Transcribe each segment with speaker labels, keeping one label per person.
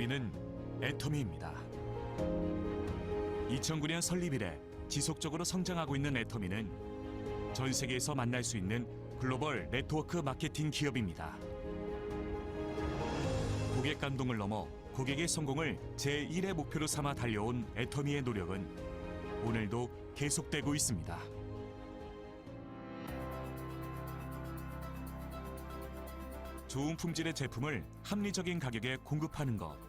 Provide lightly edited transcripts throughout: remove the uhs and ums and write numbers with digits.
Speaker 1: 여기는 애터미입니다. 2009년 설립 이래 지속적으로 성장하고 있는 애터미는 전 세계에서 만날 수 있는 글로벌 네트워크 마케팅 기업입니다. 고객 감동을 넘어 고객의 성공을 제1의 목표로 삼아 달려온 애터미의 노력은 오늘도 계속되고 있습니다. 좋은 품질의 제품을 합리적인 가격에 공급하는 것.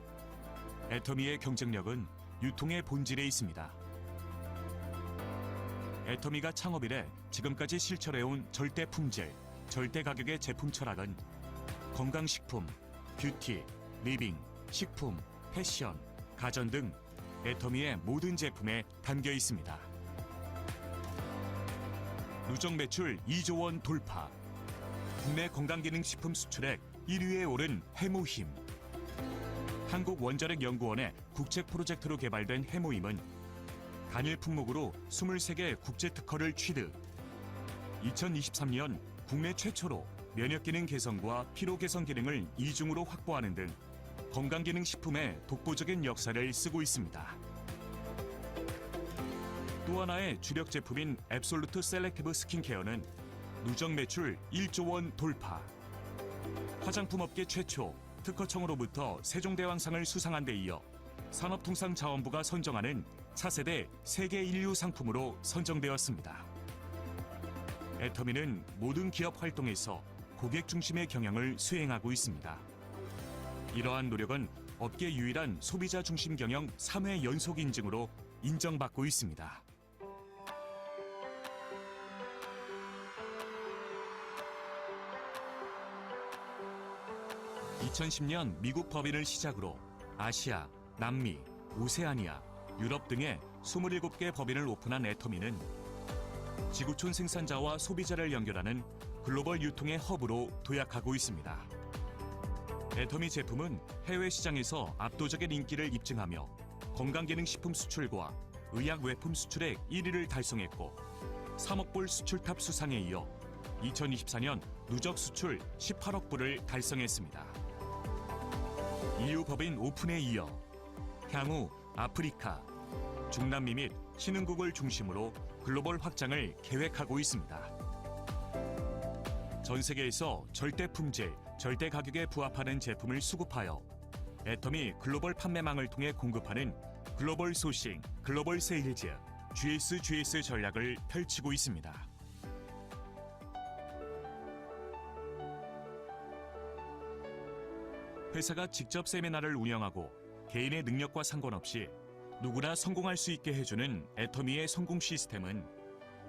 Speaker 1: 애터미의 경쟁력은 유통의 본질에 있습니다. 애터미가 창업 이래 지금까지 실천해온 절대 품질, 절대 가격의 제품 철학은 건강식품, 뷰티, 리빙, 식품, 패션, 가전 등 애터미의 모든 제품에 담겨 있습니다. 누적 매출 2조 원 돌파, 국내 건강기능식품 수출액 1위에 오른 해모힘. 한국원자력연구원의 국제 프로젝트로 개발된 해모힘은 단일 품목으로 23개 국제 특허를 취득. 2023년 국내 최초로 면역기능 개선과 피로 개선 기능을 이중으로 확보하는 등 건강기능식품의 독보적인 역사를 쓰고 있습니다. 또 하나의 주력 제품인 앱솔루트 셀렉티브 스킨케어는 누적 매출 1조 원 돌파. 화장품업계 최초 특허청으로부터 세종대왕상을 수상한 데 이어 산업통상자원부가 선정하는 차세대 세계 인류 상품으로 선정되었습니다. 애터미는 모든 기업 활동에서 고객 중심의 경영을 수행하고 있습니다. 이러한 노력은 업계 유일한 소비자 중심 경영 3회 연속 인증으로 인정받고 있습니다. 2010년 미국 법인을 시작으로 아시아, 남미, 오세아니아, 유럽 등의 27개 법인을 오픈한 애터미는 지구촌 생산자와 소비자를 연결하는 글로벌 유통의 허브로 도약하고 있습니다. 애터미 제품은 해외 시장에서 압도적인 인기를 입증하며 건강기능식품 수출과 의약 외품 수출액 1위를 달성했고 3억 불 수출탑 수상에 이어 2024년 누적 수출 18억 불을 달성했습니다. EU 법인 오픈에 이어 향후 아프리카, 중남미 및 신흥국을 중심으로 글로벌 확장을 계획하고 있습니다. 전 세계에서 절대 품질, 절대 가격에 부합하는 제품을 수급하여 애터미 글로벌 판매망을 통해 공급하는 글로벌 소싱, 글로벌 세일즈, GS 전략을 펼치고 있습니다. 회사가 직접 세미나를 운영하고 개인의 능력과 상관없이 누구나 성공할 수 있게 해주는 애터미의 성공 시스템은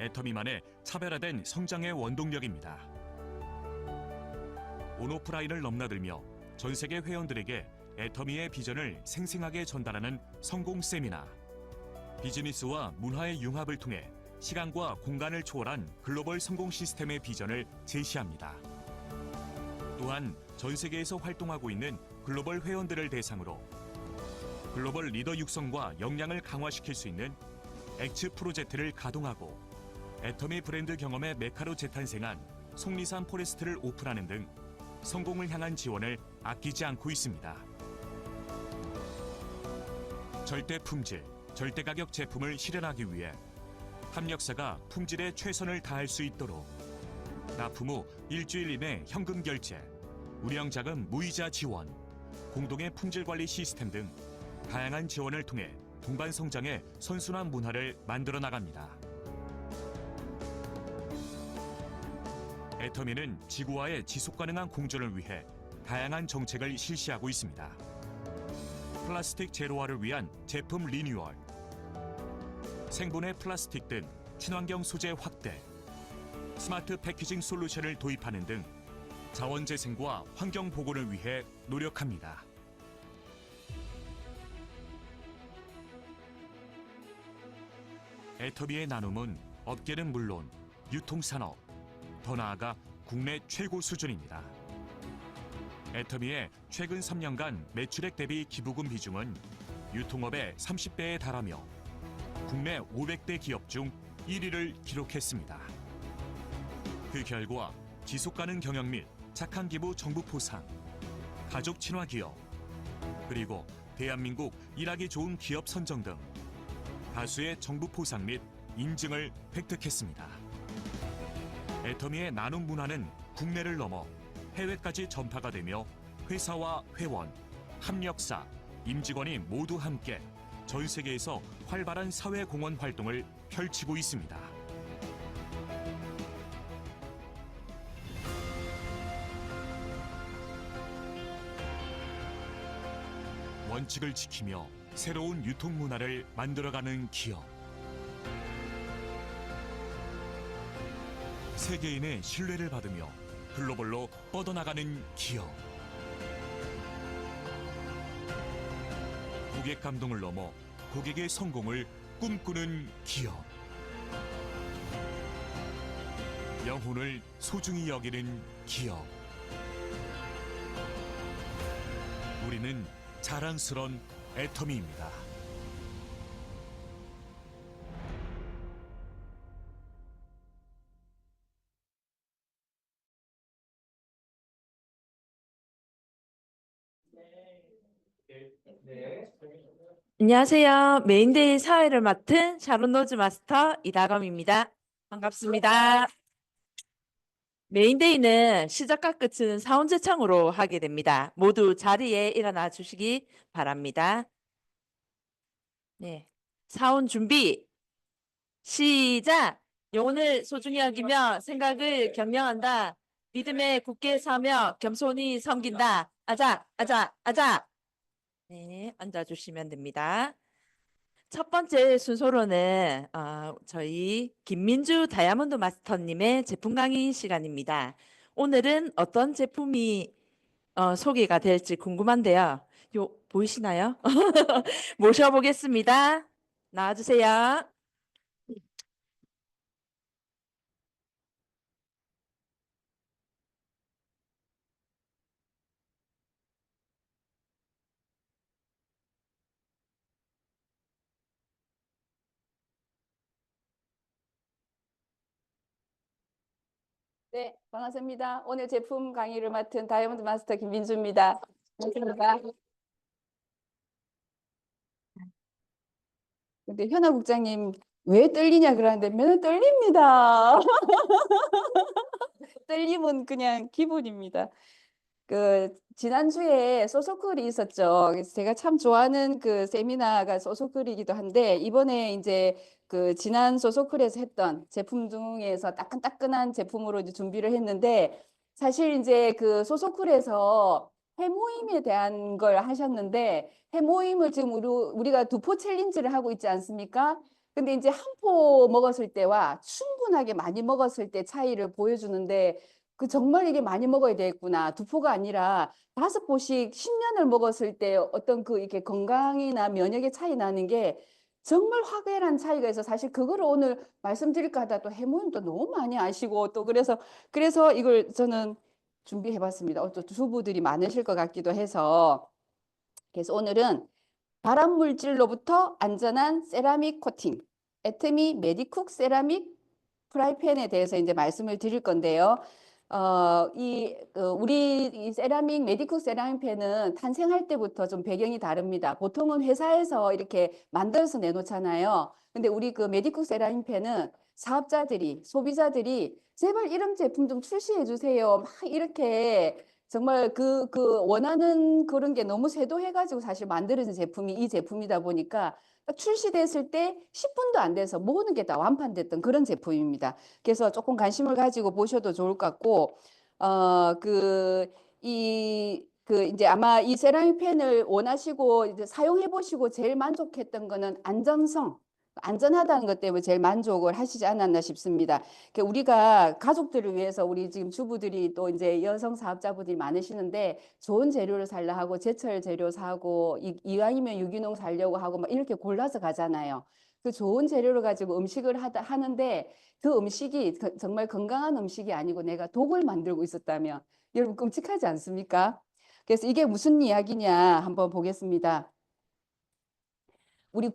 Speaker 1: 애터미만의 차별화된 성장의 원동력입니다. 온오프라인을 넘나들며 전 세계 회원들에게 애터미의 비전을 생생하게 전달하는 성공 세미나. 비즈니스와 문화의 융합을 통해 시간과 공간을 초월한 글로벌 성공 시스템의 비전을 제시합니다. 또한 전 세계에서 활동하고 있는 글로벌 회원들을 대상으로 글로벌 리더 육성과 역량을 강화시킬 수 있는 엑츠 프로젝트를 가동하고 애터미 브랜드 경험의 메카로 재탄생한 속리산 포레스트를 오픈하는 등 성공을 향한 지원을 아끼지 않고 있습니다. 절대 품질, 절대 가격 제품을 실현하기 위해 협력사가 품질에 최선을 다할 수 있도록 납품 후 일주일 이내 현금 결제, 운영자금 무이자 지원, 공동의 품질 관리 시스템 등 다양한 지원을 통해 동반 성장의 선순환 문화를 만들어 나갑니다. 애터미는 지구와의 지속 가능한 공존을 위해 다양한 정책을 실시하고 있습니다. 플라스틱 제로화를 위한 제품 리뉴얼, 생분해 플라스틱 등 친환경 소재 확대, 스마트 패키징 솔루션을 도입하는 등 자원 재생과 환경 보건을 위해 노력합니다. 애터미의 나눔은 업계는 물론 유통산업, 더 나아가 국내 최고 수준입니다. 애터미의 최근 3년간 매출액 대비 기부금 비중은 유통업의 30배에 달하며 국내 500대 기업 중 1위를 기록했습니다. 그 결과 지속가능 경영 및 착한 기부 정부 포상, 가족 친화 기업, 그리고 대한민국 일하기 좋은 기업 선정 등 다수의 정부 포상 및 인증을 획득했습니다. 애터미의 나눔 문화는 국내를 넘어 해외까지 전파가 되며 회사와 회원, 협력사, 임직원이 모두 함께 전 세계에서 활발한 사회공헌 활동을 펼치고 있습니다. 원칙을 지키며 새로운 유통 문화를 만들어가는 기업. 세계인의 신뢰를 받으며 글로벌로 뻗어나가는 기업. 고객 감동을 넘어 고객의 성공을 꿈꾸는 기업. 영혼을 소중히 여기는 기업. 우리는 자랑스러운 애터미입니다.
Speaker 2: 안녕하세요. 메인데이 사회를 맡은 샤론 노즈 마스터 이다감입니다. 반갑습니다. 메인데이는 시작과 끝은 사원제창으로 하게 됩니다. 모두 자리에 일어나 주시기 바랍니다. 네, 사원 준비 시작. 영혼을 소중히 여기며 생각을 경영한다. 믿음에 굳게 서며 겸손히 섬긴다. 아자, 아자, 아자. 네, 앉아주시면 됩니다. 첫 번째 순서로는 저희 김민주 다이아몬드 마스터님의 제품 강의 시간입니다. 오늘은 어떤 제품이 소개가 될지 궁금한데요. 보이시나요? 모셔보겠습니다. 나와주세요.
Speaker 3: 네, 반갑습니다. 오늘 제품 강의를 맡은 다이아몬드 마스터 김민주입니다. 반갑습니다. 근데 현아 국장님 왜 떨리냐 그러는데 맨날 떨립니다. 떨림은 그냥 기분입니다. 지난주에 소소클이 있었죠. 그래서 제가 참 좋아하는 그 세미나가 소소클이기도 한데, 이번에 이제 지난 소소클에서 했던 제품 중에서 따끈따끈한 제품으로 이제 준비를 했는데, 사실 이제 그 소소클에서 해모임에 대한 걸 하셨는데, 해모임을 지금 우리가 두포 챌린지를 하고 있지 않습니까? 근데 이제 한 포 먹었을 때와 충분하게 많이 먹었을 때 차이를 보여주는데, 정말 이게 많이 먹어야 되겠구나. 두 포가 아니라 5포씩 10년을 먹었을 때 어떤 이렇게 건강이나 면역의 차이 나는 게 정말 확연한 차이가 있어. 사실 그거를 오늘 말씀드릴까 하다 또 해모님도 너무 많이 아시고 또 그래서 이걸 저는 준비해 봤습니다. 또 주부들이 많으실 것 같기도 해서. 그래서 오늘은 발암 물질로부터 안전한 세라믹 코팅, 애터미 메디쿡 세라믹 프라이팬에 대해서 이제 말씀을 드릴 건데요. 우리 이 세라믹 메디쿡 세라믹 팬은 탄생할 때부터 좀 배경이 다릅니다. 보통은 회사에서 이렇게 만들어서 내놓잖아요. 근데 우리 그 메디쿡 세라믹 팬은 사업자들이, 소비자들이 제발 이런 제품 좀 출시해 주세요. 막 이렇게 정말 원하는 그런 게 너무 쇄도해가지고 사실 만들어진 제품이 이 제품이다 보니까 딱 출시됐을 때 10분도 안 돼서 모든 게 다 완판됐던 그런 제품입니다. 그래서 조금 관심을 가지고 보셔도 좋을 것 같고, 이제 아마 이 세라믹 펜을 원하시고 이제 사용해 보시고 제일 만족했던 거는 안전하다는 것 때문에 제일 만족을 하시지 않았나 싶습니다. 우리가 가족들을 위해서 우리 지금 주부들이 또 이제 여성 사업자분들이 많으시는데 좋은 재료를 살려 하고 제철 재료 사고 이왕이면 유기농 살려고 하고 막 이렇게 골라서 가잖아요. 그 좋은 재료를 가지고 음식을 하는데 그 음식이 정말 건강한 음식이 아니고 내가 독을 만들고 있었다면 여러분 끔찍하지 않습니까? 그래서 이게 무슨 이야기냐 한번 보겠습니다. 우리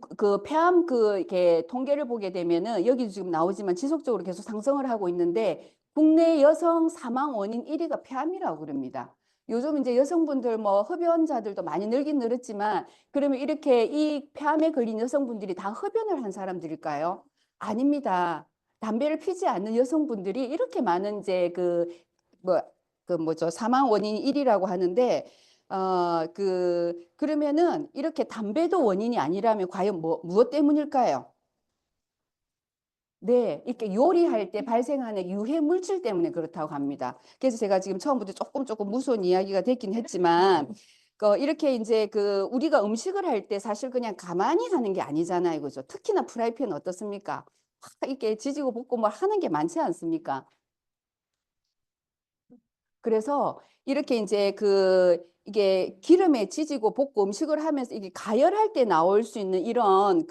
Speaker 3: 폐암 이렇게 통계를 보게 되면은 여기 지금 나오지만 지속적으로 계속 상승을 하고 있는데 국내 여성 사망 원인 1위가 폐암이라고 그럽니다. 요즘 이제 여성분들 뭐 흡연자들도 많이 늘긴 늘었지만 그러면 이렇게 이 폐암에 걸린 여성분들이 다 흡연을 한 사람들일까요? 아닙니다. 담배를 피지 않는 여성분들이 이렇게 많은 이제 뭐, 그 뭐죠? 사망 원인 1위라고 하는데 그러면은 이렇게 담배도 원인이 아니라면 과연 무엇 때문일까요? 네, 이렇게 요리할 때 발생하는 유해 물질 때문에 그렇다고 합니다. 그래서 제가 지금 처음부터 조금 무서운 이야기가 됐긴 했지만, 이렇게 이제 우리가 음식을 할 때 사실 그냥 가만히 하는 게 아니잖아요. 그죠? 특히나 프라이팬 어떻습니까? 이렇게 지지고 볶고 뭐 하는 게 많지 않습니까? 그래서 이렇게 이제 이게 기름에 지지고 볶고 음식을 하면서 이게 가열할 때 나올 수 있는 이런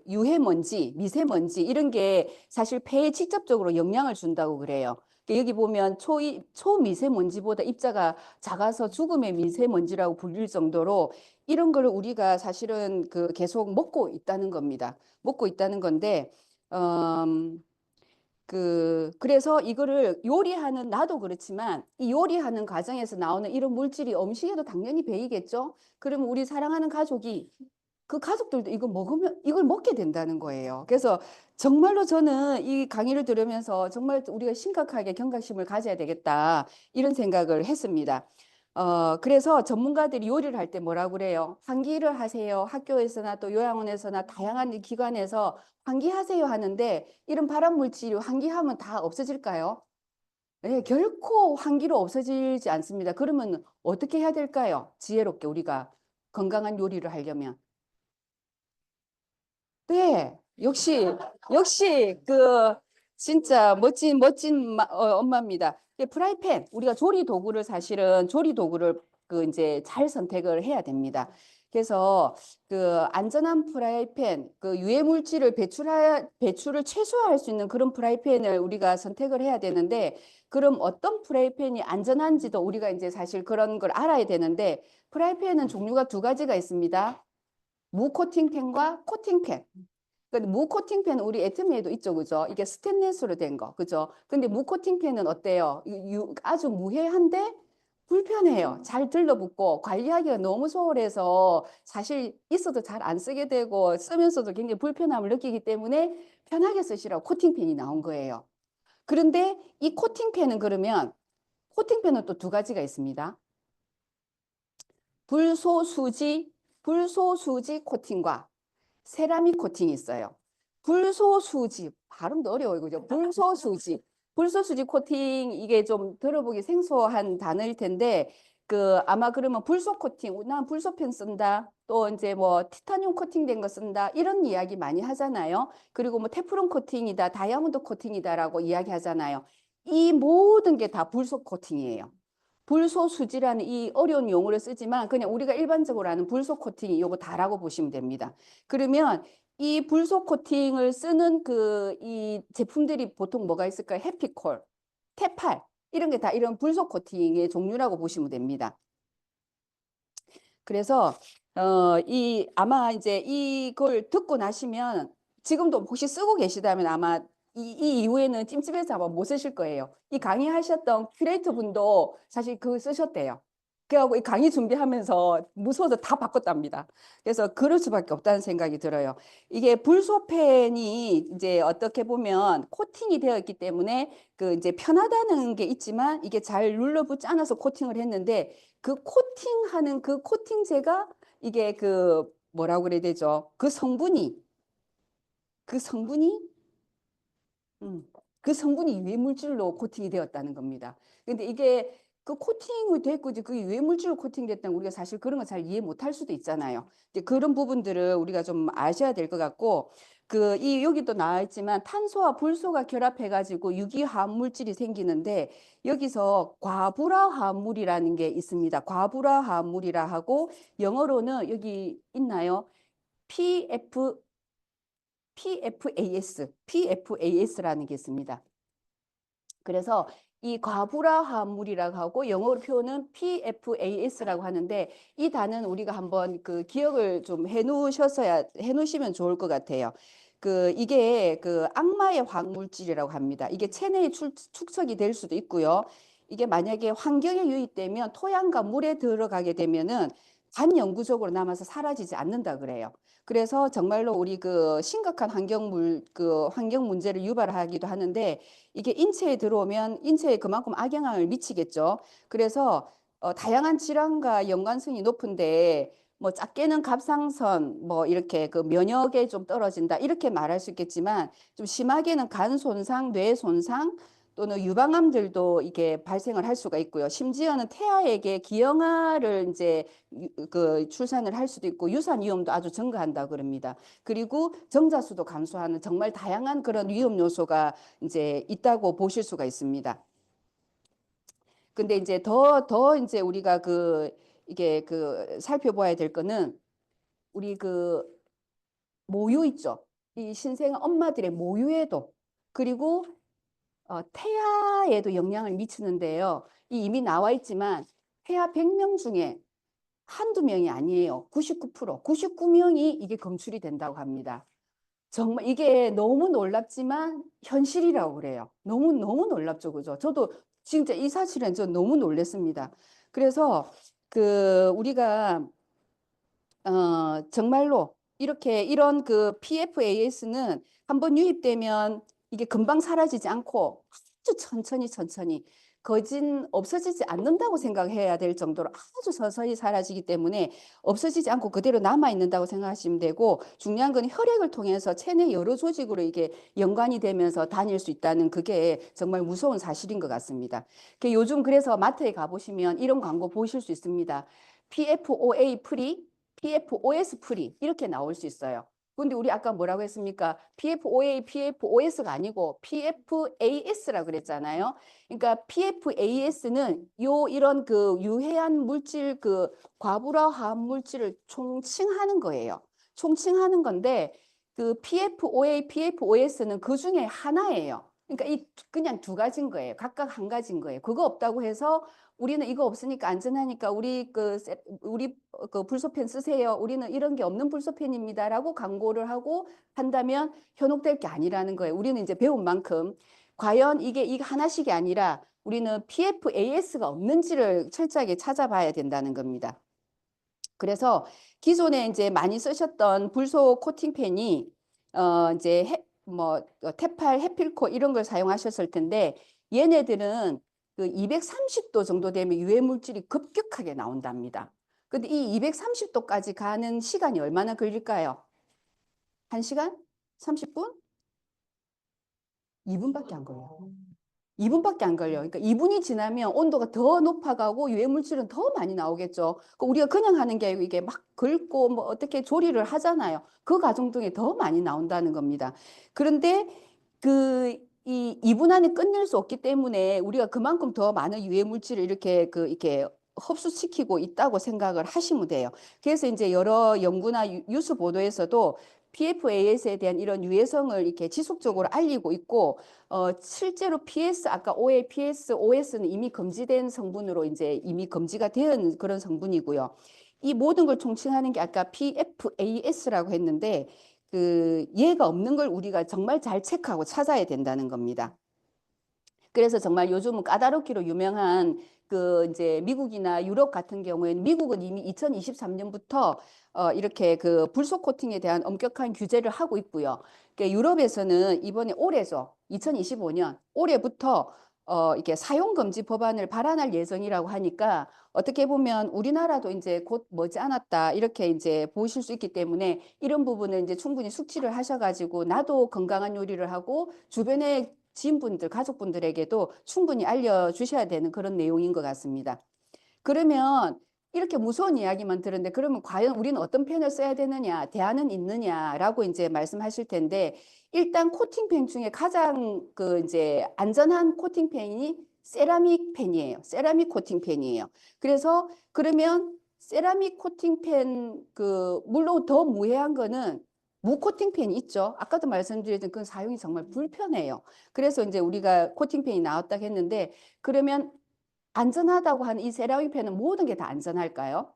Speaker 3: 유해먼지, 미세먼지 이런 게 사실 폐에 직접적으로 영향을 준다고 그래요. 여기 보면 초미세먼지보다 입자가 작아서 죽음의 미세먼지라고 불릴 정도로 이런 걸 우리가 사실은 계속 먹고 있다는 겁니다. 먹고 있다는 건데, 그래서 이거를 요리하는 나도 그렇지만 이 요리하는 과정에서 나오는 이런 물질이 음식에도 당연히 배이겠죠. 그러면 우리 사랑하는 가족이 그 가족들도 이걸 먹게 된다는 거예요. 그래서 정말로 저는 이 강의를 들으면서 정말 우리가 심각하게 경각심을 가져야 되겠다 이런 생각을 했습니다. 그래서 전문가들이 요리를 할 때 뭐라고 그래요? 환기를 하세요. 학교에서나 또 요양원에서나 다양한 기관에서 환기하세요 하는데 이런 발암물질이 환기하면 다 없어질까요? 네, 결코 환기로 없어지지 않습니다. 그러면 어떻게 해야 될까요? 지혜롭게 우리가 건강한 요리를 하려면. 네, 역시 진짜 멋진 엄마입니다. 프라이팬 우리가 조리 도구를 이제 잘 선택을 해야 됩니다. 그래서 안전한 프라이팬, 유해 물질을 배출을 최소화할 수 있는 그런 프라이팬을 우리가 선택을 해야 되는데, 그럼 어떤 프라이팬이 안전한지도 우리가 이제 사실 그런 걸 알아야 되는데, 프라이팬은 종류가 두 가지가 있습니다. 무코팅팬과 코팅팬. 근데 무코팅팬은 우리 애트미에도 있죠, 그죠? 이게 스테인리스로 된 거, 그죠? 근데 무코팅팬은 어때요? 아주 무해한데 불편해요. 잘 들러붙고 관리하기가 너무 소홀해서 사실 있어도 잘 안 쓰게 되고 쓰면서도 굉장히 불편함을 느끼기 때문에 편하게 쓰시라고 코팅팬이 나온 거예요. 그런데 이 코팅팬은 그러면 코팅팬은 또 두 가지가 있습니다. 불소수지 코팅과 세라믹 코팅이 있어요. 불소수지, 발음도 어려워요. 그죠? 불소수지 코팅, 이게 좀 들어보기 생소한 단어일 텐데, 아마 그러면 불소 코팅, 난 불소펜 쓴다. 또 이제 뭐 티타늄 코팅된 거 쓴다. 이런 이야기 많이 하잖아요. 그리고 뭐 테프론 코팅이다, 다이아몬드 코팅이다라고 이야기 하잖아요. 이 모든 게 다 불소 코팅이에요. 불소수지라는 이 어려운 용어를 쓰지만 그냥 우리가 일반적으로 아는 불소 코팅이 요거 다라고 보시면 됩니다. 그러면 이 불소 코팅을 쓰는 이 제품들이 보통 뭐가 있을까요? 해피콜, 테팔 이런 게 다 이런 불소 코팅의 종류라고 보시면 됩니다. 그래서 아마 이제 이걸 듣고 나시면 지금도 혹시 쓰고 계시다면 아마 이 이후에는 찜찜해서 아마 못 쓰실 거예요. 이 강의하셨던 큐레이터 분도 사실 쓰셨대요. 그래갖고 이 강의 준비하면서 무서워서 다 바꿨답니다. 그래서 그럴 수밖에 없다는 생각이 들어요. 이게 불소펜이 이제 어떻게 보면 코팅이 되어 있기 때문에 이제 편하다는 게 있지만 이게 잘 눌러붙지 않아서 코팅을 했는데 코팅하는 코팅제가 이게 뭐라고 그래야 되죠? 그 성분이 음, 그 성분이 유해물질로 코팅이 되었다는 겁니다. 근데 이게 코팅이 됐고 이제 유해물질로 코팅됐다는 우리가 사실 그런 거 잘 이해 못할 수도 있잖아요. 이제 그런 부분들을 우리가 좀 아셔야 될 것 같고 여기도 나와 있지만 탄소와 불소가 결합해가지고 유기화합물질이 생기는데 여기서 과불화화합물이라는 게 있습니다. 과불화화합물이라 하고 영어로는 여기 있나요? PFAS라는 게 있습니다. 그래서 이 과불화화합물이라고 하고 영어로 표현은 PFAS라고 하는데 이 단어는 우리가 한번 기억을 좀 해놓으시면 좋을 것 같아요. 이게 악마의 화학물질이라고 합니다. 이게 체내에 축적이 될 수도 있고요. 이게 만약에 환경에 유입되면 토양과 물에 들어가게 되면은 반영구적으로 남아서 사라지지 않는다 그래요. 그래서 정말로 우리 그 심각한 환경 문제를 유발하기도 하는데 이게 인체에 들어오면 인체에 그만큼 악영향을 미치겠죠. 그래서 다양한 질환과 연관성이 높은데 뭐 작게는 갑상선 뭐 이렇게 그 면역에 좀 떨어진다 이렇게 말할 수 있겠지만 좀 심하게는 간 손상, 뇌 손상 또는 유방암들도 이게 발생을 할 수가 있고요. 심지어는 태아에게 기형아를 이제 그 출산을 할 수도 있고 유산 위험도 아주 증가한다 그럽니다. 그리고 정자수도 감소하는 정말 다양한 그런 위험 요소가 이제 있다고 보실 수가 있습니다. 근데 이제 더 이제 우리가 이게 살펴봐야 될 거는 우리 모유 있죠. 이 신생아 엄마들의 모유에도 그리고 태아에도 영향을 미치는데요. 이미 나와 있지만 태아 100명 중에 한두 명이 아니에요. 99%, 99명이 이게 검출이 된다고 합니다. 정말 이게 너무 놀랍지만 현실이라고 그래요. 너무 놀랍죠. 그죠? 저도 진짜 이 사실은 저 너무 놀랐습니다. 그래서 우리가 정말로 이런 PFAS는 한번 유입되면 이게 금방 사라지지 않고 아주 천천히 없어지지 않는다고 생각해야 될 정도로 아주 서서히 사라지기 때문에 없어지지 않고 그대로 남아 있는다고 생각하시면 되고 중요한 건 혈액을 통해서 체내 여러 조직으로 이게 연관이 되면서 다닐 수 있다는 그게 정말 무서운 사실인 것 같습니다. 요즘 그래서 마트에 가보시면 이런 광고 보실 수 있습니다. PFOA 프리, PFOS 프리 이렇게 나올 수 있어요. 근데 우리 아까 뭐라고 했습니까? PFOA, PFOS가 아니고 PFAS라고 그랬잖아요. 그러니까 PFAS는 이런 유해한 물질 과부라 화학 물질을 총칭하는 거예요. 총칭하는 건데 PFOA, PFOS는 그 중에 하나예요. 그러니까 그냥 두 가지인 거예요. 각각 한 가지인 거예요. 그거 없다고 해서 우리는 이거 없으니까 안전하니까 우리 불소펜 쓰세요. 우리는 이런 게 없는 불소펜입니다라고 광고를 하고 한다면 현혹될 게 아니라는 거예요. 우리는 이제 배운 만큼 과연 이게 하나씩이 아니라 우리는 PFAS가 없는지를 철저하게 찾아봐야 된다는 겁니다. 그래서 기존에 이제 많이 쓰셨던 불소 코팅펜이 이제 테팔, 해필코 이런 걸 사용하셨을 텐데 얘네들은 230도 정도 되면 유해 물질이 급격하게 나온답니다. 근데 이 230도까지 가는 시간이 얼마나 걸릴까요? 1시간? 30분? 2분밖에 안 걸려요. 2분밖에 안 걸려요. 그러니까 2분이 지나면 온도가 더 높아가고 유해 물질은 더 많이 나오겠죠. 그러니까 우리가 그냥 하는 게 아니고 이게 막 긁고 뭐 어떻게 조리를 하잖아요. 그 과정 중에 더 많이 나온다는 겁니다. 그런데 이 2분 안에 끝낼 수 없기 때문에 우리가 그만큼 더 많은 유해 물질을 이렇게 흡수시키고 있다고 생각을 하시면 돼요. 그래서 이제 여러 연구나 뉴스 보도에서도 PFAS에 대한 이런 유해성을 이렇게 지속적으로 알리고 있고, 실제로 아까 OA, PS, OS는 이미 금지된 성분으로 이제 이미 금지가 된 그런 성분이고요. 이 모든 걸 총칭하는 게 아까 PFAS라고 했는데, 얘가 없는 걸 우리가 정말 잘 체크하고 찾아야 된다는 겁니다. 그래서 정말 요즘은 까다롭기로 유명한 이제 미국이나 유럽 같은 경우에는 미국은 이미 2023년부터 이렇게 불소 코팅에 대한 엄격한 규제를 하고 있고요. 그러니까 유럽에서는 이번에 올해죠. 2025년 올해부터 이렇게 사용 금지 법안을 발안할 예정이라고 하니까 어떻게 보면 우리나라도 이제 곧 머지않았다 이렇게 이제 보실 수 있기 때문에 이런 부분을 이제 충분히 숙지를 하셔가지고 나도 건강한 요리를 하고 주변에 지인분들, 가족분들에게도 충분히 알려주셔야 되는 그런 내용인 것 같습니다. 그러면 이렇게 무서운 이야기만 들었는데 그러면 과연 우리는 어떤 펜을 써야 되느냐, 대안은 있느냐라고 이제 말씀하실 텐데 일단 코팅펜 중에 가장 이제 안전한 코팅펜이 세라믹 펜이에요. 세라믹 코팅펜이에요. 그래서 그러면 세라믹 코팅펜 물론 더 무해한 거는 무코팅펜이 있죠. 아까도 말씀드렸던 그 사용이 정말 불편해요. 그래서 이제 우리가 코팅펜이 나왔다고 했는데 그러면 안전하다고 하는 이 세라믹 펜은 모든 게 다 안전할까요?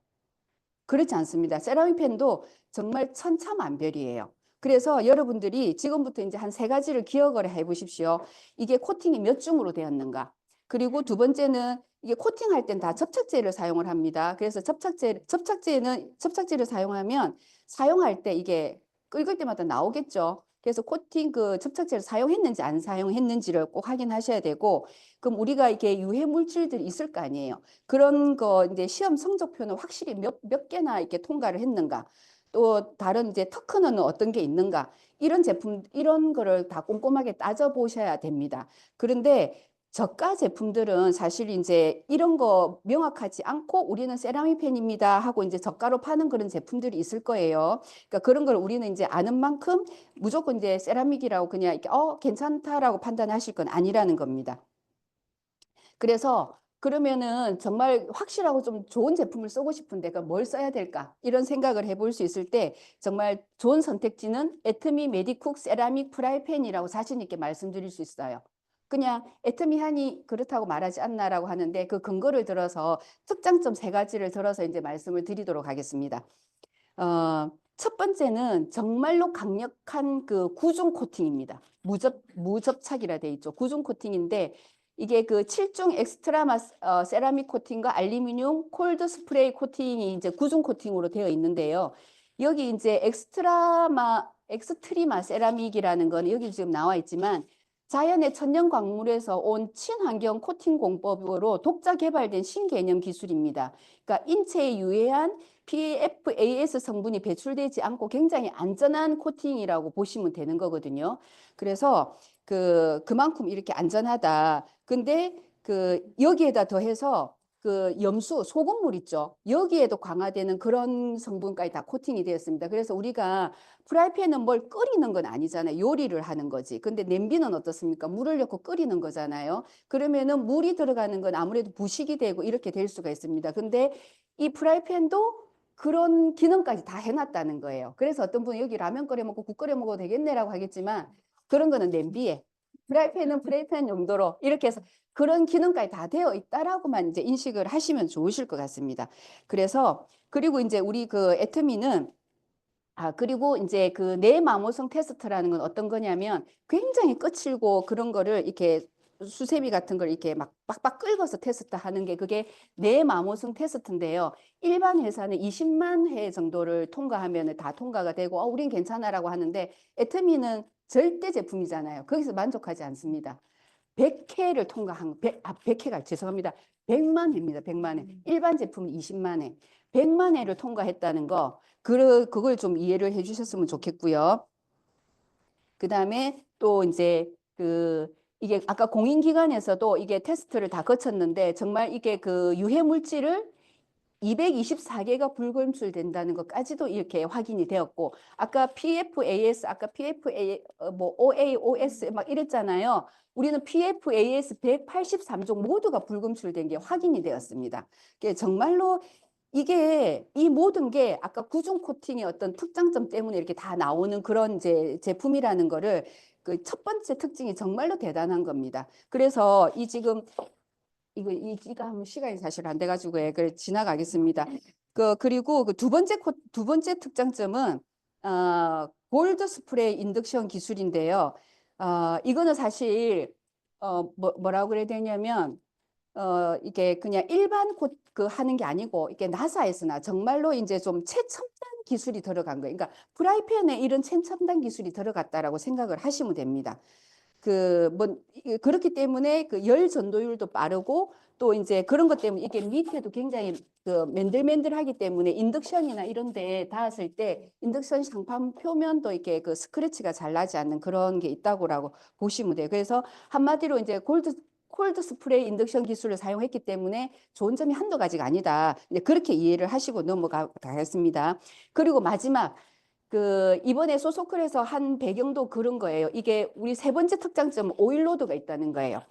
Speaker 3: 그렇지 않습니다. 세라믹 펜도 정말 천차만별이에요. 그래서 여러분들이 지금부터 이제 한 3가지를 기억을 해 보십시오. 이게 코팅이 몇 중으로 되었는가? 그리고 두 번째는 이게 코팅할 땐 다 접착제를 사용을 합니다. 그래서 접착제를 사용하면 사용할 때 이게 끓을 때마다 나오겠죠. 그래서 코팅 그 접착제를 사용했는지 안 사용했는지를 꼭 확인하셔야 되고, 그럼 우리가 이게 유해 물질들이 있을 거 아니에요. 그런 거 이제 시험 성적표는 확실히 몇 개나 이렇게 통과를 했는가, 또 다른 이제 특허는 어떤 게 있는가, 이런 제품 이런 거를 다 꼼꼼하게 따져 보셔야 됩니다. 그런데 저가 제품들은 사실 이제 이런 거 명확하지 않고 우리는 세라믹 펜입니다 하고 이제 저가로 파는 그런 제품들이 있을 거예요. 그러니까 그런 걸 우리는 이제 아는 만큼 무조건 이제 세라믹이라고 그냥 이렇게 괜찮다라고 판단하실 건 아니라는 겁니다. 그래서 그러면은 정말 확실하고 좀 좋은 제품을 쓰고 싶은데 그럼 뭘 써야 될까? 이런 생각을 해볼 수 있을 때 정말 좋은 선택지는 애트미 메디쿡 세라믹 프라이팬이라고 자신 있게 말씀드릴 수 있어요. 그냥 애트미 하니 그렇다고 말하지 않나라고 하는데 그 근거를 들어서 특장점 3가지를 들어서 이제 말씀을 드리도록 하겠습니다. 첫 번째는 정말로 강력한 그 구중 코팅입니다. 무접착이라 돼 있죠. 구중 코팅인데 이게 그 7중 엑스트라 세라믹 코팅과 알루미늄 콜드 스프레이 코팅이 이제 구중 코팅으로 되어 있는데요. 여기 이제 엑스트리마 세라믹이라는 건 여기 지금 나와 있지만 자연의 천연 광물에서 온 친환경 코팅 공법으로 독자 개발된 신개념 기술입니다. 그러니까 인체에 유해한 PFAS 성분이 배출되지 않고 굉장히 안전한 코팅이라고 보시면 되는 거거든요. 그래서 그만큼 이렇게 안전하다. 근데 여기에다 더해서 염수, 소금물 있죠. 여기에도 강화되는 그런 성분까지 다 코팅이 되었습니다. 그래서 우리가 프라이팬은 뭘 끓이는 건 아니잖아요. 요리를 하는 거지. 근데 냄비는 어떻습니까? 물을 넣고 끓이는 거잖아요. 그러면은 물이 들어가는 건 아무래도 부식이 되고 이렇게 될 수가 있습니다. 근데 이 프라이팬도 그런 기능까지 다 해놨다는 거예요. 그래서 어떤 분은 여기 라면 끓여 먹고 국 끓여 먹어도 되겠네라고 하겠지만 그런 거는 냄비에, 프라이팬은 프라이팬 용도로 이렇게 해서 그런 기능까지 다 되어 있다라고만 이제 인식을 하시면 좋으실 것 같습니다. 그리고 이제 우리 그 애트미는 그리고 이제 그 내마모성 테스트라는 건 어떤 거냐면 굉장히 거칠고 그런 거를 이렇게 수세미 같은 걸 이렇게 막 빡빡 긁어서 테스트하는 게 그게 내마모성 테스트인데요. 일반 회사는 20만 회 정도를 통과하면 다 통과가 되고 우린 괜찮아라고 하는데 애트미는 절대 제품이잖아요. 거기서 만족하지 않습니다. 100회를 통과한 100회가 죄송합니다. 100만 회입니다. 100만 회. 일반 제품은 20만 회. 100만 회를 통과했다는 거 그걸 좀 이해를 해 주셨으면 좋겠고요. 그다음에 또 이제 이게 아까 공인기관에서도 이게 테스트를 다 거쳤는데 정말 이게 그 유해 물질을 224개가 불검출된다는 것까지도 이렇게 확인이 되었고 아까 PFAS, 뭐 OAOS 막 이랬잖아요. 우리는 PFAS 183종 모두가 불검출된 게 확인이 되었습니다. 정말로 이 모든 게 아까 구중 코팅의 어떤 특장점 때문에 이렇게 다 나오는 그런 이제 제품이라는 거를 그 첫 번째 특징이 정말로 대단한 겁니다. 그래서 지금 이거 하면 시간이 사실 안 돼가지고 지나가겠습니다. 그리고 두 번째 특장점은 골드 스프레이 인덕션 기술인데요. 이거는 사실 뭐라고 그래야 되냐면 이게 그냥 일반 하는 게 아니고 이게 나사에서나 정말로 이제 좀 최첨단 기술이 들어간 거예요. 그러니까 프라이팬에 이런 최첨단 기술이 들어갔다라고 생각을 하시면 됩니다. 그렇기 때문에 열 전도율도 빠르고 또 이제 그런 것 때문에 이게 밑에도 굉장히 맨들맨들하기 때문에 인덕션이나 이런 데 닿았을 때 인덕션 상판 표면도 이렇게 스크래치가 잘 나지 않는 그런 게 있다고 보시면 돼요. 그래서 한마디로 이제 콜드 스프레이 인덕션 기술을 사용했기 때문에 좋은 점이 한두 가지가 아니다. 그렇게 이해를 하시고 넘어가겠습니다. 그리고 마지막 이번에 소소클에서 한 배경도 그런 거예요. 이게 우리 세 번째 특장점은 오일로드가 있다는 거예요.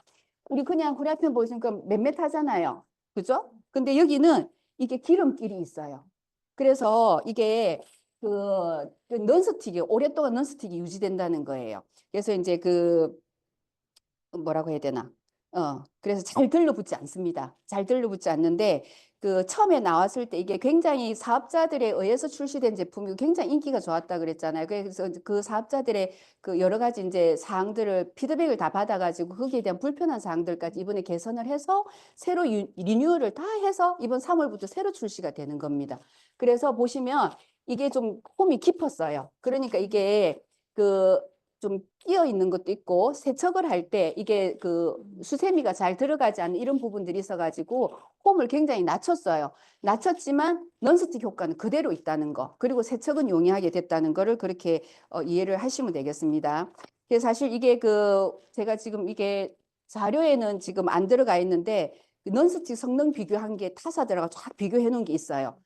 Speaker 3: 우리 그냥 프라이팬 보시니까 밋밋하잖아요. 그죠? 근데 여기는 이게 기름길이 있어요. 그래서 이게 오랫동안 넌스틱이 유지된다는 거예요. 그래서 이제 뭐라고 해야 되나? 그래서 잘 들러붙지 않습니다. 잘 들러붙지 않는데 그 처음에 나왔을 때 이게 굉장히 사업자들에 의해서 출시된 제품이고 굉장히 인기가 좋았다 그랬잖아요. 그래서 그 사업자들의 그 여러 가지 이제 사항들을 피드백을 다 받아가지고 거기에 대한 불편한 사항들까지 이번에 개선을 해서 새로 리뉴얼을 다 해서 이번 3월부터 새로 출시가 되는 겁니다. 그래서 보시면 이게 좀 홈이 깊었어요. 그러니까 이게 그 좀 끼어 있는 것도 있고 세척을 할 때 이게 그 수세미가 잘 들어가지 않는 이런 부분들이 있어가지고 홈을 굉장히 낮췄어요. 낮췄지만 넌스틱 효과는 그대로 있다는 거, 그리고 세척은 용이하게 됐다는 거를 그렇게 이해를 하시면 되겠습니다. 그래서 사실 이게 그 제가 지금 이게 자료에는 지금 안 들어가 있는데 넌스틱 성능 비교한 게 타사들하고 쫙 비교해 놓은 게 있어요.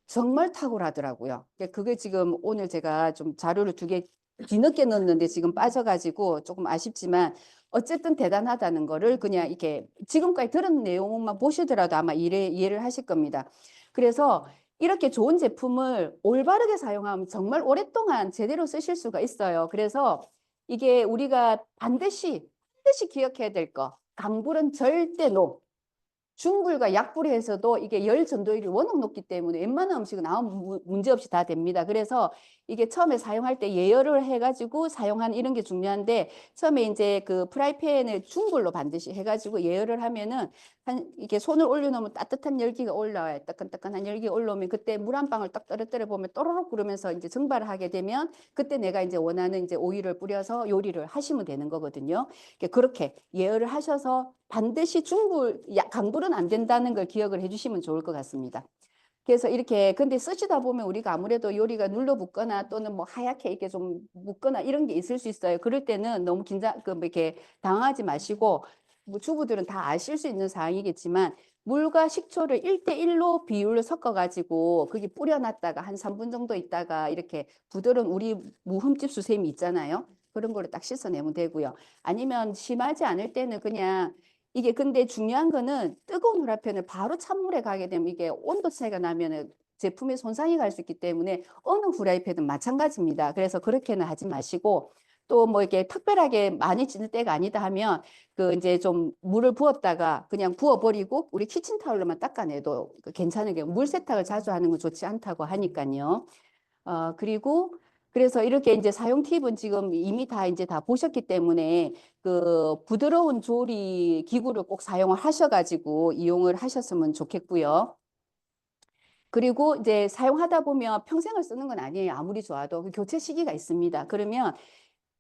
Speaker 3: 정말 탁월하더라고요. 그게 지금 오늘 제가 좀 자료를 2개 뒤늦게 넣었는데 지금 빠져가지고 조금 아쉽지만 어쨌든 대단하다는 거를 그냥 이렇게 지금까지 들은 내용만 보시더라도 아마 이해를 하실 겁니다. 그래서 이렇게 좋은 제품을 올바르게 사용하면 정말 오랫동안 제대로 쓰실 수가 있어요. 그래서 이게 우리가 반드시 기억해야 될 거. 강불은 절대 노. 중불과 약불에서도 이게 열 전도율이 워낙 높기 때문에 웬만한 음식은 아무 문제 없이 다 됩니다. 그래서 이게 처음에 사용할 때 예열을 해가지고 사용하는 이런 게 중요한데 처음에 이제 그 프라이팬을 중불로 반드시 해가지고 예열을 하면은 이게 손을 올려놓으면 따뜻한 열기가 올라와요. 따끈따끈한 열기가 올라오면 그때 물 한 방울 딱 떨어뜨려 보면 또로록 그러면서 이제 증발을 하게 되면 그때 내가 이제 원하는 이제 오일을 뿌려서 요리를 하시면 되는 거거든요. 그렇게 예열을 하셔서 반드시 강불은 안 된다는 걸 기억을 해주시면 좋을 것 같습니다. 그래서 이렇게 근데 쓰시다 보면 우리가 아무래도 요리가 눌러 붙거나 또는 뭐 하얗게 이렇게 좀 묻거나 이런 게 있을 수 있어요. 그럴 때는 너무 뭐 이렇게 당황하지 마시고 뭐 주부들은 다 아실 수 있는 사항이겠지만 물과 식초를 1대1로 비율을 섞어가지고 거기 뿌려놨다가 한 3분 정도 있다가 이렇게 부드러운 우리 무흠집 수세미 있잖아요. 그런 거를 딱 씻어내면 되고요. 아니면 심하지 않을 때는 그냥 이게 근데 중요한 거는 뜨거운 후라이팬을 바로 찬물에 가게 되면 이게 온도 차이가 나면은 제품에 손상이 갈 수 있기 때문에 어느 후라이팬은 마찬가지입니다. 그래서 그렇게는 하지 마시고 또 뭐 이렇게 특별하게 많이 찌는 때가 아니다 하면 그 이제 좀 물을 부었다가 그냥 부어버리고 우리 키친타올로만 닦아내도 괜찮은 게 물 세탁을 자주 하는 건 좋지 않다고 하니까요. 그리고 그래서 이렇게 이제 사용 팁은 지금 이미 다 이제 다 보셨기 때문에 그 부드러운 조리 기구를 꼭 사용을 하셔가지고 이용을 하셨으면 좋겠고요. 그리고 이제 사용하다 보면 평생을 쓰는 건 아니에요. 아무리 좋아도 그 교체 시기가 있습니다. 그러면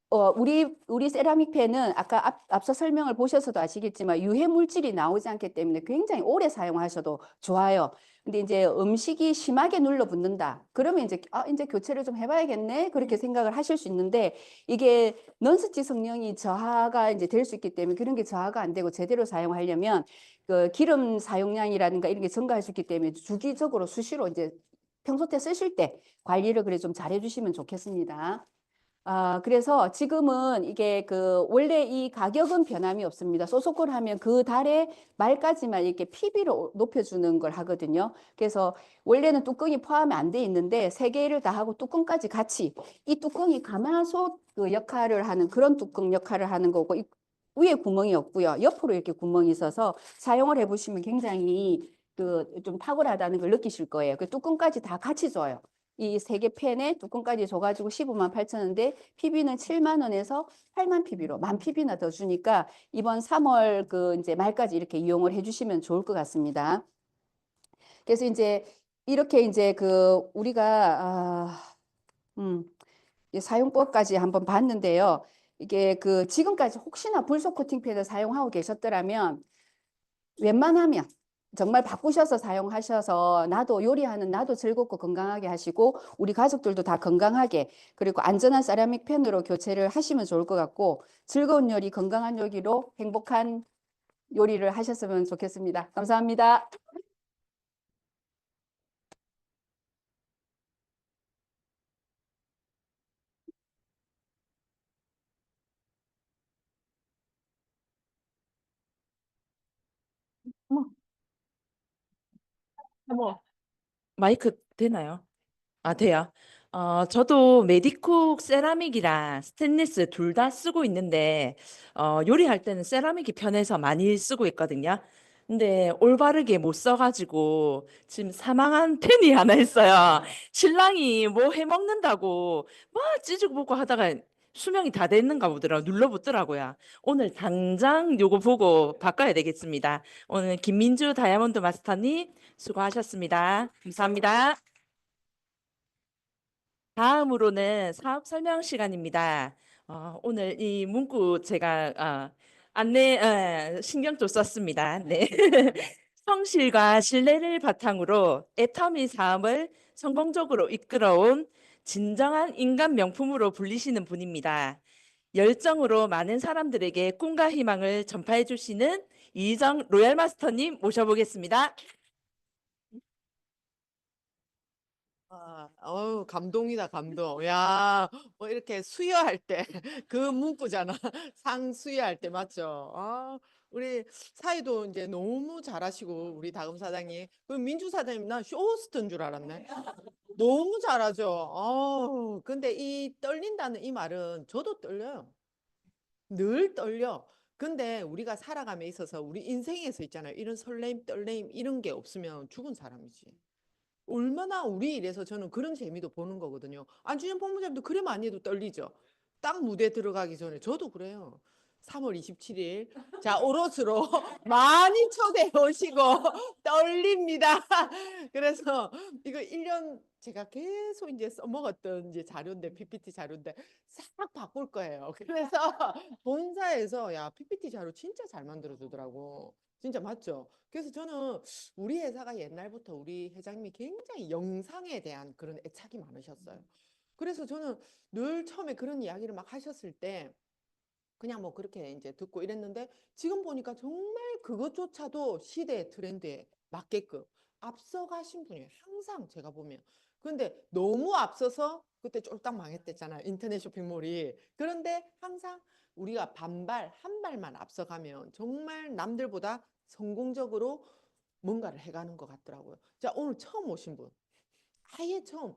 Speaker 3: 우리 세라믹 팬은 아까 앞서 설명을 보셔서도 아시겠지만 유해 물질이 나오지 않기 때문에 굉장히 오래 사용하셔도 좋아요. 근데 이제 음식이 심하게 눌러붙는다. 그러면 이제 교체를 좀 해봐야겠네. 그렇게 생각을 하실 수 있는데 이게 넌스틱 성능이 저하가 이제 될 수 있기 때문에 그런 게 저하가 안 되고 제대로 사용하려면 그 기름 사용량이라든가 이런 게 증가할 수 있기 때문에 주기적으로 수시로 이제 평소 때 쓰실 때 관리를 그래 좀 잘 해주시면 좋겠습니다. 그래서 지금은 이게 그 원래 이 가격은 변함이 없습니다. 소속을 하면 그 달의 말까지만 이렇게 PB로 높여주는 걸 하거든요. 그래서 원래는 뚜껑이 포함이 안 돼 있는데 3개를 다 하고 뚜껑까지 같이 이 뚜껑이 가마솥 그 역할을 하는 그런 뚜껑 역할을 하는 거고 위에 구멍이 없고요. 옆으로 이렇게 구멍이 있어서 사용을 해보시면 굉장히 그 좀 탁월하다는 걸 느끼실 거예요. 그 뚜껑까지 다 같이 줘요. 이 3개 펜에 뚜껑까지 줘가지고 15만 8천 원인데 PB는 7만 원에서 8만 PB로 만 PB나 더 주니까 이번 3월 그 이제 말까지 이렇게 이용을 해주시면 좋을 것 같습니다. 그래서 이제 이렇게 이제 그 우리가 이 사용법까지 한번 봤는데요. 이게 그 지금까지 혹시나 불속 코팅팬을 사용하고 계셨더라면 웬만하면 정말 바꾸셔서 사용하셔서 나도 요리하는 나도 즐겁고 건강하게 하시고 우리 가족들도 다 건강하게 그리고 안전한 세라믹 팬으로 교체를 하시면 좋을 것 같고 즐거운 요리 건강한 요리로 행복한 요리를 하셨으면 좋겠습니다. 감사합니다.
Speaker 2: 어머, 어머. 마이크 되나요? 돼요. 저도 메디콕 세라믹이랑 스테인리스 둘 다 쓰고 있는데, 요리할 때는 세라믹이 편해서 많이 쓰고 있거든요. 근데 올바르게 못 써가지고 지금 사망한 팬이 하나 있어요. 신랑이 뭐 해먹는다고 막 찌죽 볶고 하다가 수명이 다 됐는가 보더라고. 눌러붙더라고요. 오늘 당장 요거 보고 바꿔야 되겠습니다. 오늘 김민주 다이아몬드 마스터님 수고하셨습니다. 감사합니다. 다음으로는 사업 설명 시간입니다. 오늘 이 문구 제가 신경 좀 썼습니다. 네. 성실과 신뢰를 바탕으로 애터미 사업을 성공적으로 이끌어온 진정한 인간 명품으로 불리시는 분입니다. 열정으로 많은 사람들에게 꿈과 희망을 전파해 주시는 이정 로얄 마스터님 모셔보겠습니다.
Speaker 4: 어우, 감동이다, 감동. 야, 뭐 이렇게 수여할 때, 그 문구잖아. 상 수여할 때, 맞죠? 우리 사이도 이제 너무 잘하시고, 우리 다금 사장님. 그 민주 사장님, 나 쇼호스트인 줄 알았네. 너무 잘하죠. 근데 이 떨린다는 이 말은 저도 떨려요. 늘 떨려. 근데 우리가 살아감에 있어서 우리 인생에서 있잖아요. 이런 설렘, 떨림, 이런 게 없으면 죽은 사람이지. 얼마나 우리 일에서 저는 그런 재미도 보는 거거든요. 안준현 본부장님도 그래 많이 해도 떨리죠. 딱 무대 들어가기 전에 저도 그래요. 3월 27일 자 오롯으로 많이 초대해 오시고 떨립니다. 그래서 이거 1년 제가 계속 이제 써먹었던 이제 자료인데 PPT 자료인데 싹 바꿀 거예요. 그래서 본사에서 야 PPT 자료 진짜 잘 만들어 주더라고. 진짜 맞죠? 그래서 저는 우리 회사가 옛날부터 우리 회장님이 굉장히 영상에 대한 그런 애착이 많으셨어요. 그래서 저는 늘 처음에 그런 이야기를 막 하셨을 때 그냥 뭐 그렇게 이제 듣고 이랬는데 지금 보니까 정말 그것조차도 시대의 트렌드에 맞게끔 앞서가신 분이에요. 항상 제가 보면. 근데 너무 앞서서 그때 쫄딱 망했댔잖아요. 인터넷 쇼핑몰이. 그런데 항상 우리가 반발, 한 발만 앞서가면 정말 남들보다 성공적으로 뭔가를 해가는 것 같더라고요. 자, 오늘 처음 오신 분. 아예 처음.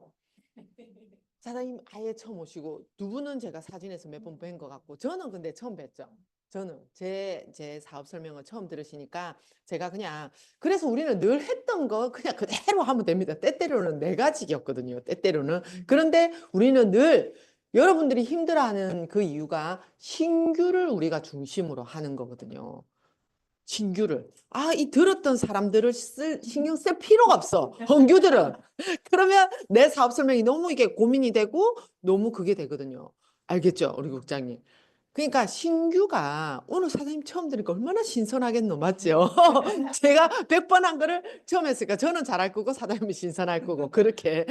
Speaker 4: 사장님 아예 처음 오시고 두 분은 제가 사진에서 몇 번 뵌 것 같고 저는 근데 처음 뵀죠. 저는 제 사업 설명을 처음 들으시니까 제가 그냥 그래서 우리는 늘 했던 거 그냥 그대로 하면 됩니다. 때때로는 네 가지였거든요. 때때로는 그런데 우리는 늘 여러분들이 힘들어하는 그 이유가 신규를 우리가 중심으로 하는 거거든요. 신규를. 이 들었던 사람들을 신경 쓸 필요가 없어. 헌규들은. 그러면 내 사업 설명이 너무 이게 고민이 되고 너무 그게 되거든요. 알겠죠? 우리 국장님. 그러니까 신규가 오늘 사장님 처음 들으니까 얼마나 신선하겠노, 맞죠? 제가 100번 한 거를 처음 했으니까 저는 잘할 거고 사장님이 신선할 거고 그렇게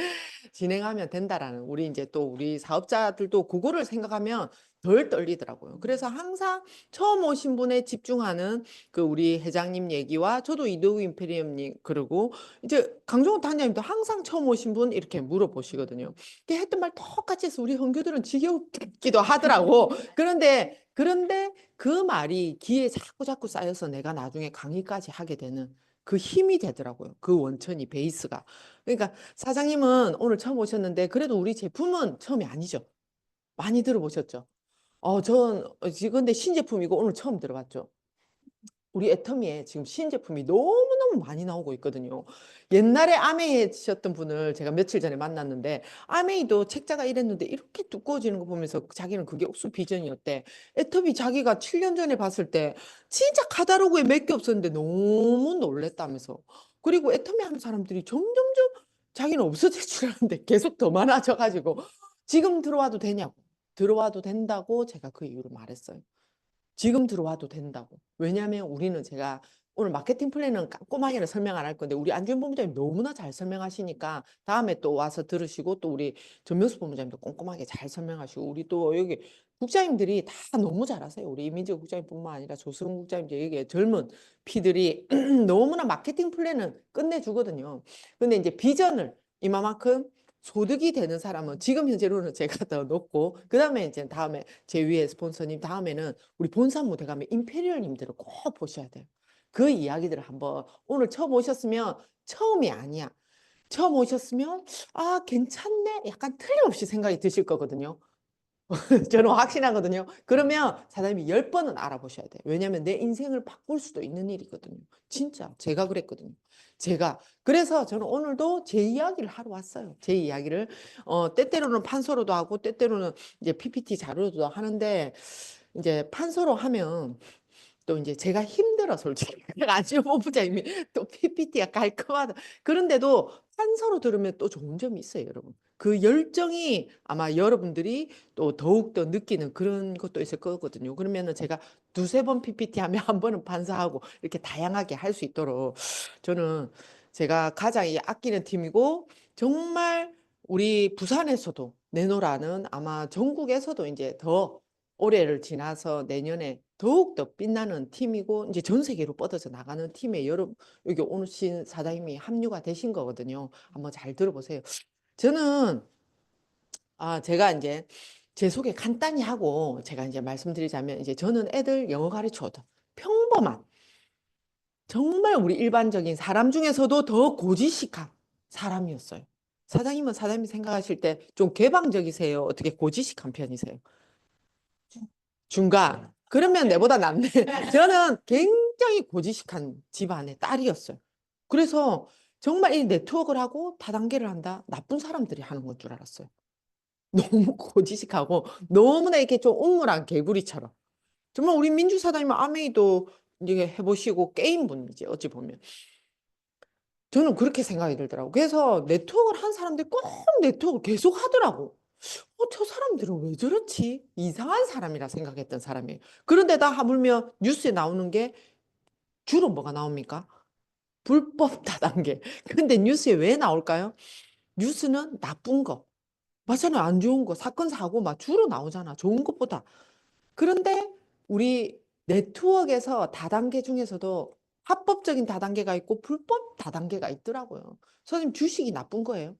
Speaker 4: 진행하면 된다라는 우리 이제 또 우리 사업자들도 그거를 생각하면 덜 떨리더라고요. 그래서 항상 처음 오신 분에 집중하는 그 우리 회장님 얘기와 저도 이도우 임페리엄님 그러고 이제 강종호 단장님도 항상 처음 오신 분 이렇게 물어보시거든요. 했던 말 똑같이 해서 우리 헌규들은 지겹기도 하더라고. 그런데 그 말이 귀에 자꾸 쌓여서 내가 나중에 강의까지 하게 되는 그 힘이 되더라고요. 그 원천이 베이스가. 그러니까 사장님은 오늘 처음 오셨는데 그래도 우리 제품은 처음이 아니죠. 많이 들어보셨죠? 지금 근데 신제품이고 오늘 처음 들어봤죠. 우리 애터미에 지금 신제품이 너무너무 많이 나오고 있거든요. 옛날에 아메이 하셨던 분을 제가 며칠 전에 만났는데 아메이도 책자가 이랬는데 이렇게 두꺼워지는 거 보면서 자기는 그게 옥수 비전이었대. 애터미 자기가 7년 전에 봤을 때 진짜 카다로그에 몇 개 없었는데 너무 놀랬다면서. 그리고 애터미 하는 사람들이 점점점 자기는 없어질 줄 알았는데 계속 더 많아져가지고 지금 들어와도 되냐고. 들어와도 된다고 제가 그 이유로 말했어요. 지금 들어와도 된다고. 왜냐하면 우리는 제가 오늘 마케팅 플랜은 꼼꼼하게는 설명 안 할 건데 우리 안주현 본부장님 너무나 잘 설명하시니까 다음에 또 와서 들으시고 또 우리 전명수 본부장님도 꼼꼼하게 잘 설명하시고 우리 또 여기 국장님들이 다 너무 잘하세요. 우리 이민재 국장님뿐만 아니라 조수근 국장님 여기 젊은 피들이 너무나 마케팅 플랜은 끝내주거든요. 근데 이제 비전을 이만큼 소득이 되는 사람은 지금 현재로는 제가 더 높고 그다음에 이제 다음에 제 위에 스폰서님 다음에는 우리 본사 무대 가면 임페리얼님들을 꼭 보셔야 돼요. 그 이야기들을 한번 오늘 처음 오셨으면 처음이 아니야. 처음 오셨으면 괜찮네. 약간 틀림없이 생각이 드실 거거든요. 저는 확신하거든요. 그러면 사장님이 10번은 알아보셔야 돼요. 왜냐하면 내 인생을 바꿀 수도 있는 일이거든요. 진짜 제가 그랬거든요. 그래서 저는 오늘도 제 이야기를 하러 왔어요. 제 이야기를 때때로는 판서로도 하고 때때로는 이제 PPT 자료도 하는데 이제 판서로 하면 또 이제 제가 힘들어 솔직히 안시호 본부장님이 또 PPT가 깔끔하다 그런데도 판서로 들으면 또 좋은 점이 있어요 여러분 그 열정이 아마 여러분들이 또 더욱더 느끼는 그런 것도 있을 거거든요 그러면은 제가 두세 번 PPT 하면 한 번은 판서하고 이렇게 다양하게 할 수 있도록 저는 제가 가장 아끼는 팀이고 정말 우리 부산에서도 내노라는 아마 전국에서도 이제 더 올해를 지나서 내년에 더욱더 빛나는 팀이고 이제 전 세계로 뻗어서 나가는 팀에 여러분 여기 오신 사장님이 합류가 되신 거거든요. 한번 잘 들어보세요. 저는 제가 이제 제 소개 간단히 하고 제가 이제 말씀드리자면 이제 저는 애들 영어 가르쳐도 평범한 정말 우리 일반적인 사람 중에서도 더 고지식한 사람이었어요. 사장님은 사장님이 생각하실 때 좀 개방적이세요? 어떻게 고지식한 편이세요? 중간. 그러면 내보다 낫네. 저는 굉장히 고지식한 집안의 딸이었어요. 그래서 정말 이 네트워크를 하고 다단계를 한다. 나쁜 사람들이 하는 건 줄 알았어요. 너무 고지식하고 너무나 이렇게 좀 웅물한 개구리처럼. 정말 우리 민주사장님 아메이도 이제 해보시고 게임 분이지 어찌 보면. 저는 그렇게 생각이 들더라고. 그래서 네트워크를 한 사람들이 꼭 네트워크를 계속 하더라고. 저 사람들은 왜 저렇지? 이상한 사람이라 생각했던 사람이에요. 그런데다 하물며 뉴스에 나오는 게 주로 뭐가 나옵니까? 불법 다단계. 근데 뉴스에 왜 나올까요? 뉴스는 나쁜 거. 맞잖아요. 안 좋은 거. 사건, 사고 막 주로 나오잖아. 좋은 것보다. 그런데 우리 네트워크에서 다단계 중에서도 합법적인 다단계가 있고 불법 다단계가 있더라고요. 선생님 주식이 나쁜 거예요?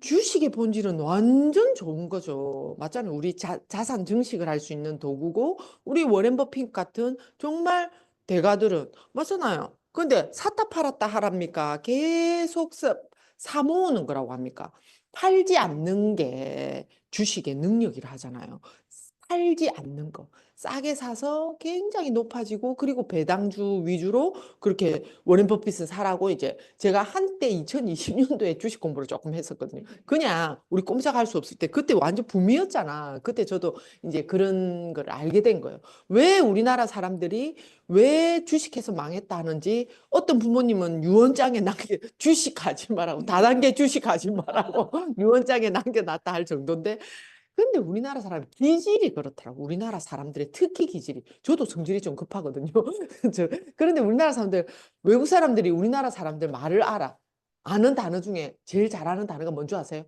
Speaker 4: 주식의 본질은 완전 좋은 거죠. 맞잖아요. 우리 자산 증식을 할 수 있는 도구고 우리 워렌 버핏 같은 정말 대가들은 맞잖아요. 근데 샀다 팔았다 하랍니까? 계속 사 모으는 거라고 합니까? 팔지 않는 게 주식의 능력이라 하잖아요. 팔지 않는 거. 싸게 사서 굉장히 높아지고 그리고 배당주 위주로 그렇게 워렌 버핏은 사라고 이제 제가 한때 2020년도에 주식 공부를 조금 했었거든요. 그냥 우리 꼼짝할 수 없을 때 그때 완전 붐이었잖아. 그때 저도 이제 그런 걸 알게 된 거예요. 왜 우리나라 사람들이 왜 주식해서 망했다 하는지 어떤 부모님은 유언장에 남겨 주식하지 말라고 다단계 주식하지 말라고 유언장에 남겨놨다 할 정도인데 근데 우리나라 사람 기질이 그렇더라고. 우리나라 사람들의 특히 기질이. 저도 성질이 좀 급하거든요. 그런데 우리나라 사람들, 외국 사람들이 우리나라 사람들 말을 알아. 아는 단어 중에 제일 잘하는 단어가 뭔지 아세요?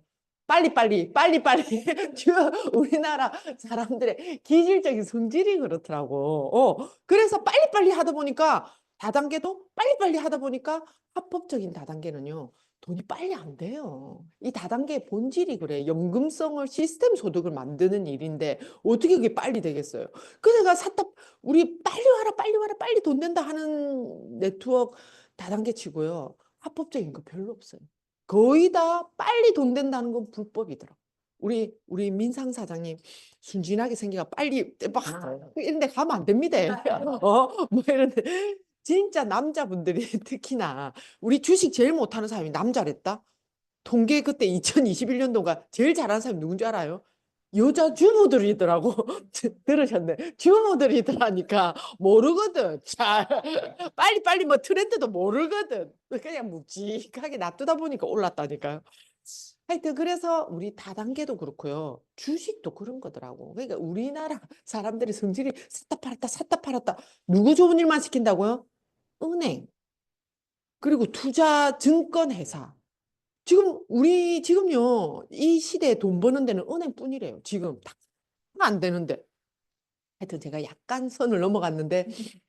Speaker 4: 빨리빨리, 빨리빨리. 우리나라 사람들의 기질적인 성질이 그렇더라고. 그래서 빨리빨리 하다 보니까 다단계도 빨리빨리 하다 보니까 합법적인 다단계는요. 돈이 빨리 안 돼요. 이 다단계의 본질이 그래. 연금성을 시스템 소득을 만드는 일인데 어떻게 그게 빨리 되겠어요? 그 내가 우리 빨리 와라 빨리 와라 빨리 돈 된다 하는 네트워크 다단계 치고요. 합법적인 거 별로 없어요. 거의 다 빨리 돈 된다는 건 불법이더라. 우리 민상 사장님 순진하게 생겨가 빨리 막 이런 데 가면 안 됩니다. 뭐 이런데 진짜 남자분들이 특히나 우리 주식 제일 못하는 사람이 남자랬다. 통계 그때 2021년도가 제일 잘하는 사람이 누군지 알아요? 여자 주부들이더라고. 들으셨네. 주부들이더라니까 모르거든. 잘 빨리빨리 뭐 트렌드도 모르거든. 그냥 묵직하게 놔두다 보니까 올랐다니까요. 하여튼 그래서 우리 다단계도 그렇고요. 주식도 그런 거더라고. 그러니까 우리나라 사람들의 성질이 샀다 팔았다 샀다 팔았다 누구 좋은 일만 시킨다고요? 은행 그리고 투자 증권 회사 지금요 이 시대에 돈 버는 데는 은행뿐이래요. 지금 다 안 되는데 하여튼 제가 약간 선을 넘어갔는데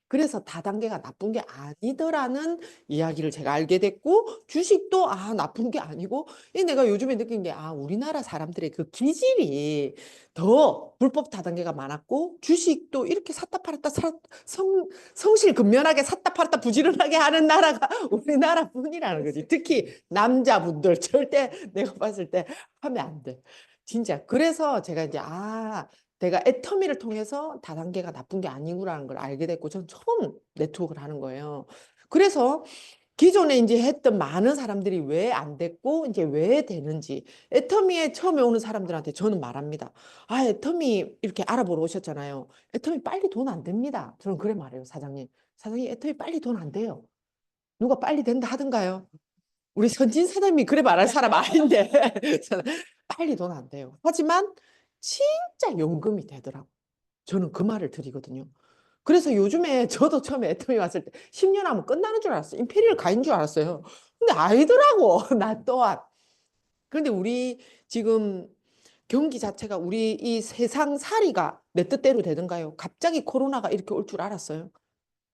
Speaker 4: 그래서 다단계가 나쁜 게 아니더라는 이야기를 제가 알게 됐고 주식도 나쁜 게 아니고 내가 요즘에 느낀 게 우리나라 사람들의 그 기질이 더 불법 다단계가 많았고 주식도 이렇게 샀다 팔았다 성실근면하게 샀다 팔았다 부지런하게 하는 나라가 우리나라뿐이라는 거지. 특히 남자분들 절대 내가 봤을 때 하면 안 돼. 진짜. 그래서 제가 이제, 내가 애터미를 통해서 다단계가 나쁜 게 아니구라는 걸 알게 됐고, 전 처음 네트워크를 하는 거예요. 그래서 기존에 이제 했던 많은 사람들이 왜 안 됐고, 이제 왜 되는지, 애터미에 처음에 오는 사람들한테 저는 말합니다. 애터미 이렇게 알아보러 오셨잖아요. 애터미 빨리 돈 안 됩니다. 저는 그래 말해요, 사장님. 사장님, 애터미 빨리 돈 안 돼요. 누가 빨리 된다 하던가요? 우리 선진 사장님이 그래 말할 사람 아닌데. 저는 빨리 돈 안 돼요. 하지만 진짜 연금이 되더라고. 저는 그 말을 드리거든요. 그래서 요즘에 저도 처음에 애터미 왔을 때 10년 하면 끝나는 줄 알았어요. 임페리얼 가인 줄 알았어요. 근데 아니더라고. 나 또한. 그런데 우리 지금 경기 자체가 우리 이 세상 살이가 내 뜻대로 되던가요? 갑자기 코로나가 이렇게 올 줄 알았어요?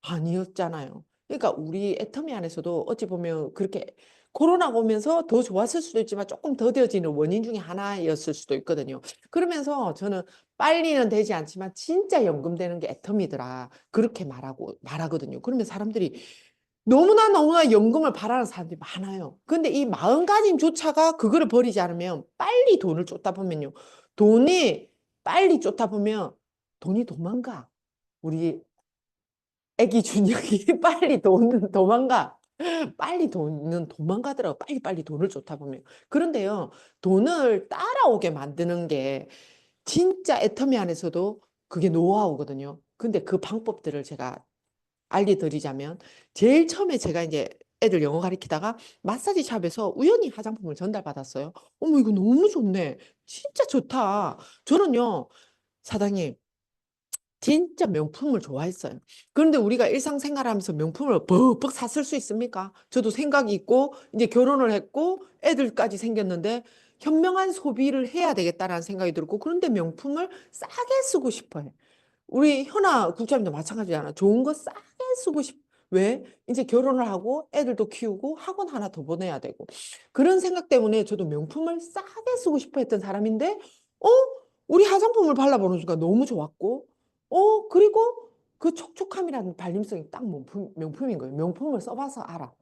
Speaker 4: 아니었잖아요. 그러니까 우리 애터미 안에서도 어찌 보면 그렇게 코로나가 오면서 더 좋았을 수도 있지만 조금 더뎌지는 원인 중에 하나였을 수도 있거든요. 그러면서 저는 빨리는 되지 않지만 진짜 연금되는 게 애터미더라. 그렇게 말하거든요. 그러면 사람들이 너무나 연금을 바라는 사람들이 많아요. 근데 이 마음가짐조차가 그거를 버리지 않으면 빨리 돈을 쫓다 보면요. 돈이 빨리 쫓다 보면 돈이 도망가. 우리 애기 준혁이 빨리 돈은 도망가. 빨리 돈은 도망가더라고. 빨리 돈을 쫓다 보면. 그런데요, 돈을 따라오게 만드는 게 진짜 애터미 안에서도 그게 노하우거든요. 근데 그 방법들을 제가 알려드리자면, 제일 처음에 제가 이제 애들 영어 가르치다가 마사지 샵에서 우연히 화장품을 전달받았어요. 어머, 이거 너무 좋네. 진짜 좋다. 저는요, 사장님, 진짜 명품을 좋아했어요. 그런데 우리가 일상생활하면서 명품을 벅벅 샀을 수 있습니까? 저도 생각이 있고 이제 결혼을 했고 애들까지 생겼는데 현명한 소비를 해야 되겠다라는 생각이 들고, 그런데 명품을 싸게 쓰고 싶어요. 우리 현아 국장님도 마찬가지잖아. 좋은 거 싸게 쓰고 싶. 왜? 이제 결혼을 하고 애들도 키우고 학원 하나 더 보내야 되고. 그런 생각 때문에 저도 명품을 싸게 쓰고 싶어 했던 사람인데, 어? 우리 화장품을 발라보는 순간 너무 좋았고, 그리고 그 촉촉함이라는 발림성이 딱 명품인 거예요. 명품을 써봐서 알아.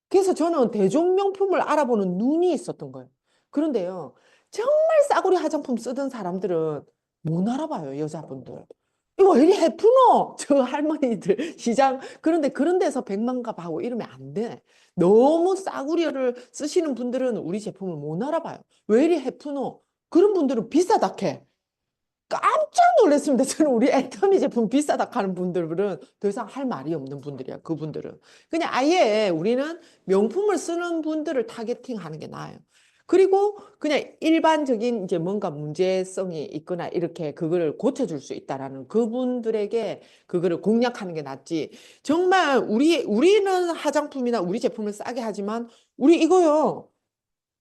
Speaker 4: 그래서 저는 대중 명품을 알아보는 눈이 있었던 거예요. 그런데요, 정말 싸구려 화장품 쓰던 사람들은 못 알아봐요, 여자분들. 이거 왜 이리 해프노? 저 할머니들 시장. 그런데 그런 데서 백만갑 하고 이러면 안 돼. 너무 싸구려를 쓰시는 분들은 우리 제품을 못 알아봐요. 왜 이리 해프노? 그런 분들은 비싸다 캐. 깜짝 놀랐습니다. 저는 우리 애터미 제품 비싸다 하는 분들은 더 이상 할 말이 없는 분들이야. 그분들은. 그냥 아예 우리는 명품을 쓰는 분들을 타겟팅하는 게 나아요. 그리고 그냥 일반적인 이제 뭔가 문제성이 있거나 이렇게 그거를 고쳐줄 수 있다라는 그분들에게 그거를 공략하는 게 낫지. 정말 우리는 화장품이나 우리 제품을 싸게 하지만 우리 이거요.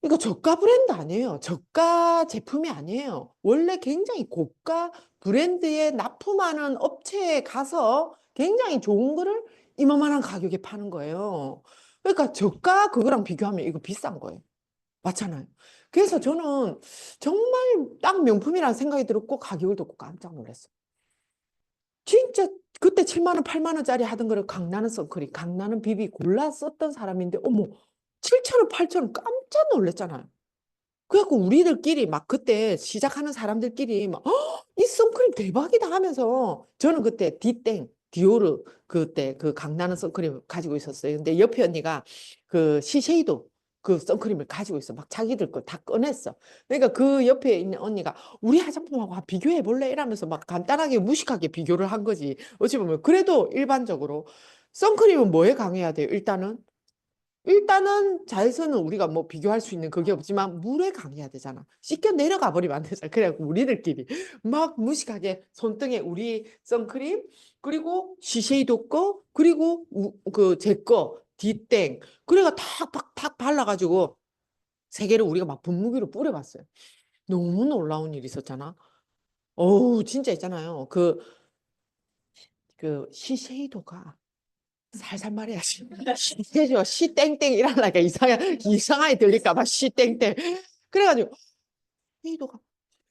Speaker 4: 이거 저가 브랜드 아니에요. 저가 제품이 아니에요. 원래 굉장히 고가 브랜드에 납품하는 업체에 가서 굉장히 좋은 거를 이만한 가격에 파는 거예요. 그러니까 저가 그거랑 비교하면 이거 비싼 거예요. 맞잖아요. 그래서 저는 정말 딱 명품이라는 생각이 들었고 가격을 듣고 깜짝 놀랐어요. 진짜 그때 7만 원, 8만 원짜리 하던 거를 강나는 선크림, 강나는 비비 골라 썼던 사람인데 어머 7천 원, 8천 원 깜짝 놀랐잖아요. 그래갖고 우리들끼리 막 그때 시작하는 사람들끼리 막, 이 선크림 대박이다 하면서 저는 그때 디오르 그때 그 강나는 선크림 가지고 있었어요. 근데 옆에 언니가 그 시쉐이도 그 선크림을 가지고 있어. 막 자기들 거 다 꺼냈어. 그러니까 그 옆에 있는 언니가 우리 화장품하고 비교해 볼래? 이러면서 막 간단하게 무식하게 비교를 한 거지. 어찌 보면 그래도 일반적으로 선크림은 뭐에 강해야 돼요? 일단은 자외선은 우리가 뭐 비교할 수 있는 그게 없지만 물에 강해야 되잖아. 씻겨 내려가 버리면 안 되잖아. 그래갖고 우리들끼리 막 무식하게 손등에 우리 선크림 그리고 시쉐이도 거 그리고 그 제 거 디땡 그래가 탁탁탁 발라가지고 세 개를 우리가 막 분무기로 뿌려봤어요. 너무 놀라운 일이 있었잖아. 어우 진짜 있잖아요. 그 시쉐이도가 살살 말해야지. 시태죠. 시땡땡 이러려니까 이상하게 들릴까봐 시땡땡. 그래가지고, 페이도가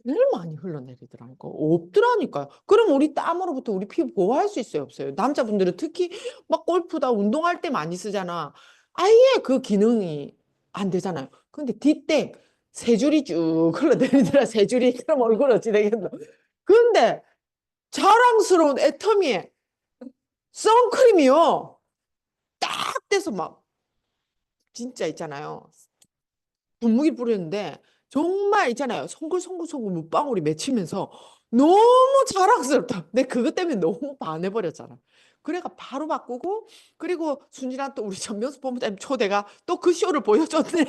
Speaker 4: 제일 많이 흘러내리더라니까. 없더라니까요. 그럼 우리 땀으로부터 우리 피부 보호할 수 있어요, 없어요? 남자분들은 특히 막 골프다, 운동할 때 많이 쓰잖아. 아예 그 기능이 안 되잖아요. 근데 디땡, 세 줄이 쭉 흘러내리더라. 세 줄이. 그럼 얼굴 어찌 되겠노? 근데 자랑스러운 애터미에 선크림이요. 딱 돼서 막 진짜 있잖아요. 분무기 뿌렸는데 정말 있잖아요. 송글송글송글 물방울이 맺히면서 너무 자랑스럽다. 근데 그것 때문에 너무 반해버렸잖아. 그래가 바로 바꾸고 그리고 순진한 또 우리 전명수 본부장님 초대가 또 그 쇼를 보여줬네.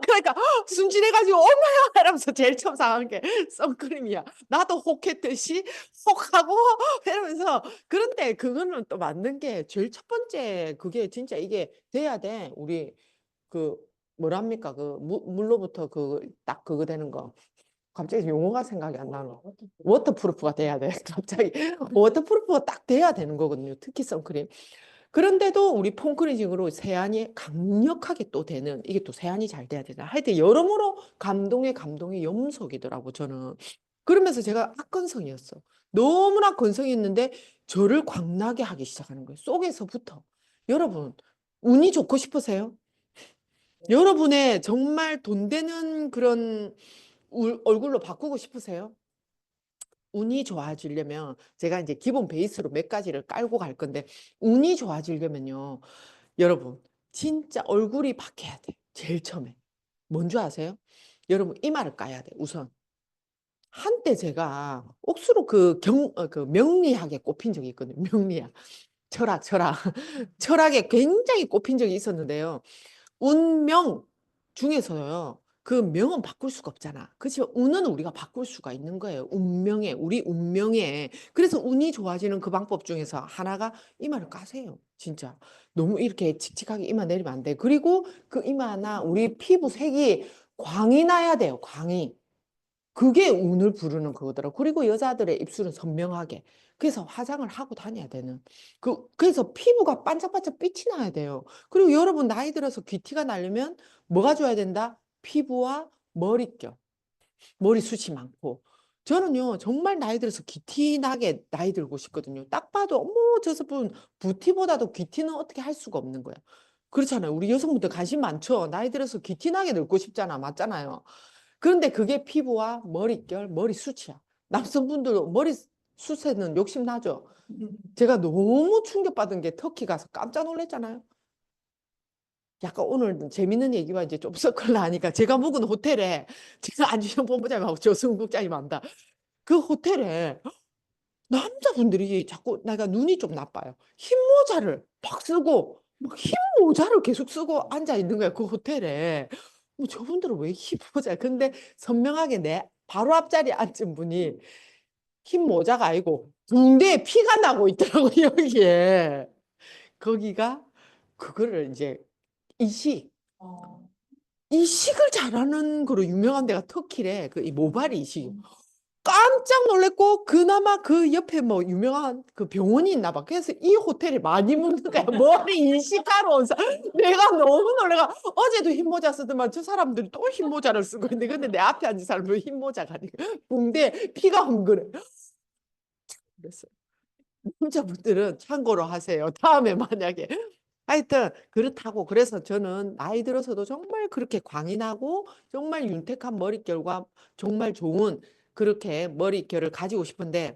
Speaker 4: 그러니까 순진해가지고 엄마야 이러면서 제일 처음 사간 게 선크림이야. 나도 혹했듯이 혹하고 이러면서 그런데 그거는 또 맞는 게 제일 첫 번째 그게 진짜 이게 돼야 돼. 우리 그 뭐랍니까 그 물로부터 그 딱 그거 되는 거 갑자기 용어가 생각이 안 나노. 워터프루프가 돼야 돼. 갑자기 워터프루프가 딱 돼야 되는 거거든요. 특히 선크림. 그런데도 우리 폼크리징으로 세안이 강력하게 또 되는 이게 또 세안이 잘 돼야 되나. 하여튼 여러모로 감동의 염속이더라고 저는. 그러면서 제가 악건성이었어. 너무나 건성이 있는데 저를 광나게 하기 시작하는 거예요. 속에서부터. 여러분 운이 좋고 싶으세요? 여러분의 정말 돈 되는 그런 얼굴로 바꾸고 싶으세요? 운이 좋아지려면 제가 이제 기본 베이스로 몇 가지를 깔고 갈 건데 운이 좋아지려면요. 여러분 진짜 얼굴이 바뀌어야 돼. 제일 처음에. 뭔지 아세요? 여러분 이마를 까야 돼. 우선. 한때 제가 억수로 그 명리학에 꼽힌 적이 있거든요. 명리학. 철학. 철학에 굉장히 꼽힌 적이 있었는데요. 운명 중에서요. 그 명은 바꿀 수가 없잖아. 그렇지만 운은 우리가 바꿀 수가 있는 거예요. 운명에, 우리 운명에. 그래서 운이 좋아지는 그 방법 중에서 하나가 이마를 까세요. 진짜. 너무 이렇게 칙칙하게 이마 내리면 안 돼. 그리고 그 이마나 우리 피부 색이 광이 나야 돼요. 광이. 그게 운을 부르는 거더라고. 그리고 여자들의 입술은 선명하게. 그래서 화장을 하고 다녀야 되는. 그래서 피부가 반짝반짝 빛이 나야 돼요. 그리고 여러분 나이 들어서 귀티가 나려면 뭐가 줘야 된다? 피부와 머릿결. 머리숱이 많고. 저는요, 정말 나이 들어서 귀티 나게 나이 들고 싶거든요. 딱 봐도, 어머, 저 분, 뷰티보다도 귀티는 어떻게 할 수가 없는 거예요. 그렇잖아요. 우리 여성분들 관심 많죠? 나이 들어서 귀티 나게 늙고 싶잖아. 맞잖아요. 그런데 그게 피부와 머릿결, 머리숱이야. 남성분들도 머리숱에는 욕심 나죠? 제가 너무 충격받은 게 터키 가서 깜짝 놀랐잖아요. 약간 오늘 재밌는 얘기와 이제 좀 섞으려 하니까 제가 묵은 호텔에 제가 안주현 본부장님하고 조승우 국장님 한다. 그 호텔에 남자분들이 자꾸 내가 눈이 좀 나빠요. 흰 모자를 막 쓰고 막 흰 모자를 계속 쓰고 앉아 있는 거야. 그 호텔에. 뭐 저분들은 왜 흰 모자? 근데 선명하게 내 바로 앞자리에 앉은 분이 흰 모자가 아니고 붕대에 피가 나고 있더라고 여기에. 거기가 그거를 이제 이식 이식을 잘하는 거로 유명한 데가 터키래. 그 이 모발이 이식. 깜짝 놀랐고 그나마 그 옆에 뭐 유명한 그 병원이 있나 봐. 그래서 이 호텔에 많이 묵는 거야. 머리 이식하러 온 사람. 내가 너무 놀래가 어제도 흰 모자 쓰더만 저 사람들이 또 흰 모자를 쓰고 있는데 근데 내 앞에 앉은 사람은 흰 모자가 아니고 붕대 피가 헝그래. 그랬어요. 남자분들은 참고로 하세요. 다음에 만약에 하여튼 그렇다고 그래서 저는 나이 들어서도 정말 그렇게 광이 나고 정말 윤택한 머릿결과 정말 좋은 그렇게 머릿결을 가지고 싶은데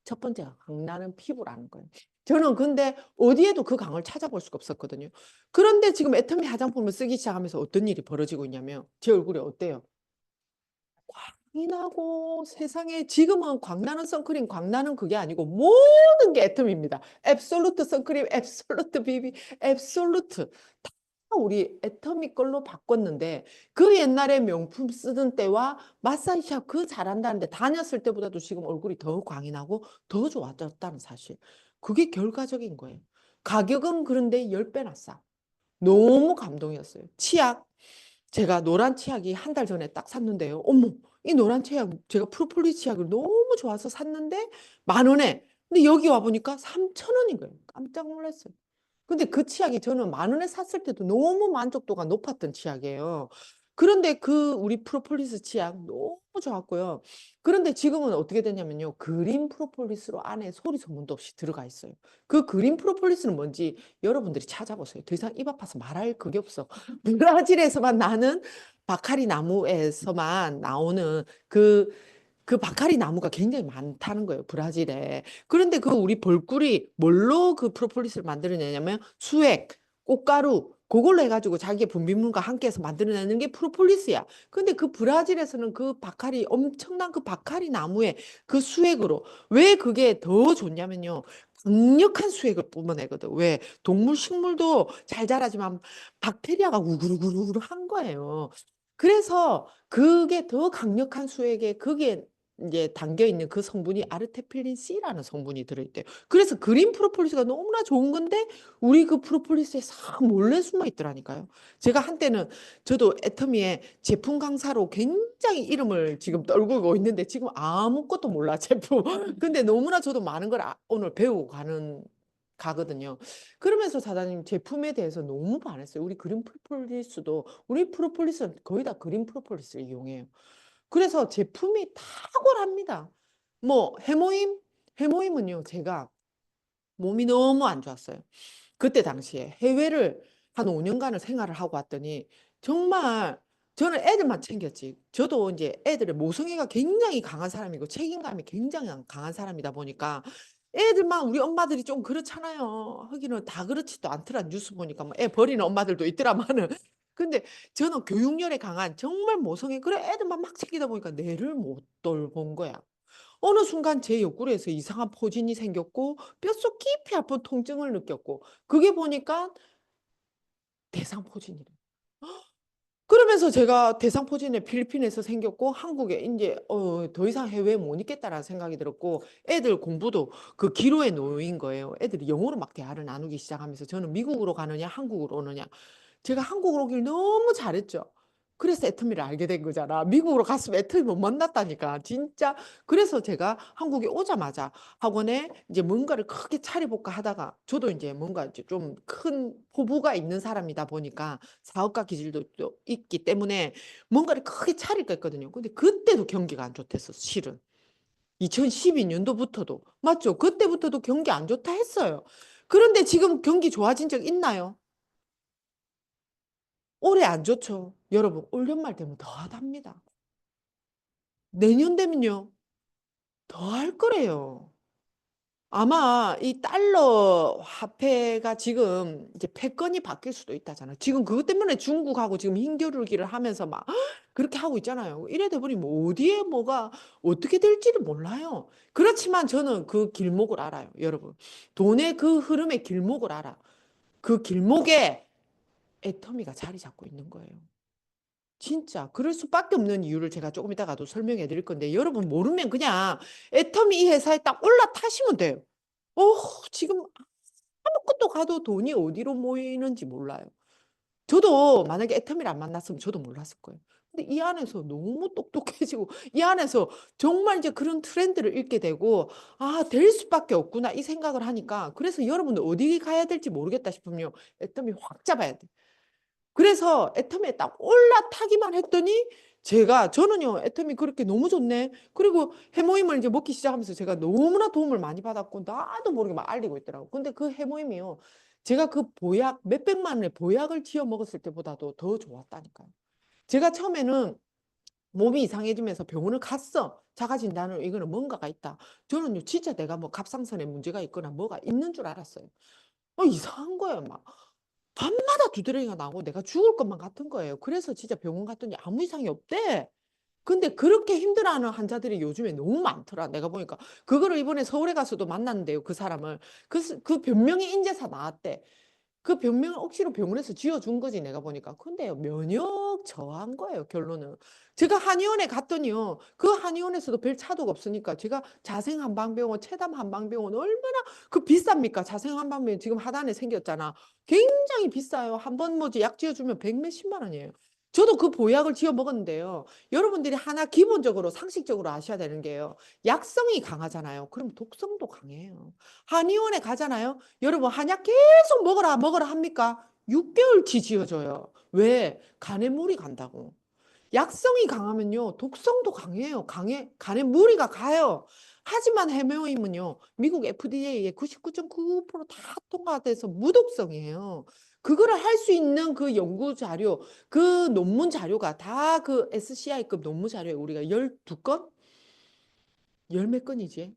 Speaker 4: 첫 번째가 강나는 피부라는 거예요. 저는 근데 어디에도 그 강을 찾아볼 수가 없었거든요. 그런데 지금 애터미 화장품을 쓰기 시작하면서 어떤 일이 벌어지고 있냐면 제 얼굴이 어때요? 광이 나고 세상에 지금은 광나는 선크림, 광나는 그게 아니고 모든 게 애텀입니다. 앱솔루트 선크림, 앱솔루트 비비, 앱솔루트 다 우리 애터미 걸로 바꿨는데 그 옛날에 명품 쓰던 때와 마사지샵 그 잘한다는데 다녔을 때보다도 지금 얼굴이 더 광이 나고 더 좋아졌다는 사실. 그게 결과적인 거예요. 가격은 그런데 10배나 싸. 너무 감동이었어요. 치약. 제가 노란 치약이 한 달 전에 딱 샀는데요. 어머, 이 노란 치약 제가 프로폴리 치약을 너무 좋아서 샀는데 10,000원에. 근데 여기 와 보니까 3,000원인 거예요. 깜짝 놀랐어요. 근데 그 치약이 저는 10,000원에 샀을 때도 너무 만족도가 높았던 치약이에요. 그런데 그 우리 프로폴리스 치약 너무 좋았고요. 그런데 지금은 어떻게 되냐면요. 그린 프로폴리스로 안에 소리 소문도 없이 들어가 있어요. 그 그린 프로폴리스는 뭔지 여러분들이 찾아보세요. 더 이상 입 아파서 말할 그게 없어. 브라질에서만 나는 바카리 나무에서만 나오는 그 바카리 나무가 굉장히 많다는 거예요, 브라질에. 그런데 그 우리 벌꿀이 뭘로 그 프로폴리스를 만들어내냐면 수액, 꽃가루, 그걸로 해가지고 자기의 분비물과 함께해서 만들어내는 게 프로폴리스야. 근데 그 브라질에서는 그 바카리, 엄청난 그 바카리 나무의 그 수액으로 왜 그게 더 좋냐면요. 강력한 수액을 뿜어내거든. 왜? 동물, 식물도 잘 자라지만 박테리아가 우글우글우글 한 거예요. 그래서 그게 더 강력한 수액에 그게 이제 담겨 있는 그 성분이 아르테필린 C라는 성분이 들어있대요. 그래서 그린 프로폴리스가 너무나 좋은 건데 우리 그 프로폴리스에 싹 몰래 숨어 있더라니까요. 제가 한때는 저도 애터미의 제품 강사로 굉장히 이름을 지금 떨구고 있는데 지금 아무것도 몰라 제품. 근데 너무나 저도 많은 걸 오늘 배우고 가거든요. 그러면서 사장님 제품에 대해서 너무 반했어요. 우리 그린 프로폴리스도 우리 프로폴리스는 거의 다 그린 프로폴리스를 이용해요. 그래서 제품이 탁월합니다. 뭐 해모임은요. 제가 몸이 너무 안 좋았어요. 그때 당시에 해외를 한 5년간을 생활을 하고 왔더니 정말 저는 애들만 챙겼지. 저도 이제 애들의 모성애가 굉장히 강한 사람이고 책임감이 굉장히 강한 사람이다 보니까 애들만 우리 엄마들이 좀 그렇잖아요. 하기는 다 그렇지도 않더라. 뉴스 보니까 뭐 애 버리는 엄마들도 있더라마는. 근데 저는 교육열에 강한 정말 모성애 그래 애들만 막 챙기다 보니까 내를 못 돌본 거야. 어느 순간 제 옆구리에서 이상한 포진이 생겼고 뼛속 깊이 아픈 통증을 느꼈고 그게 보니까 대상포진이래. 그러면서 제가 대상포진에 필리핀에서 생겼고 한국에 이제 더 이상 해외에 못 있겠다라는 생각이 들었고 애들 공부도 그 기로에 놓인 거예요. 애들이 영어로 막 대화를 나누기 시작하면서 저는 미국으로 가느냐 한국으로 오느냐 제가 한국으로 오길 너무 잘했죠. 그래서 애터미를 알게 된 거잖아. 미국으로 갔으면 애터미 못 만났다니까. 진짜. 그래서 제가 한국에 오자마자 학원에 이제 뭔가를 크게 차려볼까 하다가 저도 이제 뭔가 이제 좀 큰 포부가 있는 사람이다 보니까 사업가 기질도 또 있기 때문에 뭔가를 크게 차릴까 했거든요. 근데 그때도 경기가 안 좋댔어, 실은. 2012년도부터도. 맞죠? 그때부터도 경기 안 좋다 했어요. 그런데 지금 경기 좋아진 적 있나요? 올해 안 좋죠. 여러분, 올 연말 되면 더 하답니다. 내년 되면요, 더 할 거래요. 아마 이 달러 화폐가 지금 이제 패권이 바뀔 수도 있다잖아요. 지금 그것 때문에 중국하고 지금 힘겨루기를 하면서 막 그렇게 하고 있잖아요. 이래 돼버리 뭐 어디에 뭐가 어떻게 될지를 몰라요. 그렇지만 저는 그 길목을 알아요, 여러분. 돈의 그 흐름의 길목을 알아. 그 길목에 애터미가 자리 잡고 있는 거예요. 진짜 그럴 수밖에 없는 이유를 제가 조금 이따가도 설명해 드릴 건데 여러분 모르면 그냥 애터미 이 회사에 딱 올라타시면 돼요. 지금 아무것도 가도 돈이 어디로 모이는지 몰라요. 저도 만약에 애터미를 안 만났으면 저도 몰랐을 거예요. 근데 이 안에서 너무 똑똑해지고 이 안에서 정말 이제 그런 트렌드를 읽게 되고 될 수밖에 없구나 이 생각을 하니까 그래서 여러분들 어디 가야 될지 모르겠다 싶으면 애터미 확 잡아야 돼. 그래서 애터미에 딱 올라타기만 했더니 저는요, 애터미 그렇게 너무 좋네. 그리고 해모임을 이제 먹기 시작하면서 제가 너무나 도움을 많이 받았고, 나도 모르게 막 알리고 있더라고. 근데 그 해모임이요, 제가 그 보약, 몇백만 원의 보약을 지어 먹었을 때보다도 더 좋았다니까요. 제가 처음에는 몸이 이상해지면서 병원을 갔어. 자가진단을 이거는 뭔가가 있다. 저는요, 진짜 내가 뭐 갑상선에 문제가 있거나 뭐가 있는 줄 알았어요. 이상한 거예요, 막. 밤마다 두드러기가 나고 내가 죽을 것만 같은 거예요. 그래서 진짜 병원 갔더니 아무 이상이 없대. 근데 그렇게 힘들어하는 환자들이 요즘에 너무 많더라. 내가 보니까. 그거를 이번에 서울에 가서도 만났는데요. 그 사람을. 그 변명이 인제사 나왔대. 그 변명을 억지로 병원에서 지어준 거지 내가 보니까. 근데요. 면역 저하인 거예요. 결론은. 제가 한의원에 갔더니요. 그 한의원에서도 별 차도가 없으니까 제가 자생한방병원, 체담한방병원 얼마나 그 비쌉니까? 자생한방병원 지금 하단에 생겼잖아. 굉장히 비싸요. 한 번 뭐지 약 지어주면 백 몇십만 원이에요. 저도 그 보약을 지어 먹었는데요. 여러분들이 하나 기본적으로 상식적으로 아셔야 되는 게요. 약성이 강하잖아요. 그럼 독성도 강해요. 한의원에 가잖아요. 여러분 한약 계속 먹어라 먹어라 합니까? 6개월치 지어줘요. 왜? 간에 물이 간다고. 약성이 강하면요. 독성도 강해요. 간에 무리가 가요. 하지만 해메오임은요. 미국 FDA에 99.9%다 통과돼서 무독성이에요. 그거를 할 수 있는 그 연구 자료, 그 논문 자료가 다 그 SCI급 논문 자료에 우리가 12건? 열 몇 건이지?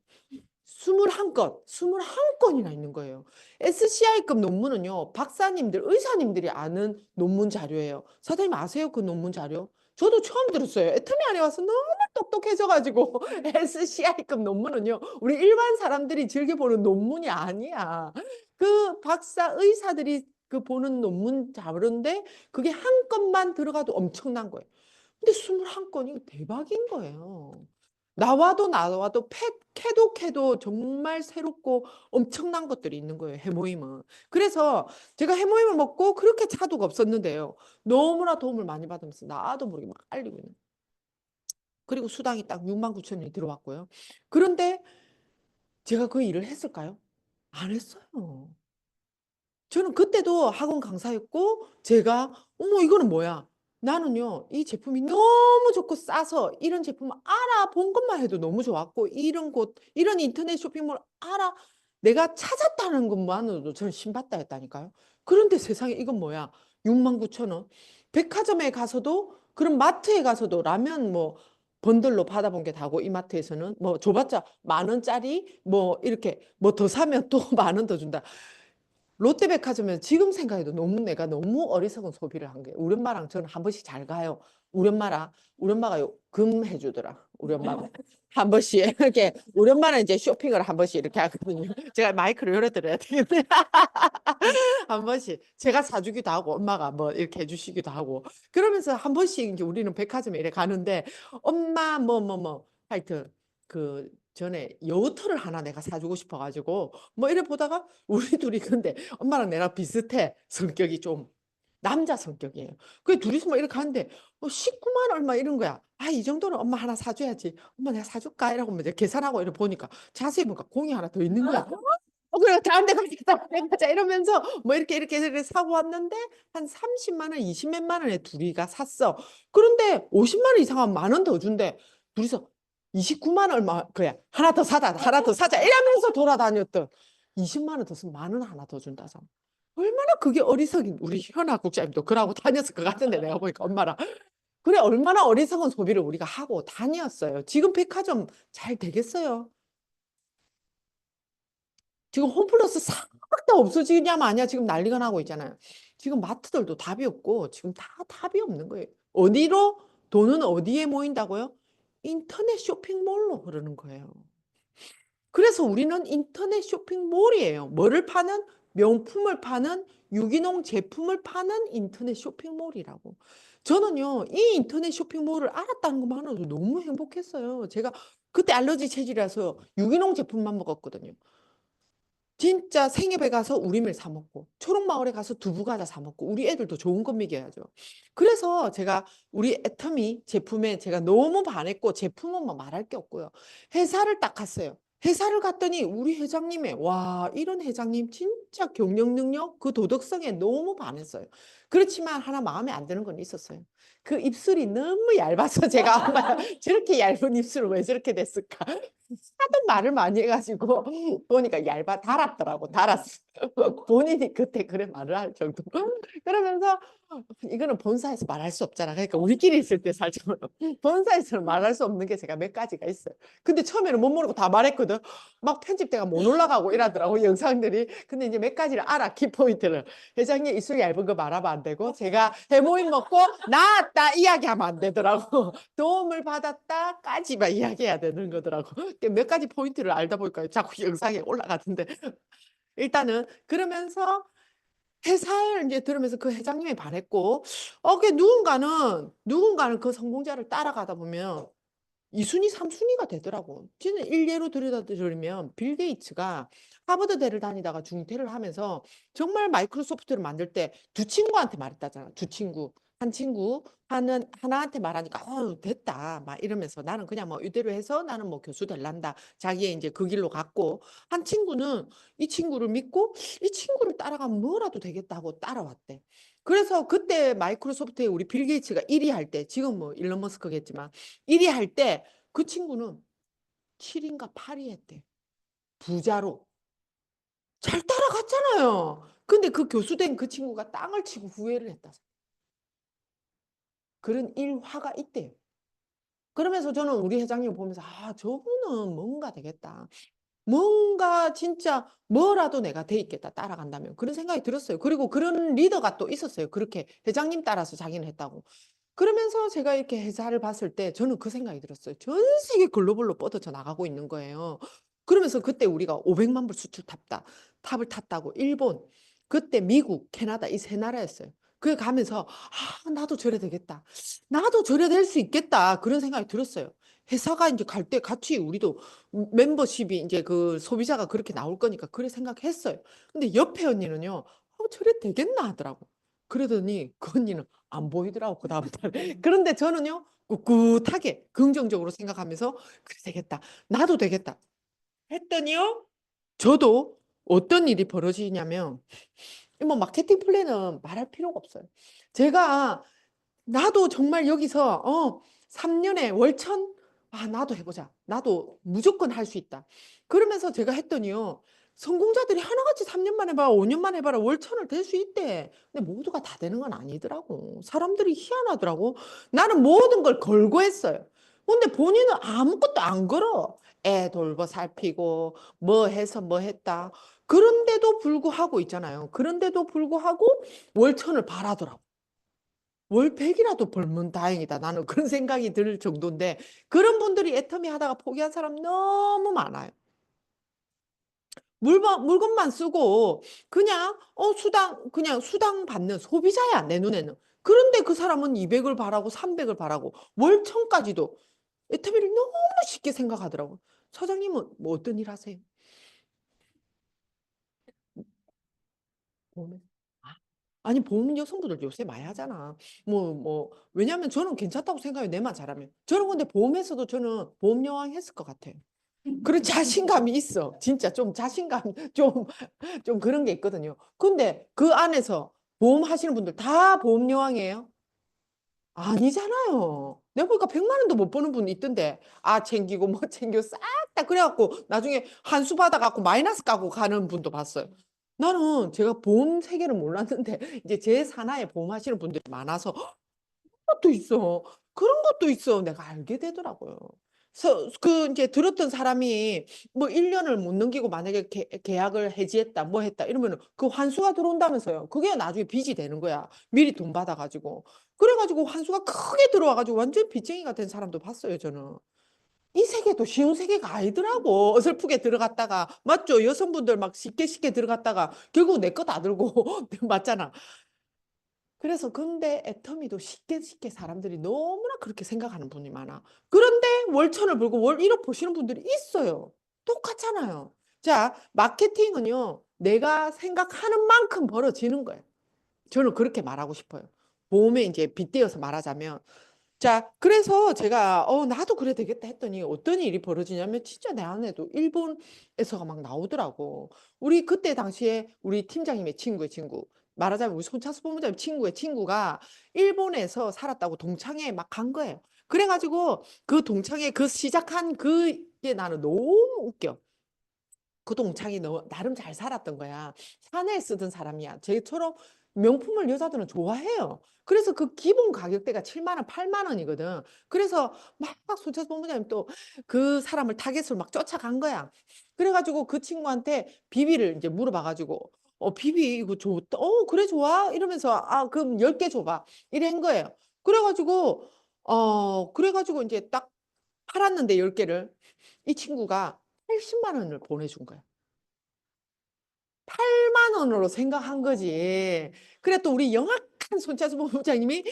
Speaker 4: 21건, 21건이나 있는 거예요. SCI급 논문은요, 박사님들, 의사님들이 아는 논문 자료예요. 사장님 아세요? 그 논문 자료? 저도 처음 들었어요. 애터미 안에 와서 너무 똑똑해져가지고 SCI급 논문은요, 우리 일반 사람들이 즐겨보는 논문이 아니야. 그 박사 의사들이 그 보는 논문 자료인데 그게 한 건만 들어가도 엄청난 거예요. 근데 21건이 대박인 거예요. 나와도 캐도 정말 새롭고 엄청난 것들이 있는 거예요. 해모임은. 그래서 제가 해모임을 먹고 그렇게 차도가 없었는데요. 너무나 도움을 많이 받으면서 나도 모르게 막 알리고 있는. 그리고 수당이 딱 6만 9천 원이 들어왔고요. 그런데 제가 그 일을 했을까요? 안 했어요. 저는 그때도 학원 강사였고 제가 어머 이거는 뭐야? 나는요 이 제품이 너무 좋고 싸서 이런 제품을 알아본 것만 해도 너무 좋았고 이런 곳 이런 인터넷 쇼핑몰 내가 찾았다는 것만으로도 저는 신받다 했다니까요. 그런데 세상에 이건 뭐야? 6만 9천 원. 백화점에 가서도 그런 마트에 가서도 라면 뭐 번들로 받아본 게 다고 이마트에서는 뭐 줘봤자 10,000원짜리 뭐 이렇게 뭐 더 사면 또 10,000원 더 준다. 롯데백화점은 지금 생각해도 내가 너무 어리석은 소비를 한 거예요. 우리 엄마랑 저는 한 번씩 잘 가요. 우리 엄마가 금 해주더라. 우리 엄마가 한 번씩 이렇게 우리 엄마는 이제 쇼핑을 한 번씩 이렇게 하거든요. 제가 마이크를 열어드려야 되겠네. 한 번씩 제가 사주기도 하고 엄마가 뭐 이렇게 해주시기도 하고 그러면서 한 번씩 이제 우리는 백화점에 이렇게 가는데 엄마 뭐 하여튼 그 전에 여우털을 하나 내가 사주고 싶어가지고 뭐 이래 보다가 우리 둘이 근데 엄마랑 내랑 비슷해. 성격이 좀 남자 성격이에요. 그 둘이서 막 이렇게 하는데 19만 얼마 이런 거야. 아, 이 정도는 엄마 하나 사줘야지. 엄마 내가 사줄까? 이러고 이제 계산하고 이렇게 보니까 자세히 보니까 공이 하나 더 있는 거야. 그래 다음 데 가자, 다음 데 가자 이러면서 뭐 이렇게 사고 왔는데 한 30만 원, 20몇만 원에 둘이가 샀어. 그런데 50만 원 이상은 10,000원 더 준대. 둘이서 29만 원 얼마 그래 하나 더 사자, 하나 더 사자 이러면서 돌아다녔던 20만 원 더 쓰면 10,000원 하나 더 준다잖아. 얼마나 그게 어리석인 우리 현아 국장님도 그러고 다녔을 것 같은데 내가 보니까 엄마랑 그래 얼마나 어리석은 소비를 우리가 하고 다녔어요. 지금 백화점 잘 되겠어요? 지금 홈플러스 싹 다 없어지냐 마냐 지금 난리가 나고 있잖아요. 지금 마트들도 답이 없고 지금 다 답이 없는 거예요. 어디로 돈은 어디에 모인다고요? 인터넷 쇼핑몰로 흐르는 거예요. 그래서 우리는 인터넷 쇼핑몰이에요. 뭐를 파는? 명품을 파는 유기농 제품을 파는 인터넷 쇼핑몰이라고. 저는요, 이 인터넷 쇼핑몰을 알았다는 것만으로도 너무 행복했어요. 제가 그때 알러지 체질이라서 유기농 제품만 먹었거든요. 진짜 생협에 가서 우리밀 사 먹고 초록마을에 가서 두부 과자 사 먹고 우리 애들도 좋은 거 먹여야죠. 그래서 제가 우리 애터미 제품에 제가 너무 반했고 제품은 뭐 말할 게 없고요. 회사를 딱 갔어요. 회사를 갔더니 우리 회장님의 와 이런 회장님 진짜 경영 능력 그 도덕성에 너무 반했어요. 그렇지만 하나 마음에 안 드는 건 있었어요. 그 입술이 너무 얇아서 제가 엄마 저렇게 얇은 입술은 왜 저렇게 됐을까? 하도 말을 많이 해가지고 보니까 달았더라고 달았어. 본인이 그때 그래 말을 할 정도. 그러면서 이거는 본사에서 말할 수 없잖아. 그러니까 우리끼리 있을 때 살짝 본사에서는 말할 수 없는 게 제가 몇 가지가 있어요. 근데 처음에는 못 모르고 다 말했거든. 막 편집대가 못 올라가고 이러더라고 영상들이. 근데 이제 몇 가지를 알아 키포인트를. 회장님 입술 얇은 거 말하면 안 되고 제가 해모임 먹고 나았다 이야기하면 안 되더라고. 도움을 받았다까지만 이야기해야 되는 거더라고. 몇 가지 포인트를 알다 보니까 자꾸 영상에 올라가던데 일단은 그러면서 회사를 이제 들으면서 그 회장님이 반했고 그 누군가는 그 성공자를 따라가다 보면 2순위, 3순위가 되더라고. 저는 일례로 들여다드리면 빌 게이츠가 하버드대를 다니다가 중퇴를 하면서 정말 마이크로소프트를 만들 때 두 친구한테 말했다잖아. 두 친구. 한 친구 하나한테 말하니까 됐다 막 이러면서 나는 그냥 뭐 이대로 해서 나는 뭐 교수 될란다. 자기의 이제 그 길로 갔고 한 친구는 이 친구를 믿고 이 친구를 따라가면 뭐라도 되겠다고 따라왔대. 그래서 그때 마이크로소프트에 우리 빌 게이츠가 1위 할 때 지금 뭐 일론 머스크겠지만 1위 할 때 그 친구는 7인가 8위 했대. 부자로. 잘 따라갔잖아요. 근데 그 교수된 그 친구가 땅을 치고 후회를 했다. 그런 일화가 있대요. 그러면서 저는 우리 회장님 보면서 아, 저분은 뭔가 되겠다. 뭔가 진짜 뭐라도 내가 돼 있겠다. 따라간다면. 그런 생각이 들었어요. 그리고 그런 리더가 또 있었어요. 그렇게 회장님 따라서 자기는 했다고. 그러면서 제가 이렇게 회사를 봤을 때 저는 그 생각이 들었어요. 전 세계 글로벌로 뻗어져 나가고 있는 거예요. 그러면서 그때 우리가 500만 불 수출 탑을 탔다고 일본, 그때 미국, 캐나다 이 세 나라였어요. 그래 가면서 아, 나도 저래 되겠다. 나도 저래 될 수 있겠다. 그런 생각이 들었어요. 회사가 이제 갈 때 같이 우리도 멤버십이 이제 그 소비자가 그렇게 나올 거니까 그래 생각했어요. 근데 옆에 언니는요, 저래 되겠나 하더라고. 그러더니 그 언니는 안 보이더라고, 그 다음 달에. 그런데 저는요, 꿋꿋하게 긍정적으로 생각하면서 그래 되겠다. 나도 되겠다. 했더니요, 저도 어떤 일이 벌어지냐면, 뭐 마케팅 플랜은 말할 필요가 없어요. 제가 나도 정말 여기서 3년에 월천 나도 해보자. 나도 무조건 할 수 있다. 그러면서 제가 했더니요. 성공자들이 하나같이 3년만 해봐라, 5년만 해봐라, 월천을 될 수 있대. 근데 모두가 다 되는 건 아니더라고. 사람들이 희한하더라고. 나는 모든 걸 걸고 했어요. 근데 본인은 아무것도 안 걸어. 애 돌보 살피고, 뭐 해서 뭐 했다. 그런데도 불구하고 있잖아요. 그런데도 불구하고 월천을 바라더라고. 월 100이라도 벌면 다행이다. 나는 그런 생각이 들 정도인데 그런 분들이 애터미 하다가 포기한 사람 너무 많아요. 물건만 쓰고 그냥 그냥 수당 받는 소비자야, 내 눈에는. 그런데 그 사람은 200을 바라고 300을 바라고 월 1000까지도 애터미를 너무 쉽게 생각하더라고. 사장님은 뭐 어떤 일 하세요? 보험에. 아, 아니, 보험 여성분들 요새 많이 하잖아. 왜냐면 저는 괜찮다고 생각해요. 내만 잘하면. 저는 근데 보험에서도 저는 보험 여왕 했을 것 같아요. 그런 자신감이 있어. 진짜 좀 자신감, 좀, 좀 그런 게 있거든요. 근데 그 안에서 보험 하시는 분들 다 보험 여왕이에요? 아니잖아요. 내가 보니까 100만 원도 못 버는 분 있던데. 아, 챙기고 뭐 챙기고 싹 다 그래갖고 나중에 한수 받아갖고 마이너스 까고 가는 분도 봤어요. 나는 제가 보험 세계를 몰랐는데 이제 제 산하에 보험하시는 분들이 많아서 것도 있어. 그런 것도 있어. 내가 알게 되더라고요. 그 이제 들었던 사람이 뭐 1년을 못 넘기고 만약에 계약을 해지했다, 뭐 했다 이러면은 그 환수가 들어온다면서요. 그게 나중에 빚이 되는 거야. 미리 돈 받아가지고. 그래가지고 환수가 크게 들어와가지고 완전 빚쟁이가 된 사람도 봤어요, 저는. 이 세계도 쉬운 세계가 아니더라고. 어설프게 들어갔다가, 맞죠? 여성분들 막 쉽게 쉽게 들어갔다가 결국 내 거 다 들고 맞잖아. 그래서 근데 애터미도 쉽게 쉽게 사람들이 너무나 그렇게 생각하는 분이 많아. 그런데 월천을 벌고 월 1억 버시는 분들이 있어요. 똑같잖아요. 자, 마케팅은요, 내가 생각하는 만큼 벌어지는 거예요. 저는 그렇게 말하고 싶어요. 보험에 이제 빗대어서 말하자면. 자, 그래서 제가, 나도 그래 되겠다 했더니 어떤 일이 벌어지냐면 진짜 내 안에도 일본에서가 막 나오더라고. 우리 그때 당시에 우리 팀장님의 친구의 친구. 말하자면 우리 손차수 본부장님 친구의 친구가 일본에서 살았다고 동창회 막 간 거예요. 그래가지고 그 동창회 그 시작한 그게 나는 너무 웃겨. 그 동창이 나름 잘 살았던 거야. 사내에 쓰던 사람이야. 쟤처럼 명품을 여자들은 좋아해요. 그래서 그 기본 가격대가 7만 원, 8만 원이거든. 그래서 막 손채수 본부장님 또 그 사람을 타겟으로 막 쫓아간 거야. 그래가지고 그 친구한테 비비를 이제 물어봐가지고 비비 이거 좋다. 그래 좋아. 이러면서 그럼 10개 줘봐. 이래 한 거예요. 그래가지고 이제 딱 팔았는데 10개를 이 친구가 80만 원을 보내준 거야. 8만 원으로 생각한 거지. 그래 또 우리 영악한 손차수 본부장님이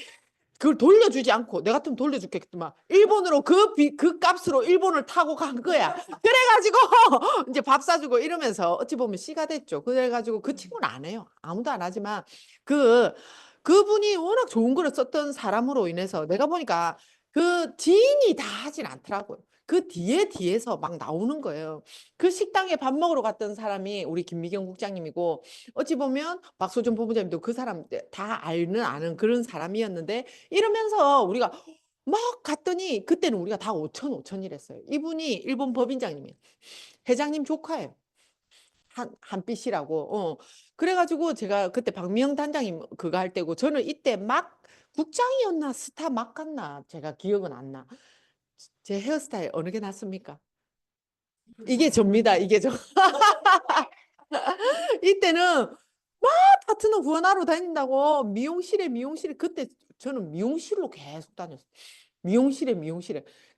Speaker 4: 그걸 돌려주지 않고 내가 같으면 돌려줬겠지만 일본으로 그 값으로 일본을 타고 간 거야. 그래가지고 이제 밥 사주고 이러면서 어찌 보면 씨가 됐죠. 그래가지고 그 친구는 안 해요. 아무도 안 하지만 그분이 워낙 좋은 거를 썼던 사람으로 인해서 내가 보니까 그 지인이 다 하진 않더라고요. 그 뒤에서 막 나오는 거예요. 그 식당에 밥 먹으러 갔던 사람이 우리 김미경 국장님이고 어찌 보면 박소준 본부장님도 그 사람 다 아는 그런 사람이었는데 이러면서 우리가 막 갔더니 그때는 우리가 다 5천 이랬어요. 이분이 일본 법인장님이에요. 회장님 조카예요. 한 삐씨라고. 그래가지고 제가 그때 박미영 단장님 그거 할 때고 저는 이때 막 국장이었나 스타 막 갔나 제가 기억은 안 나. 제 헤어스타일 어느 게 낫습니까? 이게 접니다. 이게 저. 이때는 막 파트너 구원하러 다닌다고 미용실에 그때 저는 미용실로 계속 다녔어요. 미용실에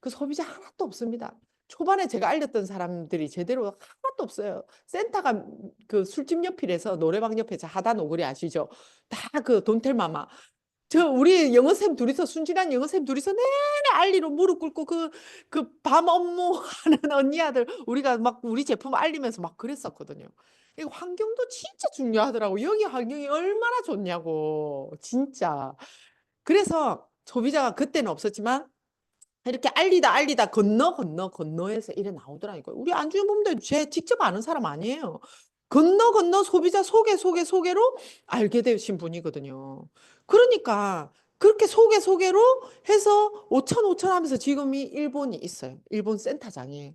Speaker 4: 그 소비자 하나도 없습니다. 초반에 제가 알렸던 사람들이 제대로 하나도 없어요. 센터가 그 술집 옆이라서 노래방 옆에 저 하단 오거리 아시죠? 다 그 돈텔마마. 우리 영어쌤 둘이서 순진한 영어쌤 둘이서 내내 알리로 무릎 꿇고 그 밤 업무하는 언니 아들 우리가 막 우리 제품 알리면서 막 그랬었거든요. 이 환경도 진짜 중요하더라고. 여기 환경이 얼마나 좋냐고. 진짜. 그래서 소비자가 그때는 없었지만 이렇게 알리다 건너에서 이래 나오더라니까요. 우리 안주현 보면 제 직접 아는 사람 아니에요. 건너 소비자 소개로 알게 되신 분이거든요. 그러니까 그렇게 소개로 해서 5천 하면서 지금이 일본이 있어요. 일본 센터장에.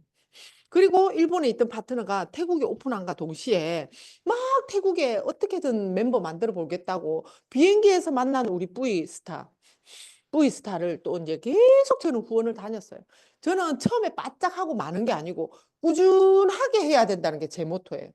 Speaker 4: 그리고 일본에 있던 파트너가 태국에 오픈한과 동시에 막 태국에 어떻게든 멤버 만들어 보겠다고 비행기에서 만난 우리 V스타를 또 이제 계속 저는 후원을 다녔어요. 저는 처음에 바짝하고 마는 게 아니고 꾸준하게 해야 된다는 게 제 모토예요.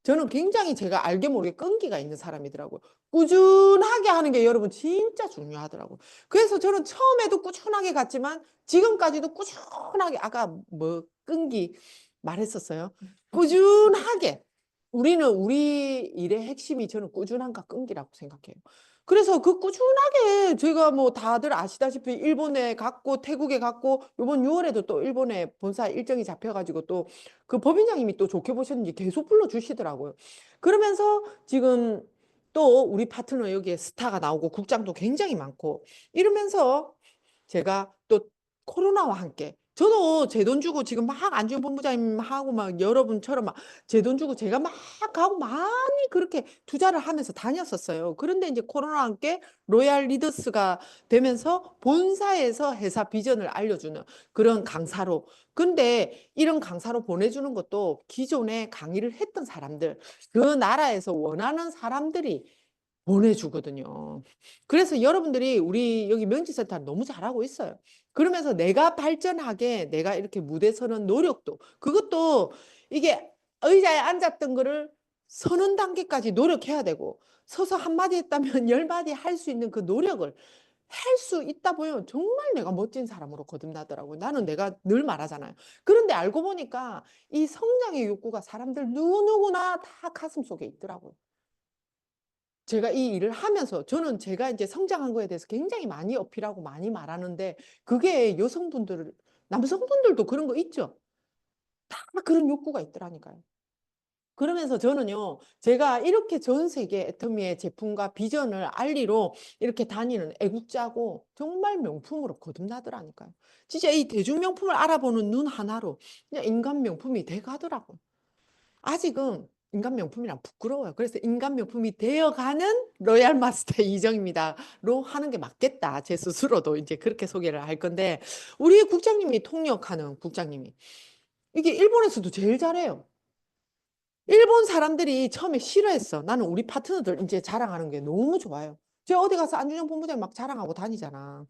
Speaker 4: 저는 굉장히 제가 알게 모르게 끈기가 있는 사람이더라고요. 꾸준하게 하는 게 여러분 진짜 중요하더라고요. 그래서 저는 처음에도 꾸준하게 갔지만 지금까지도 꾸준하게 아까 뭐 끈기 말했었어요. 꾸준하게 우리 일의 핵심이 저는 꾸준함과 끈기라고 생각해요. 그래서 그 꾸준하게 제가 뭐 다들 아시다시피 일본에 갔고 태국에 갔고 이번 6월에도 또 일본에 본사 일정이 잡혀가지고 또 그 법인장님이 또 좋게 보셨는지 계속 불러주시더라고요. 그러면서 지금 또 우리 파트너 여기에 스타가 나오고 국장도 굉장히 많고 이러면서 제가 또 코로나와 함께 저도 제 돈 주고 지금 막 안주현 본부장님하고 막 여러분처럼 막 제 돈 주고 제가 막 가고 많이 그렇게 투자를 하면서 다녔었어요. 그런데 이제 코로나와 함께 로얄 리더스가 되면서 본사에서 회사 비전을 알려주는 그런 강사로. 근데 이런 강사로 보내주는 것도 기존에 강의를 했던 사람들, 그 나라에서 원하는 사람들이 보내주거든요. 그래서 여러분들이 우리 여기 명지센터 너무 잘하고 있어요. 그러면서 내가 발전하게 내가 이렇게 무대 서는 노력도 그것도 이게 의자에 앉았던 거를 서는 단계까지 노력해야 되고 서서 한마디 했다면 10마디 할 수 있는 그 노력을 할 수 있다 보면 정말 내가 멋진 사람으로 거듭나더라고요. 나는 내가 늘 말하잖아요. 그런데 알고 보니까 이 성장의 욕구가 사람들 누구누구나 다 가슴속에 있더라고요. 제가 이 일을 하면서 저는 제가 이제 성장한 거에 대해서 굉장히 많이 어필하고 많이 말하는데 그게 남성분들도 그런 거 있죠. 다 그런 욕구가 있더라니까요. 그러면서 저는요, 제가 이렇게 전 세계 애터미의 제품과 비전을 알리러 이렇게 다니는 애국자고 정말 명품으로 거듭나더라니까요. 진짜 이 대중명품을 알아보는 눈 하나로 그냥 인간 명품이 돼 가더라고요. 아직은 인간 명품이랑 부끄러워요. 그래서 인간 명품이 되어가는 로얄 마스터 이정입니다로 하는 게 맞겠다. 제 스스로도 이제 그렇게 소개를 할 건데 우리 국장님이 통역하는 국장님이 이게 일본에서도 제일 잘해요. 일본 사람들이 처음에 싫어했어. 나는 우리 파트너들 이제 자랑하는 게 너무 좋아요. 제가 어디 가서 안준영 본부장님 막 자랑하고 다니잖아.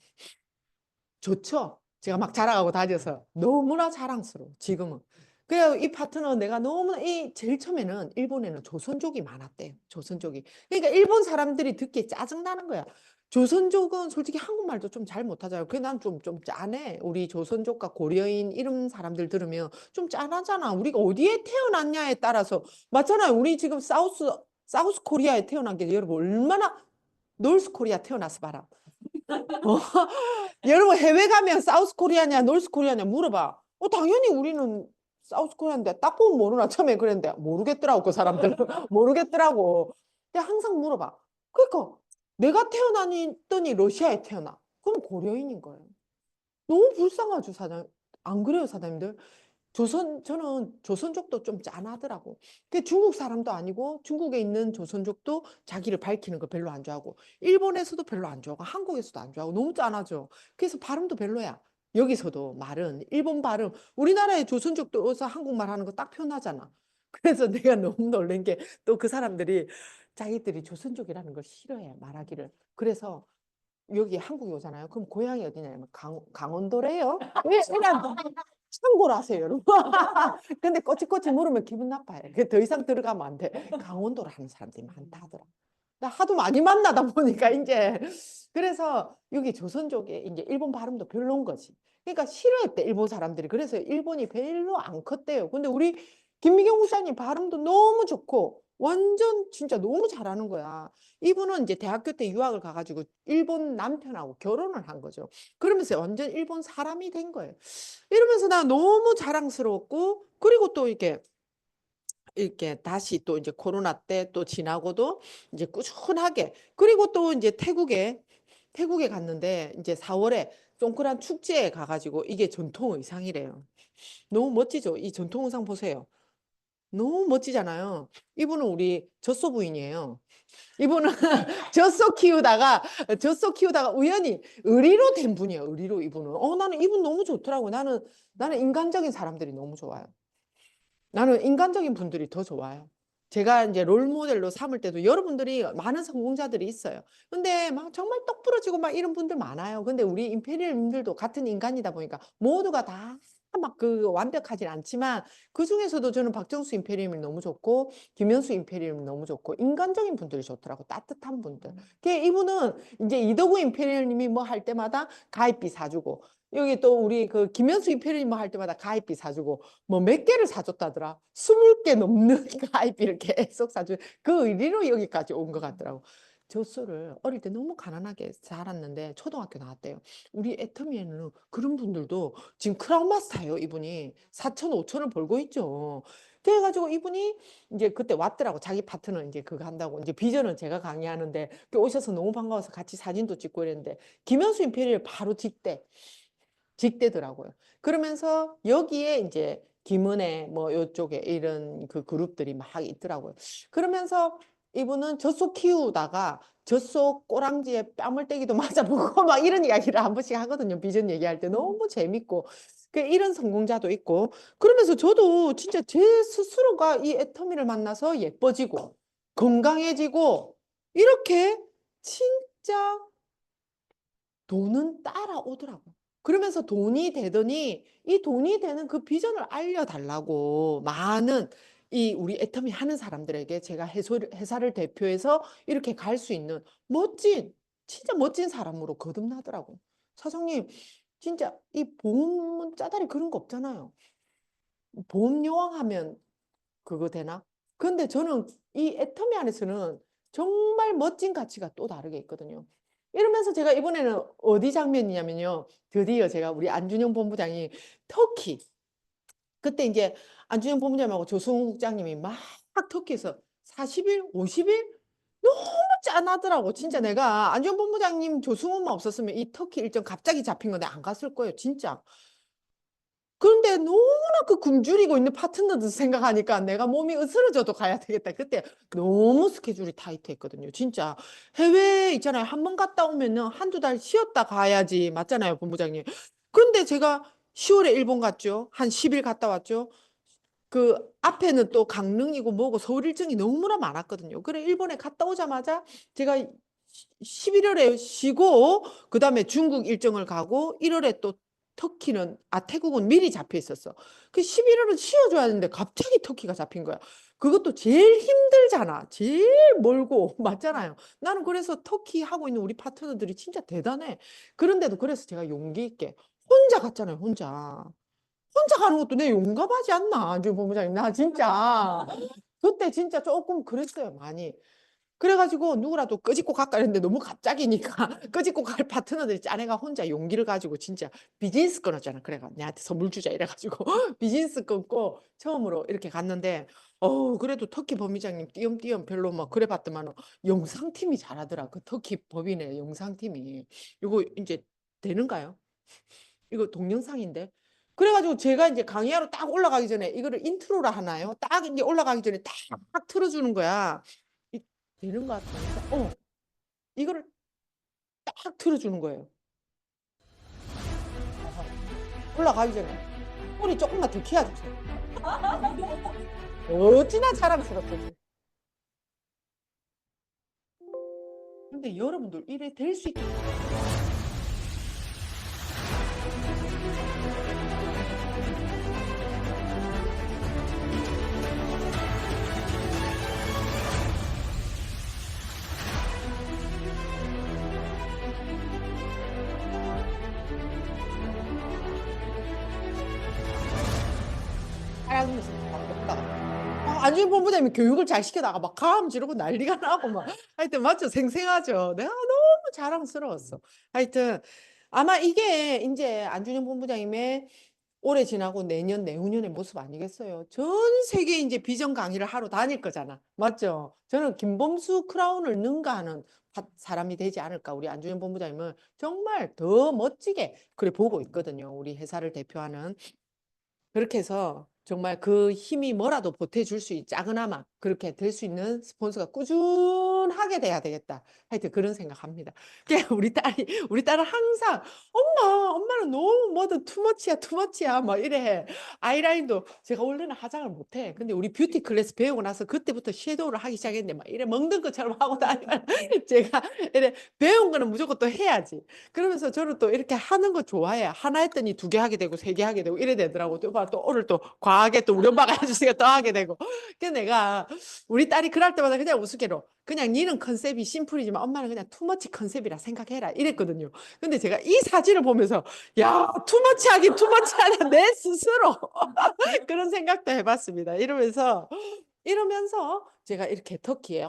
Speaker 4: 좋죠? 제가 막 자랑하고 다녀서 너무나 자랑스러워, 지금은. 그래서 이 파트너 내가 너무나, 제일 처음에는 일본에는 조선족이 많았대요. 조선족이. 그러니까 일본 사람들이 듣기에 짜증나는 거야. 조선족은 솔직히 한국말도 좀 잘 못하잖아요. 그게 난 좀 짠해. 우리 조선족과 고려인 이런 사람들 들으면 좀 짠하잖아. 우리가 어디에 태어났냐에 따라서. 맞잖아요. 우리 지금 사우스 코리아에 태어난 게 여러분 얼마나 노스 코리아 태어나서 봐라. 여러분 해외 가면 사우스 코리아냐 노스 코리아냐 물어봐. 당연히 우리는 사우스 코리아인데 딱 보면 모르나 처음에 그랬는데 모르겠더라고 그 사람들은 모르겠더라고. 근데 항상 물어봐. 그러니까 내가 태어났더니 러시아에 태어나. 그럼 고려인인 거예요. 너무 불쌍하죠 사장. 안 그래요 사장님들? 저는 조선족도 좀 짠하더라고. 그 중국 사람도 아니고 중국에 있는 조선족도 자기를 밝히는 거 별로 안 좋아하고 일본에서도 별로 안 좋아하고 한국에서도 안 좋아하고 너무 짠하죠. 그래서 발음도 별로야. 여기서도 말은 일본 발음 우리나라의 조선족도 어서 한국말 하는 거 딱 표현하잖아. 그래서 내가 너무 놀란 게 또 그 사람들이 자기들이 조선족이라는 걸 싫어해 말하기를. 그래서 여기 한국에 오잖아요. 그럼 고향이 어디냐면 강원도래요. 왜 이런 참고로 하세요, 여러분. 근데 꼬치꼬치 물으면 기분 나빠요. 더 이상 들어가면 안 돼. 강원도로 하는 사람들이 많다 하더라. 나 하도 많이 만나다 보니까 이제 그래서 여기 조선족에 이제 일본 발음도 별로인 거지. 그러니까 싫어했대 일본 사람들이. 그래서 일본이 별로 안 컸대요. 근데 우리 김미경 목사님 발음도 너무 좋고 완전 진짜 너무 잘하는 거야. 이분은 이제 대학교 때 유학을 가가지고 일본 남편하고 결혼을 한 거죠. 그러면서 완전 일본 사람이 된 거예요. 이러면서 나 너무 자랑스러웠고 그리고 또 이렇게 다시 또 이제 코로나 때 또 지나고도 이제 꾸준하게 그리고 또 이제 태국에 갔는데 이제 4월에 송크란 축제에 가가지고 이게 전통 의상이래요. 너무 멋지죠? 이 전통 의상 보세요. 너무 멋지잖아요. 이분은 우리 젖소 부인이에요. 이분은 젖소 키우다가 우연히 의리로 된 분이에요. 의리로 이분은. 나는 이분 너무 좋더라고. 나는 인간적인 사람들이 너무 좋아요. 나는 인간적인 분들이 더 좋아요. 제가 이제 롤 모델로 삼을 때도 여러분들이 많은 성공자들이 있어요. 근데 막 정말 똑 부러지고 막 이런 분들 많아요. 근데 우리 임페리얼님들도 같은 인간이다 보니까 모두가 다 막 완벽하진 않지만 그 중에서도 저는 박정수 임페리얼이 너무 좋고 김현수 임페리얼이 너무 좋고 인간적인 분들이 좋더라고. 따뜻한 분들. 이분은 이제 이덕우 임페리얼님이 뭐 할 때마다 가입비 사주고 여기 또 우리 그 김현수 임페리얼님 뭐 할 때마다 가입비 사주고 뭐 몇 개를 사줬다더라. 20개 넘는 가입비를 계속 사주. 그 의리로 여기까지 온 것 같더라고. 젖소를 어릴 때 너무 가난하게 자랐는데 초등학교 나왔대요. 우리 애터미에는 그런 분들도 지금 크라운 마스터예요. 이분이 4천, 5천을 벌고 있죠. 그래가지고 이분이 이제 그때 왔더라고. 자기 파트너 이제 그거 한다고. 이제 비전은 제가 강의하는데 오셔서 너무 반가워서 같이 사진도 찍고 이랬는데 김현수 임페리얼 바로 직대더라고요. 그러면서 여기에 이제 김은혜 뭐 요쪽에 이런 그 그룹들이 막 있더라고요. 그러면서 이분은 젖소 키우다가 젖소 꼬랑지에 뺨을 때기도 맞아보고 막 이런 이야기를 한 번씩 하거든요. 비전 얘기할 때 너무 재밌고 이런 성공자도 있고 그러면서 저도 진짜 제 스스로가 이 애터미를 만나서 예뻐지고 건강해지고 이렇게 진짜 돈은 따라오더라고요. 그러면서 돈이 되더니 이 돈이 되는 그 비전을 알려달라고 많은 이 우리 애터미 하는 사람들에게 제가 회사를 대표해서 이렇게 갈 수 있는 진짜 멋진 사람으로 거듭나더라고요. 사장님, 진짜 이 보험 짜다리 그런 거 없잖아요. 보험 요왕 하면 그거 되나? 근데 저는 이 애터미 안에서는 정말 멋진 가치가 또 다르게 있거든요. 이러면서 제가 이번에는 어디 장면이냐면요. 드디어 제가 우리 안준영 본부장이 터키. 그때 이제 안준영 본부장하고 조승우 국장님이 막 터키에서 40일, 50일? 너무 짠하더라고. 진짜 내가 안준영 본부장님 조승우만 없었으면 이 터키 일정 갑자기 잡힌 건데 안 갔을 거예요. 진짜. 그런데 너무나 그 굶주리고 있는 파트너들 생각하니까 내가 몸이 으스러져도 가야 되겠다. 그때 너무 스케줄이 타이트했거든요. 진짜 해외 있잖아요. 한 번 갔다 오면은 한두 달 쉬었다 가야지. 맞잖아요, 본부장님. 그런데 제가 10월에 일본 갔죠. 한 10일 갔다 왔죠. 그 앞에는 또 강릉이고 뭐고 서울 일정이 너무나 많았거든요. 그래 일본에 갔다 오자마자 제가 11월에 쉬고 그다음에 중국 일정을 가고 1월에 또 태국은 미리 잡혀 있었어. 그 11월은 쉬어줘야 하는데 갑자기 터키가 잡힌 거야. 그것도 제일 힘들잖아. 제일 멀고 맞잖아요. 나는 그래서 터키 하고 있는 우리 파트너들이 진짜 대단해. 그런데도 그래서 제가 용기 있게 혼자 갔잖아요. 혼자 가는 것도 내 용감하지 않나, 지금 본부장님. 나 진짜. 그때 진짜 조금 그랬어요, 많이. 그래가지고 누구라도 끄집고 갈까 했는데 너무 갑자기니까 끄집고 갈 파트너들이 아내가 혼자 용기를 가지고 진짜 비즈니스 끊었잖아. 그래가 내한테 선물 주자 이래가지고 비즈니스 끊고 처음으로 이렇게 갔는데 그래도 터키 법무장님 띄엄띄엄 별로 막 그래 봤더만 영상팀이 잘하더라. 그 터키 법인의 영상팀이. 이거 이제 되는가요? 이거 동영상인데. 그래가지고 제가 이제 강의하러 딱 올라가기 전에 이거를 인트로라 하나요? 딱 이제 올라가기 전에 딱 틀어주는 거야. 되는 것 같아요. 이거를 딱 틀어주는 거예요. 올라가기 전에. 소리 조금만 더 키워주세요. 어찌나 자랑스럽겠지. 근데 여러분들 이래 될 수 있겠어요? 잘하면서 안중근 본부장님이 교육을 잘 시켜나가 막 가음 지르고 난리가 나고 막 하여튼 맞죠? 생생하죠. 내가 너무 자랑스러웠어. 하여튼 아마 이게 이제 안준영 본부장님의 올해 지나고 내년 내후년의 모습 아니겠어요? 전 세계 이제 비전 강의를 하러 다닐 거잖아. 맞죠? 저는 김범수 크라운을 능가하는 사람이 되지 않을까. 우리 안준영 본부장님은 정말 더 멋지게 그래 보고 있거든요. 우리 회사를 대표하는. 그렇게 해서 정말 그 힘이 뭐라도 보태줄 수 있, 작은아마 그렇게 될 수 있는 스폰서가 꾸준하게 돼야 되겠다. 하여튼 그런 생각합니다. 우리 딸은 항상 엄마는 너무 뭐든 투머치야, 투머치야, 막 이래. 아이라인도 제가 원래는 화장을 못해. 근데 우리 뷰티 클래스 배우고 나서 그때부터 섀도우를 하기 시작했는데 막 이래 먹는 것처럼 하고 다니면 제가 이래 배운 거는 무조건 또 해야지. 그러면서 저는 또 이렇게 하는 거 좋아해요. 하나 했더니 2개 하게 되고 3개 하게 되고 이래 되더라고. 또 오늘 또 과하게 또 우리 엄마가 해주시니까 또 하게 되고. 그래서 내가 우리 딸이 그럴 때마다 그냥 우스개로 그냥 니는 컨셉이 심플이지만 엄마는 그냥 투머치 컨셉이라 생각해라 이랬거든요. 근데 제가 이 사진을 보면서 야 투머치 하긴 투머치 하냐 내 스스로 그런 생각도 해봤습니다. 이러면서 제가 이렇게 터키에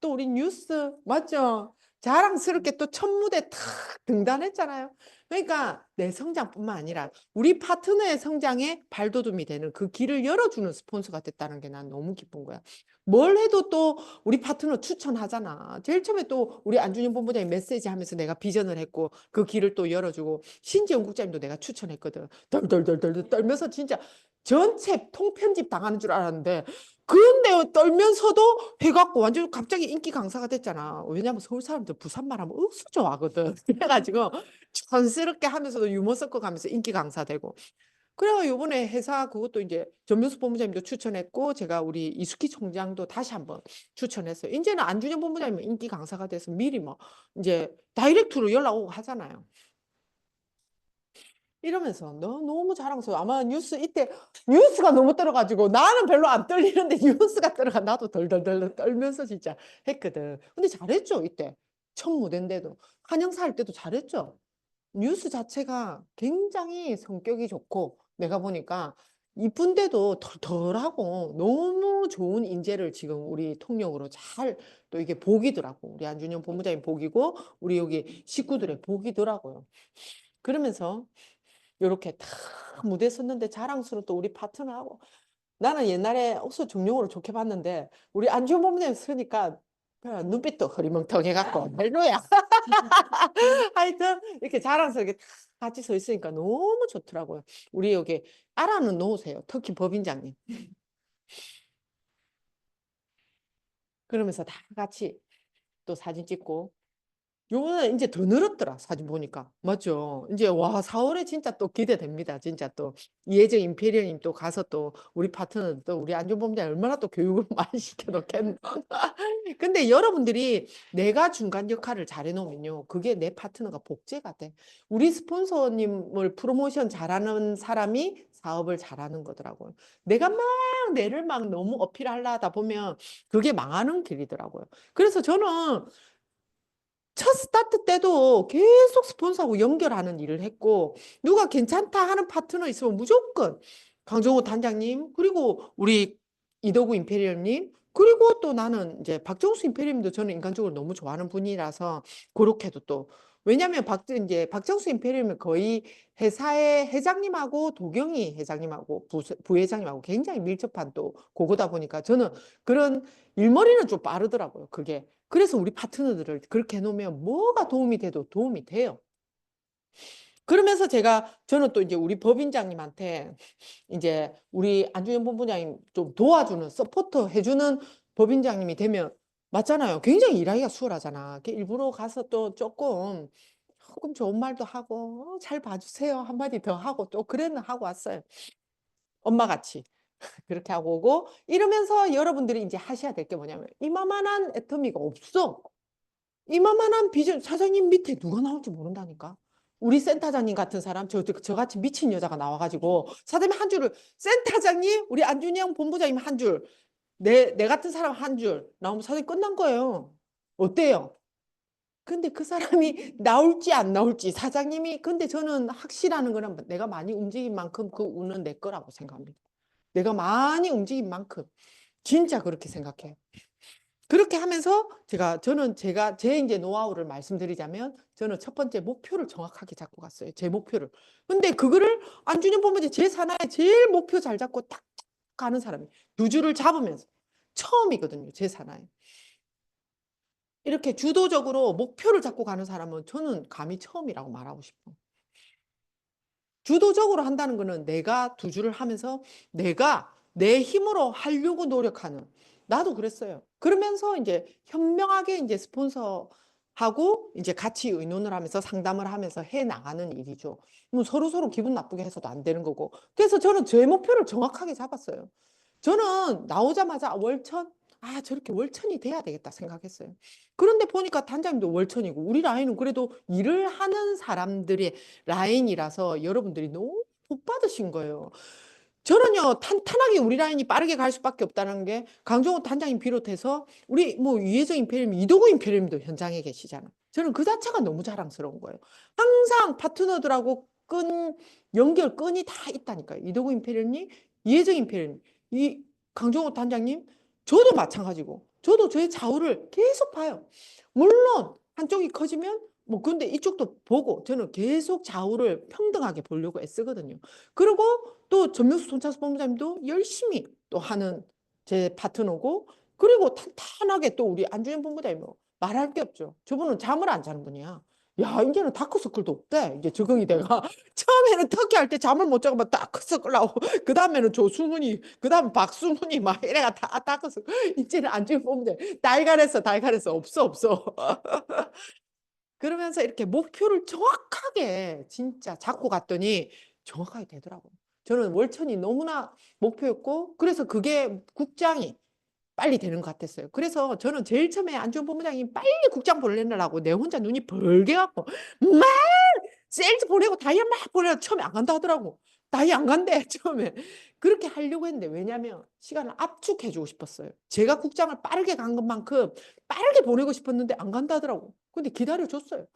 Speaker 4: 또 우리 뉴스 맞죠? 자랑스럽게 또 첫 무대 탁 등단했잖아요. 그러니까 내 성장뿐만 아니라 우리 파트너의 성장에 발돋움이 되는 그 길을 열어주는 스폰서가 됐다는 게 난 너무 기쁜 거야. 뭘 해도 또 우리 파트너 추천하잖아. 제일 처음에 또 우리 안준영 본부장님 메시지 하면서 내가 비전을 했고 그 길을 또 열어주고 신지영 국장님도 내가 추천했거든. 덜덜덜덜 떨면서 진짜 전체 통편집 당하는 줄 알았는데 그런데 떨면서도 해갖고 완전 갑자기 인기 강사가 됐잖아. 왜냐면 서울 사람들 부산말 하면 억수 좋아하거든. 그래가지고 촌스럽게 하면서도 유머 섞어가면서 인기 강사 되고. 그래가 요번에 회사 그것도 이제 전명수 본부장님도 추천했고 제가 우리 이수키 총장도 다시 한번 추천했어요. 이제는 안준영 본부장님은 인기 강사가 돼서 미리 뭐 이제 다이렉트로 연락 오고 하잖아요. 이러면서 너무 자랑스러워. 아마 뉴스 이때 뉴스가 너무 떨어가지고 나는 별로 안 떨리는데 뉴스가 떨어가 나도 덜덜덜 떨면서 진짜 했거든. 근데 잘했죠 이때 첫 무대인데도 한영사 할 때도 잘했죠. 뉴스 자체가 굉장히 성격이 좋고 내가 보니까 이쁜데도 덜덜하고 너무 좋은 인재를 지금 우리 통역으로 잘 또 이게 복이더라고. 우리 안준영 본부장님 복이고 우리 여기 식구들의 복이더라고요. 그러면서 요렇게 탁 무대 섰는데 자랑스러운 또 우리 파트너하고 나는 옛날에 억수 중용으로 좋게 봤는데 우리 안지원 본부장님 서니까 눈빛도 흐리멍텅해갖고 별로야. 하여튼 이렇게 자랑스럽게 탁 같이 서 있으니까 너무 좋더라고요. 우리 여기 알아는 놓으세요. 특히 법인장님. 그러면서 다 같이 또 사진 찍고 요번에 이제 더 늘었더라 사진 보니까 맞죠? 이제 와 4월에 진짜 또 기대됩니다. 진짜 또 이혜정 임페리얼님 또 가서 또 우리 파트너 또 우리 안전보험자 얼마나 또 교육을 많이 시켜놓겠노. 근데 여러분들이 내가 중간 역할을 잘해놓으면요 그게 내 파트너가 복제가 돼. 우리 스폰서님을 프로모션 잘하는 사람이 사업을 잘하는 거더라고요. 내가 막 내를 막 너무 어필하려 하다 보면 그게 망하는 길이더라고요. 그래서 저는 첫 스타트 때도 계속 스폰서하고 연결하는 일을 했고 누가 괜찮다 하는 파트너 있으면 무조건 강정호 단장님 그리고 우리 이덕우 임페리얼님 그리고 또 나는 이제 박정수 임페리얼님도 저는 인간적으로 너무 좋아하는 분이라서 그렇게도 또 왜냐하면 이제 박정수 임페리얼은 거의 회사의 회장님하고 도경희 회장님하고 부회장님하고 굉장히 밀접한 또 그거다 보니까 저는 그런 일머리는 좀 빠르더라고요. 그게. 그래서 우리 파트너들을 그렇게 해놓으면 뭐가 도움이 돼도 도움이 돼요. 그러면서 저는 또 이제 우리 법인장님한테 이제 우리 안준영 본부장님 좀 도와주는 서포터 해주는 법인장님이 되면 맞잖아요. 굉장히 일하기가 수월하잖아. 일부러 가서 또 조금 좋은 말도 하고 잘 봐주세요 한마디 더 하고 또 그래는 하고 왔어요. 엄마같이. 그렇게 하고 오고 이러면서 여러분들이 이제 하셔야 될 게 뭐냐면 이만한 애터미가 없어. 이만한 비전 사장님 밑에 누가 나올지 모른다니까. 우리 센터장님 같은 사람 저같이 미친 여자가 나와가지고 사장님 한 줄을 센터장님 우리 안준영 본부장님 한 줄 내 같은 사람 한 줄 나오면 사장님 끝난 거예요. 어때요? 근데 그 사람이 나올지 안 나올지 사장님이 근데 저는 확실한 거는 내가 많이 움직인 만큼 그 운은 내 거라고 생각합니다. 내가 많이 움직인 만큼 진짜 그렇게 생각해요. 그렇게 하면서 저는 제 이제 노하우를 말씀드리자면 저는 첫 번째 목표를 정확하게 잡고 갔어요. 제 목표를. 근데 그거를 안준현 본부장 제 산하에 제일 목표 잘 잡고 딱 가는 사람이 두 줄을 잡으면서 처음이거든요. 제 산하에. 이렇게 주도적으로 목표를 잡고 가는 사람은 저는 감히 처음이라고 말하고 싶어. 주도적으로 한다는 거는 내가 두 줄을 하면서 내가 내 힘으로 하려고 노력하는 나도 그랬어요. 그러면서 이제 현명하게 이제 스폰서하고 이제 같이 의논을 하면서 상담을 하면서 해 나가는 일이죠. 뭐 서로 기분 나쁘게 해서도 안 되는 거고. 그래서 저는 제 목표를 정확하게 잡았어요. 저는 나오자마자 월천 저렇게 월천이 돼야 되겠다 생각했어요. 그런데 보니까 단장님도 월천이고 우리 라인은 그래도 일을 하는 사람들의 라인이라서 여러분들이 너무 복 받으신 거예요. 저는요 탄탄하게 우리 라인이 빠르게 갈 수밖에 없다는 게 강정호 단장님 비롯해서 우리 뭐 유혜정 임페리엄, 이도구 임페리엄도 현장에 계시잖아. 저는 그 자체가 너무 자랑스러운 거예요. 항상 파트너들하고 연결 끈이 다 있다니까요. 이도구 임페리엄님, 유혜정 임페리엄, 이 강정호 단장님, 저도 마찬가지고 저도 저의 좌우를 계속 봐요. 물론 한쪽이 커지면 뭐 근데 이쪽도 보고 저는 계속 좌우를 평등하게 보려고 애쓰거든요. 그리고 또 전명수 손차수 본부장님도 열심히 또 하는 제 파트너고 그리고 탄탄하게 또 우리 안준현 본부장님 말할 게 없죠. 저분은 잠을 안 자는 분이야. 야 이제는 다크서클도 없대. 이제 적응이 돼가 처음에는 터키 할 때 잠을 못 자고 막 다크서클 나오고 그 다음에는 조승훈이 그 다음 박승훈이 막 이래가 다 다크서클 이제는 안준현 본부장님 달걀했어 없어 그러면서 이렇게 목표를 정확하게 진짜 잡고 갔더니 정확하게 되더라고요. 저는 월천이 너무나 목표였고 그래서 그게 국장이 빨리 되는 것 같았어요. 그래서 저는 제일 처음에 안준 본부장이 빨리 국장 보내려고 내 혼자 눈이 벌게 갖고 막 세일즈 보내고 다이아 막 보내고 처음에 안 간다 하더라고. 다이아 안 간대 처음에. 그렇게 하려고 했는데 왜냐면 시간을 압축해주고 싶었어요. 제가 국장을 빠르게 간 것만큼 빠르게 보내고 싶었는데 안 간다 하더라고. 근데 기다려줬어요.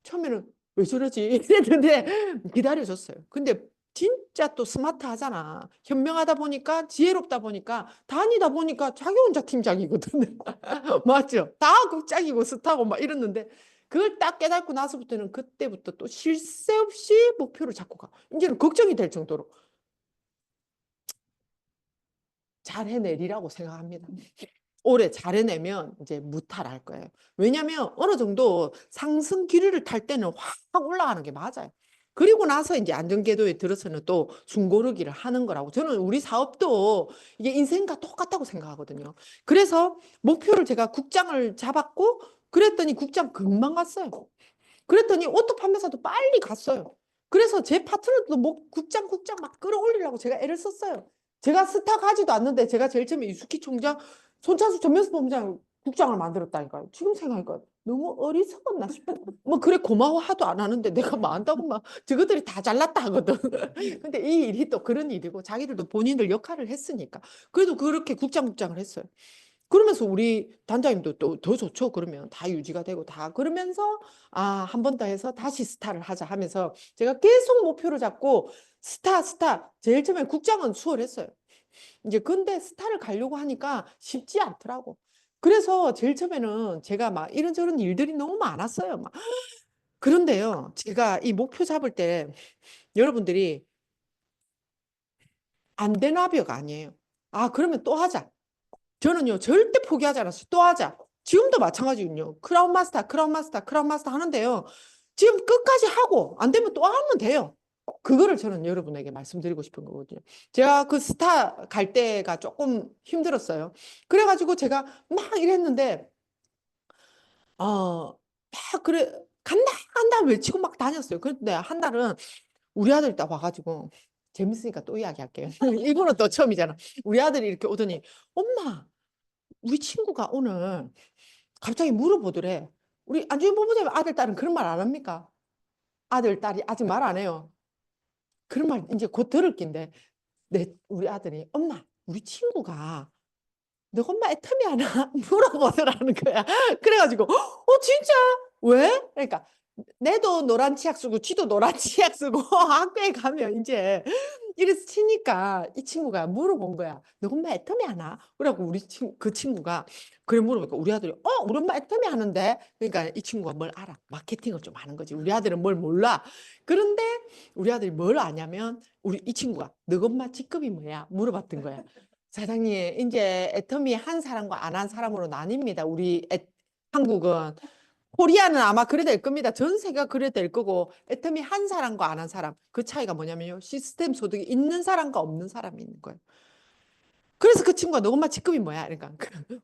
Speaker 4: 처음에는 왜 저러지 이랬는데 기다려줬어요. 근데 진짜 또 스마트하잖아. 현명하다 보니까 지혜롭다 보니까 다니다 보니까 자기 혼자 팀장이거든. 맞죠? 다 국장이고 스타고 막 이랬는데 그걸 딱 깨닫고 나서부터는 그때부터 또 쉴 새 없이 목표를 잡고 가. 이제는 걱정이 될 정도로 잘 해내리라고 생각합니다. 올해 잘 해내면 이제 무탈할 거예요. 왜냐하면 어느 정도 상승 기류를 탈 때는 확 올라가는 게 맞아요. 그리고 나서 이제 안전궤도에 들어서는 또 숨고르기를 하는 거라고. 저는 우리 사업도 이게 인생과 똑같다고 생각하거든요. 그래서 목표를 제가 국장을 잡았고 그랬더니 국장 금방 갔어요. 그랬더니 오토 판매사도 빨리 갔어요. 그래서 제 파트너도 뭐 국장 막 끌어올리려고 제가 애를 썼어요. 제가 스타 가지도 않는데 제가 제일 처음에 이수키 총장, 손찬수 전면수 본부장 국장을 만들었다니까요. 지금 생각하니까 너무 어리석었나 싶어. 뭐 그래 고마워 하도 안 하는데 내가 뭐 안다고 막 저것들이 다 잘났다 하거든. 근데 이 일이 또 그런 일이고 자기들도 본인들 역할을 했으니까. 그래도 그렇게 국장을 했어요. 그러면서 우리 단장님도 또 더 좋죠. 그러면 다 유지가 되고 다 그러면서 한 번 더 해서 다시 스타를 하자 하면서 제가 계속 목표를 잡고 스타 제일 처음에 국장은 수월했어요. 이제 근데 스타를 가려고 하니까 쉽지 않더라고. 그래서 제일 처음에는 제가 막 이런저런 일들이 너무 많았어요. 막. 그런데요, 제가 이 목표 잡을 때 여러분들이 안 되나벼가 아니에요. 그러면 또 하자. 저는요 절대 포기하지 않았어요. 또 하자. 지금도 마찬가지군요. 크라운 마스터 하는데요. 지금 끝까지 하고 안 되면 또 하면 돼요. 그거를 저는 여러분에게 말씀드리고 싶은 거거든요. 제가 그 스타 갈 때가 조금 힘들었어요. 그래가지고 제가 막 이랬는데 막 그래 간다 외치고 막 다녔어요. 그런데 한 날은 우리 아들이 딱 와가지고 재밌으니까 또 이야기할게요. 이거는 또 처음이잖아. 우리 아들이 이렇게 오더니 엄마, 우리 친구가 오늘 갑자기 물어보더래. 우리 안주인 본부장님 아들, 딸은 그런 말 안 합니까? 아들, 딸이 아직 말 안 해요. 그런 말 이제 곧 들을 낀데 우리 아들이 엄마, 우리 친구가 너 엄마 애터미 하나 물어보더라는 거야. 그래가지고 진짜? 왜? 그러니까 내도 노란 치약 쓰고 지도 노란 치약 쓰고 학교에 가면 이제 이래서 치니까 이 친구가 물어본 거야. 너 엄마 애터미 하나? 그래갖고 그 친구가 그래 물어보니까 우리 아들이 우리 엄마 애터미 하는데. 그러니까 이 친구가 뭘 알아. 마케팅을 좀 하는 거지. 우리 아들은 뭘 몰라. 그런데 우리 아들이 뭘 아냐면 이 친구가 너 엄마 직급이 뭐야? 물어봤던 거야. 사장님, 이제 애터미 한 사람과 안 한 사람으로 나뉩니다. 한국은. 코리아는 아마 그래 될 겁니다. 전 세계가 그래 될 거고, 애터미 한 사람과 안 한 사람. 그 차이가 뭐냐면요. 시스템 소득이 있는 사람과 없는 사람이 있는 거예요. 그래서 그 친구가 너 엄마 직급이 뭐야? 그러니까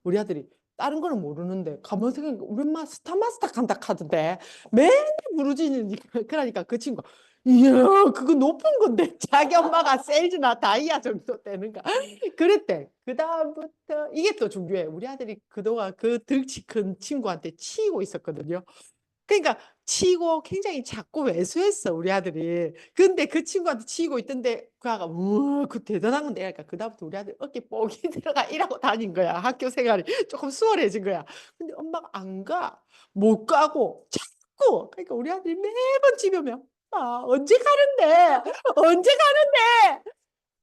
Speaker 4: 우리 아들이 다른 거는 모르는데 가만 생각해 우리 엄마 스타마스터 간다 카던데 맨날 부르짖으니까 그러니까 그 친구가 이야 그거 높은 건데 자기 엄마가 세일즈나 다이아 정도 되는가 그랬대. 그 다음부터 이게 또 중요해. 우리 아들이 그동안 그 덩치 큰 친구한테 치이고 있었거든요. 그러니까 치고 굉장히 작고 왜소했어 우리 아들이. 근데 그 친구한테 치이고 있던데 그 아가 우와 그 대단한 건데 그러니까 그다음부터 우리 아들 어깨 뻑이 들어가 일하고 다닌 거야. 학교 생활이 조금 수월해진 거야. 근데 엄마가 안 가. 못 가고 자꾸 그러니까 우리 아들이 매번 집에 오면 언제 가는데 언제 가는데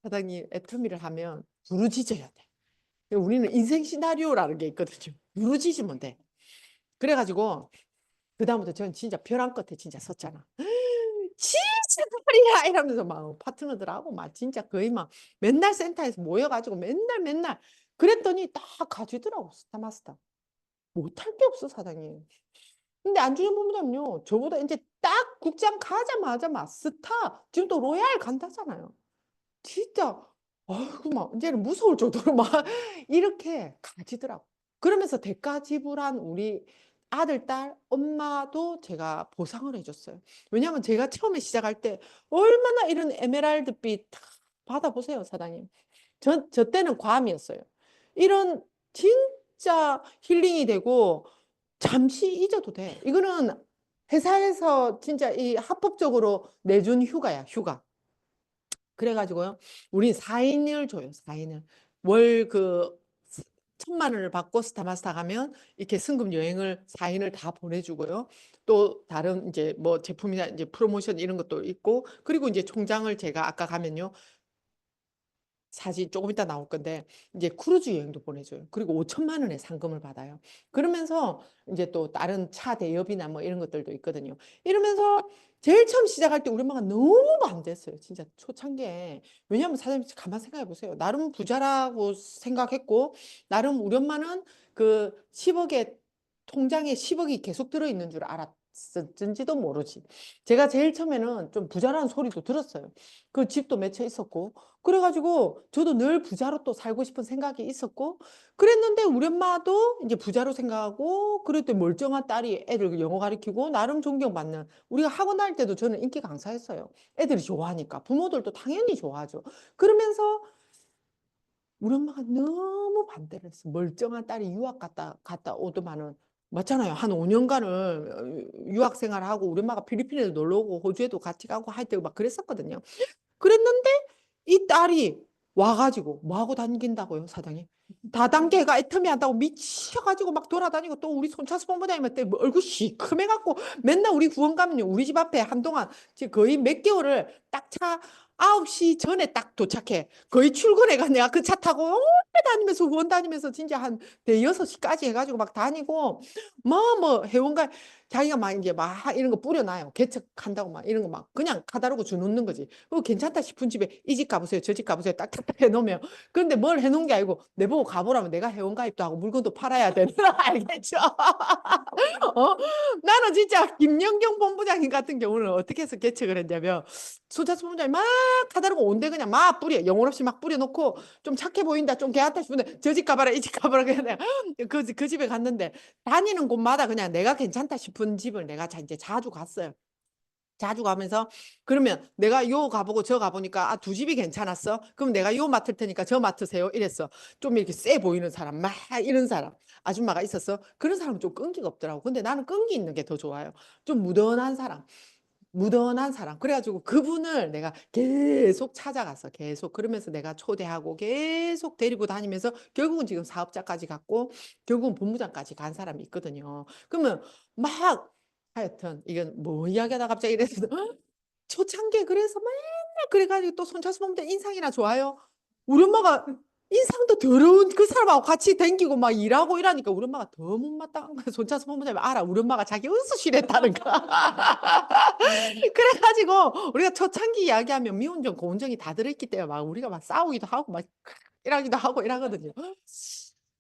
Speaker 4: 사장님 애터미를 하면 부르짖어야 돼. 우리는 인생 시나리오라는 게 있거든요. 부르짖으면 돼. 그래가지고 그다음부터 저는 진짜 벼랑 끝에 진짜 섰잖아. 진짜 말이야 이러면서 막 파트너들하고 막 진짜 거의 막 맨날 센터에서 모여가지고 맨날 그랬더니 딱 가지더라고 스타마스터. 못할 게 없어 사장님. 근데 안주현 본부장님요 저보다 이제 딱 국장 가자마자 막 스타 지금 또 로얄 간다잖아요. 진짜 아이고 막 이제는 무서울 정도로 막 이렇게 가지더라고. 그러면서 대가 지불한 우리 아들, 딸, 엄마도 제가 보상을 해줬어요. 왜냐하면 제가 처음에 시작할 때 얼마나 이런 에메랄드빛 다 받아보세요, 사장님. 저 때는 과함이었어요. 이런 진짜 힐링이 되고 잠시 잊어도 돼. 이거는 회사에서 진짜 이 합법적으로 내준 휴가야, 휴가. 그래가지고요, 우리 4인을 줘요, 4인을. 월 1,000만 원을 받고 스타마스터 가면 이렇게 승급 여행을 4인을 다 보내주고요. 또 다른 이제 뭐 제품이나 이제 프로모션 이런 것도 있고, 그리고 이제 총장을 제가 아까 가면요. 사진 조금 이따 나올 건데 이제 크루즈 여행도 보내줘요. 그리고 5,000만 원의 상금을 받아요. 그러면서 이제 또 다른 차 대여비나 뭐 이런 것들도 있거든요. 이러면서 제일 처음 시작할 때 우리 엄마가 너무 반대했어요. 진짜 초창기에. 왜냐하면 사장님 가만 생각해 보세요. 나름 부자라고 생각했고 나름 우리 엄마는 그 10억의 통장에 10억이 계속 들어있는 줄 알았는지도 모르지. 제가 제일 처음에는 좀 부자라는 소리도 들었어요. 그 집도 몇 채 있었고 그래가지고 저도 늘 부자로 또 살고 싶은 생각이 있었고 그랬는데 우리 엄마도 이제 부자로 생각하고 그랬더니 멀쩡한 딸이 애들 영어 가르치고 나름 존경받는 우리가 학원 다닐 때도 저는 인기 강사였어요. 애들이 좋아하니까 부모들도 당연히 좋아하죠. 그러면서 우리 엄마가 너무 반대를 했어. 멀쩡한 딸이 유학 갔다 오더만은 맞잖아요. 한 5년간을 유학 생활하고 우리 엄마가 필리핀에도 놀러 오고 호주에도 같이 가고 할 때 막 그랬었거든요. 그랬는데 이 딸이 와가지고 뭐하고 다니긴다고요, 사장님? 다단계가 애터미 한다고 미쳐가지고 막 돌아다니고 또 우리 손차스 본부장님한테 뭐 얼굴 시커매갖고 맨날 우리 구원 가면요. 우리 집 앞에 한동안 지금 거의 몇 개월을 딱 차 9시 전에 딱 도착해. 거의 출근해가 내가 그 차 타고 오래 다니면서 후원 다니면서 진짜 한 대여섯 시까지 해가지고 막 다니고 뭐 회원가 자기가 막 이제 막 이런 거 뿌려놔요. 개척한다고 막 이런 거 막 그냥 카다로그 주놓는 거지. 괜찮다 싶은 집에 이 집 가보세요. 저 집 가보세요. 딱딱딱 해놓으면. 그런데 뭘 해놓은 게 아니고 내보고 가보라면 내가 회원가입도 하고 물건도 팔아야 되는 알겠죠? 나는 진짜 김연경 본부장님 같은 경우는 어떻게 해서 개척을 했냐면 소자수 본부장이 막 카다로그 온데 그냥 막 뿌려. 영혼 없이 막 뿌려놓고 좀 착해 보인다. 좀 괜찮다 싶은데 저 집 가봐라 이 집 가봐라 그냥 그 집에 갔는데 다니는 곳마다 그냥 내가 괜찮다 싶은 집을 내가 이제 자주 갔어요. 자주 가면서 그러면 내가 요 가보고 저 가보니까 두 집이 괜찮았어. 그럼 내가 요 맡을 테니까 저 맡으세요. 이랬어. 좀 이렇게 세 보이는 사람, 막 이런 사람 아줌마가 있었어. 그런 사람은 좀 끈기가 없더라고. 근데 나는 끈기 있는 게 더 좋아요. 좀 무던한 사람. 무던한 사람. 그래가지고 그분을 내가 계속 찾아가서 계속 그러면서 내가 초대하고 계속 데리고 다니면서 결국은 지금 사업자까지 갔고 결국은 본부장까지 간 사람이 있거든요. 그러면 막 하여튼 이건 뭐 이야기하다 갑자기 이래서 초창기에 그래서 맨날 그래가지고 또 손차수 보면 인상이나 좋아요. 우리 엄마가 인상도 더러운 그 사람하고 같이 댕기고 막 일하고 이러니까 우리 엄마가 더 못마땅한 거야. 손차수 본부장이 알아. 우리 엄마가 자기 은수실했다는 거. 그래가지고 우리가 초창기 이야기하면 미운정, 고운정이 다 들어있기 때문에 막 우리가 막 싸우기도 하고 막 이러기도 하고 이러거든요.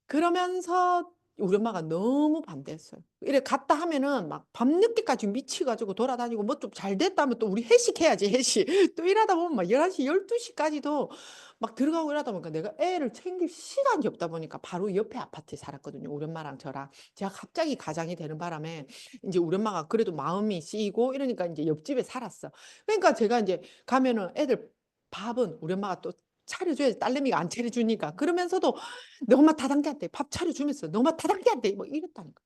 Speaker 4: 그러면서 우리 엄마가 너무 반대했어요. 이래 갔다 하면은 막 밤늦게까지 미치가지고 돌아다니고 뭐 좀 잘 됐다면 또 우리 회식해야지 회식. 또 일하다 보면 막 11시, 12시까지도 막 들어가고 이러다 보니까 내가 애를 챙길 시간이 없다 보니까 바로 옆에 아파트에 살았거든요. 우리 엄마랑 저랑. 제가 갑자기 가장이 되는 바람에 이제 우리 엄마가 그래도 마음이 쓰이고 이러니까 이제 옆집에 살았어. 그러니까 제가 이제 가면은 애들 밥은 우리 엄마가 또 차려줘야지 딸내미가 안 차려주니까 그러면서도 너 엄마 다단계한테 밥 차려주면서 너 엄마 다단계한테 뭐 이랬다니까.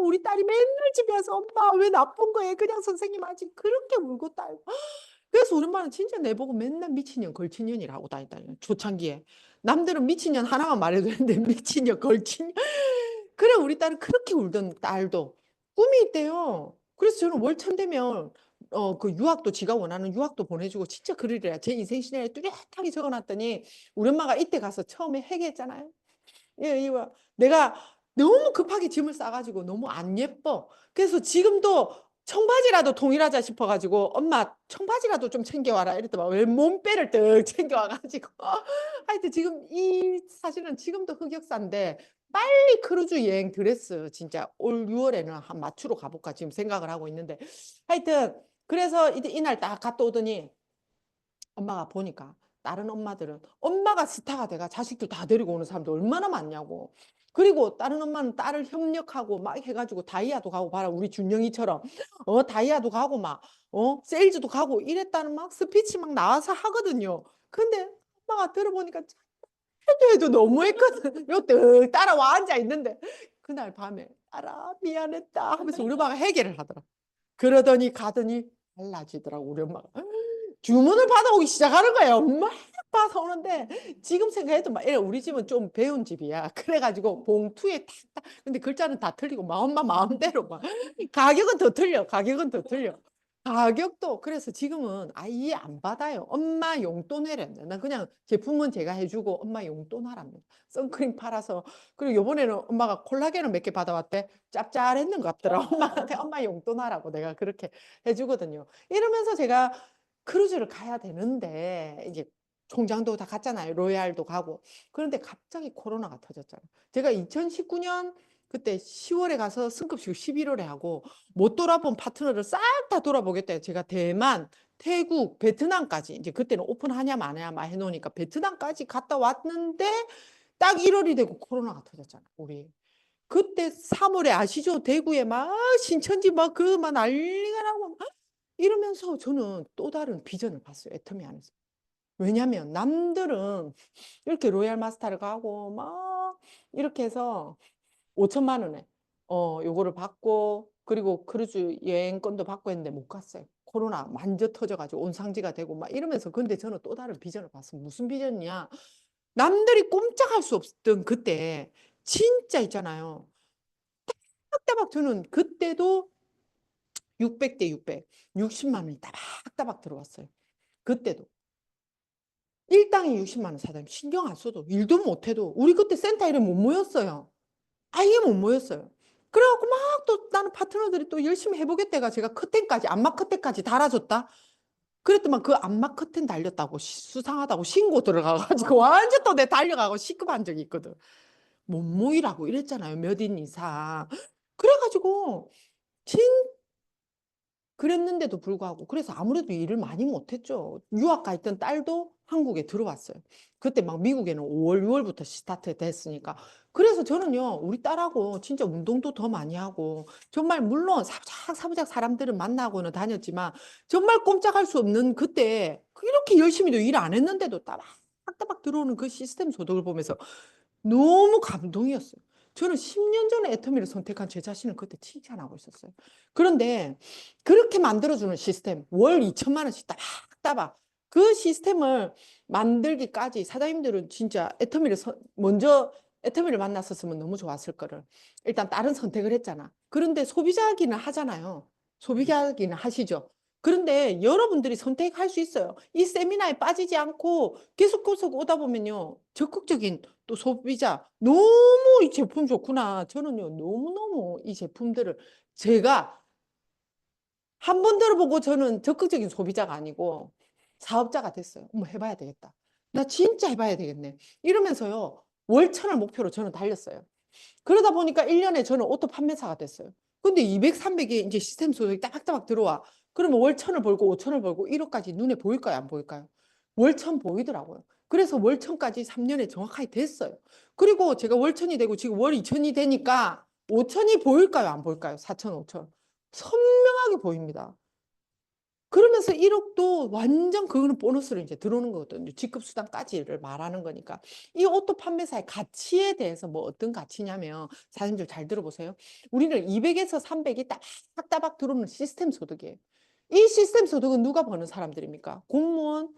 Speaker 4: 우리 딸이 맨날 집에 와서 엄마 왜 나쁜 거예요? 그냥 선생님 아직 그렇게 울고 딸. 그래서 우리 엄마는 진짜 내보고 맨날 미친년 걸친년이라고 다녔다니까 초창기에. 남들은 미친년 하나만 말해도 되는데 미친년 걸친년. 그래 우리 딸은 그렇게 울던 딸도 꿈이 있대요. 그래서 저는 월천 되면 그 유학도 지가 원하는 유학도 보내주고 진짜 그러리라 제 인생 시나리오 뚜렷하게 적어놨더니 우리 엄마가 이때 가서 처음에 회개했잖아요. 예, 이거 내가 너무 급하게 짐을 싸가지고 너무 안 예뻐. 그래서 지금도 청바지라도 통일하자 싶어가지고 엄마 청바지라도 좀 챙겨와라 이랬더니 왜 몸빼를 떡 챙겨와가지고 하여튼 지금 이 사실은 지금도 흑역사인데 빨리 크루즈 여행 드레스 진짜 올 6월에는 한 맞추러 가볼까 지금 생각을 하고 있는데 하여튼 그래서 이날 딱 갔다 오더니 엄마가 보니까 다른 엄마들은 엄마가 스타가 돼가 자식들 다 데리고 오는 사람들 얼마나 많냐고. 그리고 다른 엄마는 딸을 협력하고 막 해가지고 다이아도 가고 봐라 우리 준영이처럼 다이아도 가고 막 세일즈도 가고 이랬다는 막 스피치 막 나와서 하거든요. 근데 엄마가 들어보니까 해도 너무했거든. 요때 따라와 앉아 있는데 그날 밤에 딸아 미안했다 하면서 우리 엄마가 해결을 하더라. 그러더니 가더니 달라지더라고 우리 엄마가. 주문을 받아오기 시작하는 거예요. 막 받아오는데 지금 생각해도 막 우리 집은 좀 배운 집이야. 그래가지고 봉투에 탁탁 근데 글자는 다 틀리고 엄마 마음대로 막 가격은 더 틀려. 가격은 더 틀려. 가격도 그래서 지금은 아예 안 받아요. 엄마 용돈 해랍니다. 난 그냥 제품은 제가 해주고 엄마 용돈 하랍니다. 선크림 팔아서 그리고 요번에는 엄마가 콜라겐을 몇 개 받아왔대. 짭짤했는 것 같더라. 엄마한테 엄마 용돈 하라고 내가 그렇게 해주거든요. 이러면서 제가 크루즈를 가야 되는데 이제 총장도 다 갔잖아요. 로얄도 가고. 그런데 갑자기 코로나가 터졌잖아요. 제가 2019년 그때 10월에 가서 승급식 11월에 하고 못 돌아본 파트너를 싹 다 돌아보겠다 해요. 제가 대만, 태국, 베트남까지 이제 그때는 오픈하냐 마냐 막 해놓으니까 베트남까지 갔다 왔는데 딱 1월이 되고 코로나가 터졌잖아요. 우리. 그때 3월에 아시죠? 대구에 막 신천지 막 그 막 난리가 나고 막 이러면서 저는 또 다른 비전을 봤어요. 애터미 안에서. 왜냐면 남들은 이렇게 로얄 마스터를 가고 막 이렇게 해서 5천만 원에 요거를 받고 그리고 크루즈 여행권도 받고 했는데 못 갔어요. 코로나 만져 터져가지고 온상지가 되고 막 이러면서 근데 저는 또 다른 비전을 봤어요. 무슨 비전이냐? 남들이 꼼짝할 수 없던 그때 진짜 있잖아요. 따박따박 저는 그때도 600대 600, 60만 원이 따박따박 들어왔어요. 그때도. 일당이 60만 원 사장님 신경 안 써도 일도 못해도 우리 그때 센터 이름 못 모였어요. 아예 못 모였어요. 그래갖고 막 또 나는 파트너들이 또 열심히 해보겠다가 제가 커튼까지 안마 커튼까지 달아줬다. 그랬더만 그 안마 커튼 달렸다고 수상하다고 신고 들어가가지고 완전 또 내 달려가고 시급한 적이 있거든. 못 모이라고 이랬잖아요. 몇 인 이상. 그래가지고 그랬는데도 불구하고 그래서 아무래도 일을 많이 못했죠. 유학 가 있던 딸도 한국에 들어왔어요. 그때 막 미국에는 5월, 6월부터 스타트 됐으니까. 그래서 저는요, 우리 딸하고 진짜 운동도 더 많이 하고, 정말 물론 사부작 사람들은 만나고는 다녔지만, 정말 꼼짝할 수 없는 그때 이렇게 열심히도 일 안 했는데도 따박따박 들어오는 그 시스템 소득을 보면서 너무 감동이었어요. 저는 10년 전에 애터미를 선택한 제 자신을 그때 칭찬하고 있었어요. 그런데 그렇게 만들어주는 시스템, 월 2천만 원씩 따박따박 그 시스템을 만들기까지 사장님들은 진짜 먼저 애터미를 만났었으면 너무 좋았을 거를. 일단 다른 선택을 했잖아. 그런데 소비자기는 하잖아요. 소비자기는 하시죠. 그런데 여러분들이 선택할 수 있어요. 이 세미나에 빠지지 않고 계속 오다 보면요. 적극적인 또 소비자, 너무 이 제품 좋구나. 저는요, 너무너무 이 제품들을 제가 한 번 들어보고 저는 적극적인 소비자가 아니고 사업자가 됐어요. 해봐야 되겠다. 나 진짜 해봐야 되겠네. 이러면서요, 월천을 목표로 저는 달렸어요. 그러다 보니까 1년에 저는 오토 판매사가 됐어요. 근데 200, 300이 이제 시스템 소득이 따박따박 들어와. 그러면 월 1,000을 벌고 5,000을 벌고 1억까지 눈에 보일까요? 안 보일까요? 월 1,000 보이더라고요. 그래서 월 1,000까지 3년에 정확하게 됐어요. 그리고 제가 월 1,000이 되고 지금 월 2,000이 되니까 5,000이 보일까요? 안 보일까요? 4,000, 5,000. 선명하게 보입니다. 그러면서 1억도 완전 그거는 보너스로 이제 들어오는 거거든요. 직급수당까지를 말하는 거니까. 이 오토 판매사의 가치에 대해서 뭐 어떤 가치냐면, 사장님들 잘 들어보세요. 우리는 200에서 300이 따박따박 들어오는 시스템 소득이에요. 이 시스템 소득은 누가 버는 사람들입니까? 공무원,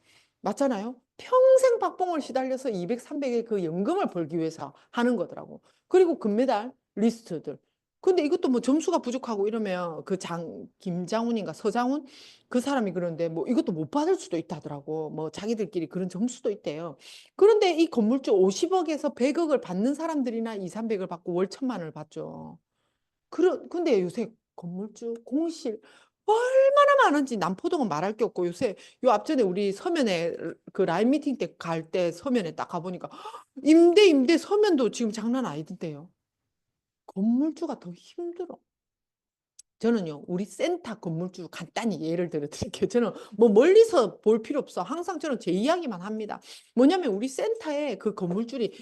Speaker 4: 맞잖아요. 평생 박봉을 시달려서 200, 300의 그 연금을 벌기 위해서 하는 거더라고. 그리고 금메달 리스트들. 근데 이것도 뭐 점수가 부족하고 이러면 김장훈인가 서장훈? 그 사람이 그런데 뭐 이것도 못 받을 수도 있다더라고. 뭐 자기들끼리 그런 점수도 있대요. 그런데 이 건물주 50억에서 100억을 받는 사람들이나 2, 300을 받고 월 1,000만 원을 받죠. 근데 요새 건물주 공실 얼마나 많은지 남포동은 말할 게 없고, 요새 요 앞전에 우리 서면에 그 라인 미팅 때 갈 때 서면에 딱 가보니까 임대 서면도 지금 장난 아니던데요. 건물주가 더 힘들어. 저는요, 우리 센터 건물주 간단히 예를 들어 드릴게요. 저는 뭐 멀리서 볼 필요 없어. 항상 저는 제 이야기만 합니다. 뭐냐면 우리 센터에 그 건물주리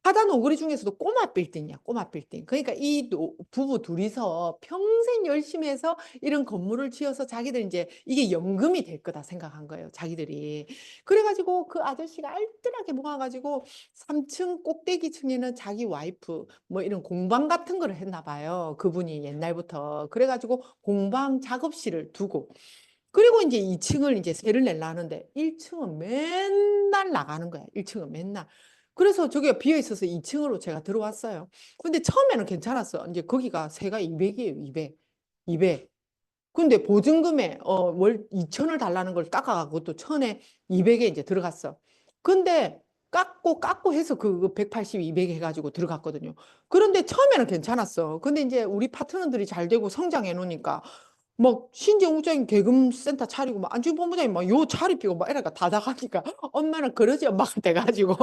Speaker 4: 하단 오거리 중에서도 꼬마 빌딩이야, 꼬마 빌딩. 그러니까 이 부부 둘이서 평생 열심히 해서 이런 건물을 지어서 자기들 이제 이게 연금이 될 거다 생각한 거예요, 자기들이. 그래가지고 그 아저씨가 알뜰하게 모아가지고 3층 꼭대기층에는 자기 와이프 뭐 이런 공방 같은 거를 했나 봐요. 그분이 옛날부터. 그래가지고 공방 작업실을 두고. 그리고 이제 2층을 이제 세를 내려 하는데 1층은 맨날 나가는 거야. 1층은 맨날. 그래서 저기가 비어 있어서 2층으로 제가 들어왔어요. 근데 처음에는 괜찮았어. 이제 거기가 세가 200이에요. 200. 200. 근데 보증금에 월 2천을 달라는 걸 깎아가고 또 1,000에 200에 이제 들어갔어. 근데 깎고 해서 그 180, 200 해가지고 들어갔거든요. 그런데 처음에는 괜찮았어. 근데 이제 우리 파트너들이 잘 되고 성장해 놓으니까 막 신재무장인 계금센터 차리고 막 안주본부장이 막 요 차리피고 막 이러니까 다 나가니까 엄마는 그러지 엄마가 돼가지고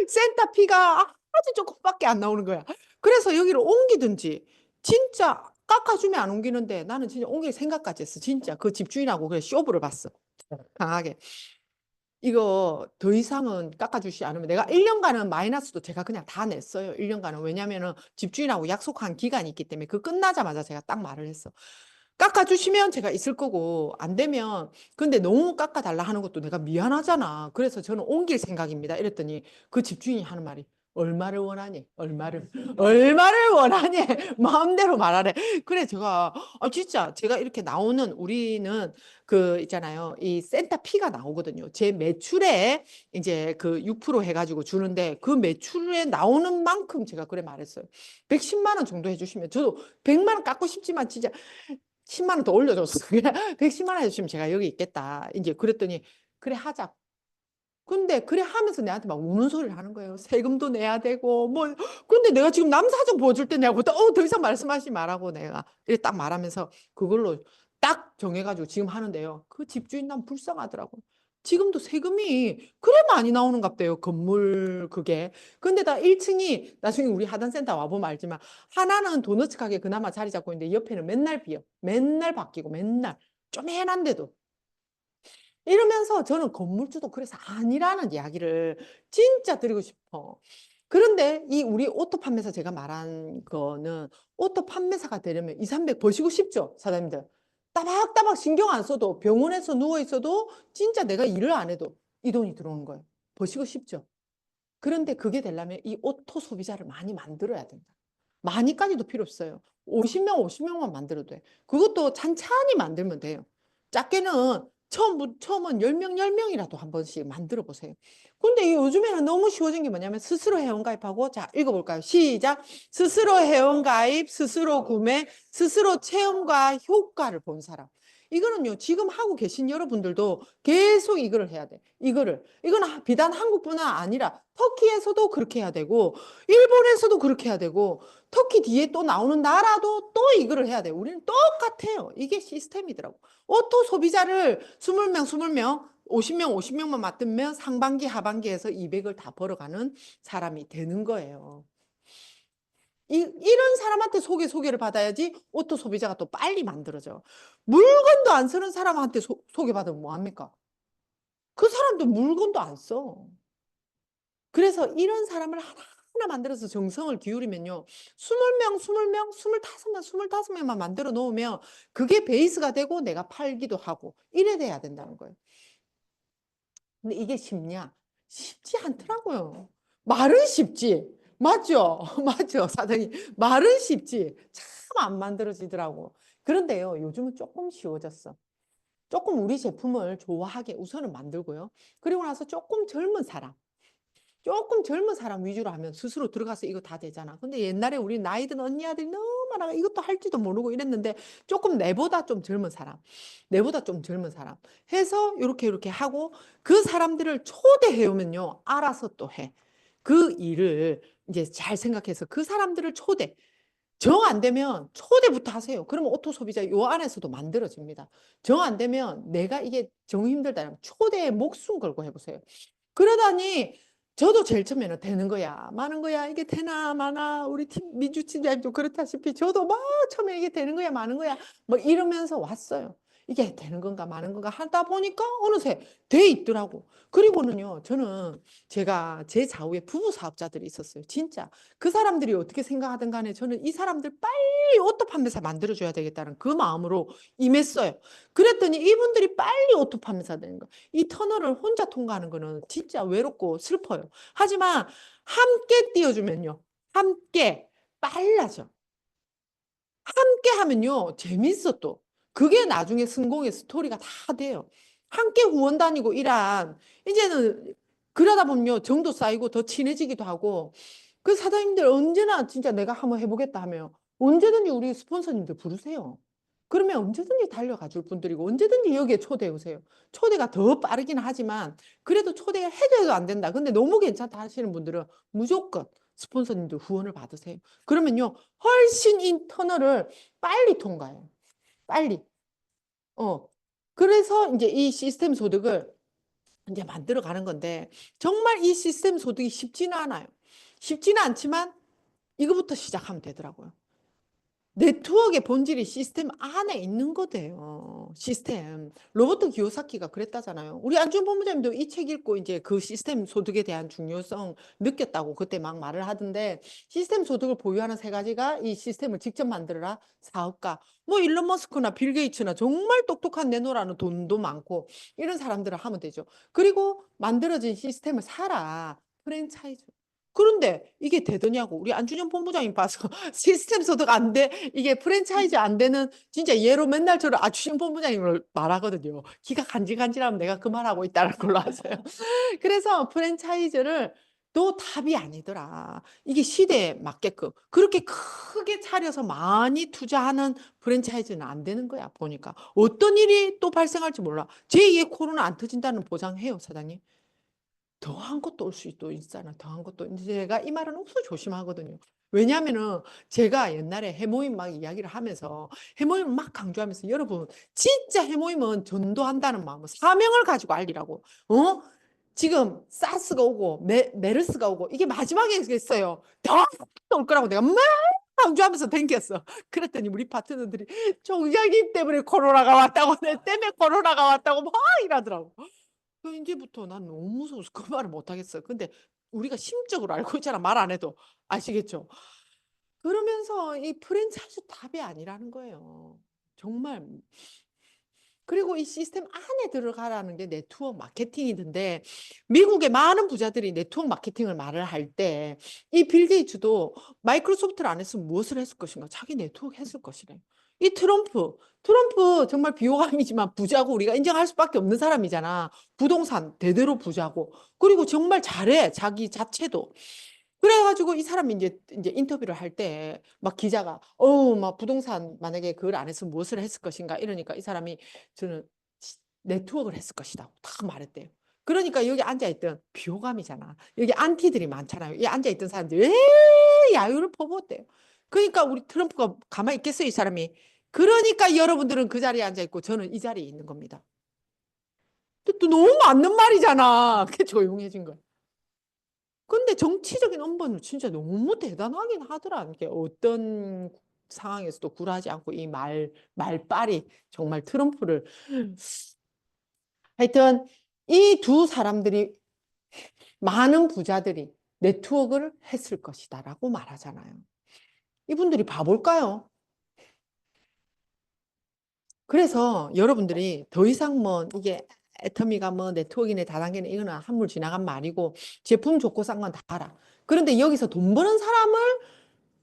Speaker 4: 센터 피가 아주 조금밖에 안 나오는 거야. 그래서 여기를 옮기든지 진짜 깎아주면 안 옮기는데 나는 진짜 옮길 생각까지 했어. 진짜 그 집주인하고 그래 쇼부를 봤어. 강하게. 이거 더 이상은 깎아주지 않으면 내가 1년간은 마이너스도 제가 그냥 다 냈어요. 1년간은. 왜냐면은 집주인하고 약속한 기간이 있기 때문에 그 끝나자마자 제가 딱 말을 했어. 깎아주시면 제가 있을 거고 안 되면 근데 너무 깎아달라 하는 것도 내가 미안하잖아. 그래서 저는 옮길 생각입니다. 이랬더니 그 집주인이 하는 말이 얼마를 원하니? 얼마를 원하니? 마음대로 말하래. 그래 제가 진짜 제가 이렇게 나오는 우리는 그 있잖아요. 이 센터 피가 나오거든요. 제 매출에 이제 그 6% 해가지고 주는데 그 매출에 나오는 만큼 제가 그래 말했어요. 110만 원 정도 해주시면 저도 100만 원 깎고 싶지만 진짜 10만 원 더 올려줬어. 그냥 110만 원 해주시면 제가 여기 있겠다. 이제 그랬더니 그래 하자. 근데 그래 하면서 내한테 막 우는 소리를 하는 거예요. 세금도 내야 되고 뭐. 근데 내가 지금 남사정 보여줄 때 내가 더 이상 말씀하지 말라고 내가 이렇게 딱 말하면서 그걸로 딱 정해가지고 지금 하는데요. 그 집주인 난 불쌍하더라고. 지금도 세금이 그래 많이 나오는갑대요. 건물 그게. 근데 다 1층이 나중에 우리 하단센터 와보면 알지만 하나는 도너츠 가게 그나마 자리 잡고 있는데 옆에는 맨날 비어. 맨날 바뀌고 맨날. 쪼맨한데도. 이러면서 저는 건물주도 그래서 아니라는 이야기를 진짜 드리고 싶어. 그런데 이 우리 오토 판매사 제가 말한 거는 오토 판매사가 되려면 2, 300 버시고 싶죠, 사장님들. 따박따박 신경 안 써도 병원에서 누워 있어도 진짜 내가 일을 안 해도 이 돈이 들어오는 거예요. 버시고 싶죠. 그런데 그게 되려면 이 오토 소비자를 많이 만들어야 된다. 많이까지도 필요 없어요. 50명만 만들어도 돼. 그것도 찬찬히 만들면 돼요. 작게는 처음은 10명이라도 한 번씩 만들어 보세요. 근데 요즘에는 너무 쉬워진 게 뭐냐면 스스로 회원가입하고, 자, 읽어볼까요? 시작. 스스로 회원가입, 스스로 구매, 스스로 체험과 효과를 본 사람. 이거는요, 지금 하고 계신 여러분들도 계속 이거를 해야 돼. 이거는 비단 한국뿐만 아니라 터키에서도 그렇게 해야 되고, 일본에서도 그렇게 해야 되고, 터키 뒤에 또 나오는 나라도 또 이거를 해야 돼. 우리는 똑같아요. 이게 시스템이더라고. 오토 소비자를 20명, 50명만 맡으면 상반기, 하반기에서 200을 다 벌어가는 사람이 되는 거예요. 이런 사람한테 소개를 받아야지 오토 소비자가 또 빨리 만들어져. 물건도 안 쓰는 사람한테 소개받으면 뭐합니까? 그 사람도 물건도 안 써. 그래서 이런 사람을 하나 만들어서 정성을 기울이면요. 20명, 25명만 만들어 놓으면 그게 베이스가 되고 내가 팔기도 하고 이래 돼야 된다는 거예요. 근데 이게 쉽냐? 쉽지 않더라고요. 말은 쉽지. 맞죠? 맞죠, 사장님. 말은 쉽지. 참 안 만들어지더라고. 그런데요, 요즘은 조금 쉬워졌어. 조금 우리 제품을 좋아하게 우선은 만들고요. 그리고 나서 조금 젊은 사람 위주로 하면 스스로 들어가서 이거 다 되잖아. 근데 옛날에 우리 나이 든 언니 아들이 너무 많아 이것도 할지도 모르고 이랬는데 조금 내보다 좀 젊은 사람 해서 이렇게 하고 그 사람들을 초대해 오면요. 알아서 또 해. 그 일을 이제 잘 생각해서 그 사람들을 정 안 되면 초대부터 하세요. 그러면 오토 소비자 요 안에서도 만들어집니다. 정 안 되면 내가 이게 정 힘들다. 초대에 목숨 걸고 해보세요. 그러다니 저도 제일 처음에는 되는 거야, 마는 거야, 이게 되나 마나, 우리 팀 민주 팀장님도 그렇다시피 저도 막 처음에 이게 되는 거야, 마는 거야, 뭐 이러면서 왔어요. 이게 되는 건가 마는 건가 하다 보니까 어느새 돼 있더라고. 그리고는요, 저는 제가 제 좌우에 부부 사업자들이 있었어요. 진짜 그 사람들이 어떻게 생각하든 간에 저는 이 사람들 빨리 오토 판매사 만들어줘야 되겠다는 그 마음으로 임했어요. 그랬더니 이분들이 빨리 오토 판매사 되는 거. 이 터널을 혼자 통과하는 거는 진짜 외롭고 슬퍼요. 하지만 함께 뛰어주면요. 함께 빨라져. 함께 하면요. 재밌어 또. 그게 나중에 성공의 스토리가 다 돼요. 함께 후원 다니고 일한 이제는 그러다 보면요. 정도 쌓이고 더 친해지기도 하고 그 사장님들 언제나 진짜 내가 한번 해보겠다 하면 언제든지 우리 스폰서님들 부르세요. 그러면 언제든지 달려가 줄 분들이고 언제든지 여기에 초대해 오세요. 초대가 더 빠르긴 하지만 그래도 초대가 해도 안 된다. 근데 너무 괜찮다 하시는 분들은 무조건 스폰서님들 후원을 받으세요. 그러면요. 훨씬 이 터널을 빨리 통과해요. 빨리. 그래서 이제 이 시스템 소득을 이제 만들어 가는 건데 정말 이 시스템 소득이 쉽지는 않아요. 쉽지는 않지만 이거부터 시작하면 되더라고요. 네트워크의 본질이 시스템 안에 있는 거대요. 시스템. 로버트 기요사키가 그랬다잖아요. 우리 안준 본부장님도 이 책 읽고 이제 그 시스템 소득에 대한 중요성 느꼈다고 그때 막 말을 하던데 시스템 소득을 보유하는 세 가지가 이 시스템을 직접 만들어라. 사업가. 뭐 일론 머스크나 빌 게이츠나 정말 똑똑한 내노라는 돈도 많고 이런 사람들을 하면 되죠. 그리고 만들어진 시스템을 사라. 프랜차이즈. 그런데 이게 되더냐고. 우리 안준현 본부장님 봐서 시스템 소득 안 돼. 이게 프랜차이즈 안 되는 진짜 예로 맨날 저를 안준현 본부장님을 말하거든요. 기가 간질간질하면 내가 그 말하고 있다는 걸로 아세요. 그래서 프랜차이즈를 또 답이 아니더라. 이게 시대에 맞게끔 그렇게 크게 차려서 많이 투자하는 프랜차이즈는 안 되는 거야. 보니까 어떤 일이 또 발생할지 몰라. 제2의 코로나 안 터진다는 보장해요, 사장님. 더한 것도 올 수도 있잖아. 더한 것도. 제가 이 말은 없어 조심하거든요. 왜냐하면은 제가 옛날에 해모임 막 이야기를 하면서 해모임을 막 강조하면서 여러분 진짜 해모임은 전도한다는 마음으로 사명을 가지고 알리라고. 지금 사스가 오고 메르스가 오고 이게 마지막이겠어요. 더 올 거라고 내가 막 강조하면서 댕겼어. 그랬더니 우리 파트너들이 총장님 때문에 코로나가 왔다고 내 때문에 코로나가 왔다고 막 이러더라고. 그 이제부터 난 너무 무서워서 그 말을 못 하겠어. 근데 우리가 심적으로 알고 있잖아. 말 안 해도 아시겠죠? 그러면서 이 프랜차이즈 답이 아니라는 거예요. 정말. 그리고 이 시스템 안에 들어가라는 게 네트워크 마케팅이던데 미국의 많은 부자들이 네트워크 마케팅을 말을 할 때 이 빌 게이츠도 마이크로소프트를 안 했으면 무엇을 했을 것인가? 자기 네트워크 했을 것이래. 이 트럼프 정말 비호감이지만 부자고 우리가 인정할 수밖에 없는 사람이잖아. 부동산 대대로 부자고 그리고 정말 잘해 자기 자체도. 그래가지고 이 사람이 이제 인터뷰를 할 때 막 기자가 막 부동산 만약에 그걸 안 했으면 무엇을 했을 것인가 이러니까 이 사람이 저는 네트워크를 했을 것이다 딱 말했대요. 그러니까 여기 앉아있던 비호감이잖아. 여기 안티들이 많잖아요. 이 앉아있던 사람들이 왜 야유를 퍼부었대요. 그러니까 우리 트럼프가 가만히 있겠어요, 이 사람이. 그러니까 여러분들은 그 자리에 앉아있고 저는 이 자리에 있는 겁니다. 또 너무 맞는 말이잖아. 그게 조용해진 거야. 근데 정치적인 엄벌은 진짜 너무 대단하긴 하더라. 이게 어떤 상황에서도 굴하지 않고 이 말빨이 정말 트럼프를. 하여튼 이 두 사람들이 많은 부자들이 네트워크를 했을 것이다라고 말하잖아요. 이분들이 바볼까요? 그래서 여러분들이 더 이상 뭐 이게 애터미가 뭐 네트워크네 다단계네 이거는 한물 지나간 말이고 제품 좋고 싼 건 다 알아. 그런데 여기서 돈 버는 사람을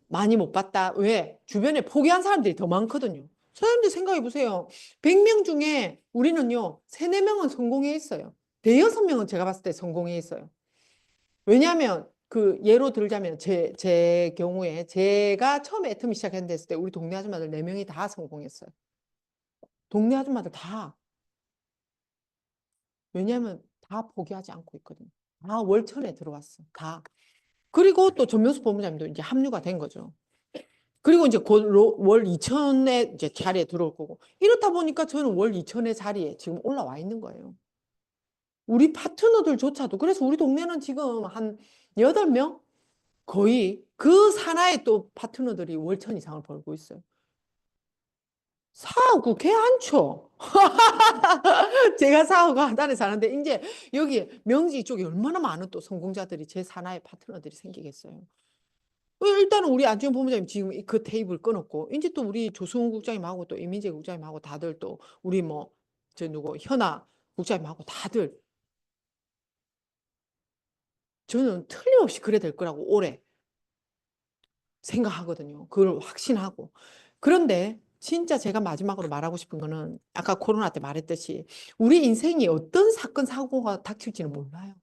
Speaker 4: 많이 못 봤다. 왜? 주변에 포기한 사람들이 더 많거든요. 사람들 생각해 보세요. 100명 중에 우리는요, 3, 4명은 성공해 있어요. 대여섯 명은 제가 봤을 때 성공해 있어요. 왜냐하면 그 예로 들자면 제 경우에 제가 처음에 애터미 시작했는데 했을 때 우리 동네 아줌마들 4명이 다 성공했어요. 동네 아줌마들 다. 왜냐하면 다 포기하지 않고 있거든요. 다 월천에 들어왔어. 다. 그리고 또 전명수 본부장님도 이제 합류가 된 거죠. 그리고 이제 곧 월 2천의 이제 자리에 들어올 거고. 이렇다 보니까 저는 월 2천의 자리에 지금 올라와 있는 거예요. 우리 파트너들조차도. 그래서 우리 동네는 지금 한 8명? 거의 그 산하에 또 파트너들이 월천 이상을 벌고 있어요. 사하고 개 안 쳐. 제가 사하고 하단에 사는데 이제 여기 명지 쪽에 얼마나 많은 또 성공자들이 제 산하의 파트너들이 생기겠어요. 일단은 우리 안지원 본부장님 지금 그 테이블 끊었고 이제 또 우리 조승우 국장님하고 또 이민재 국장님하고 다들 또 우리 뭐 저 누구 현아 국장님하고 다들 저는 틀림없이 그래 될 거라고 올해 생각하거든요. 그걸 확신하고. 그런데 진짜 제가 마지막으로 말하고 싶은 거는 아까 코로나 때 말했듯이 우리 인생이 어떤 사건 사고가 닥칠지는 몰라요.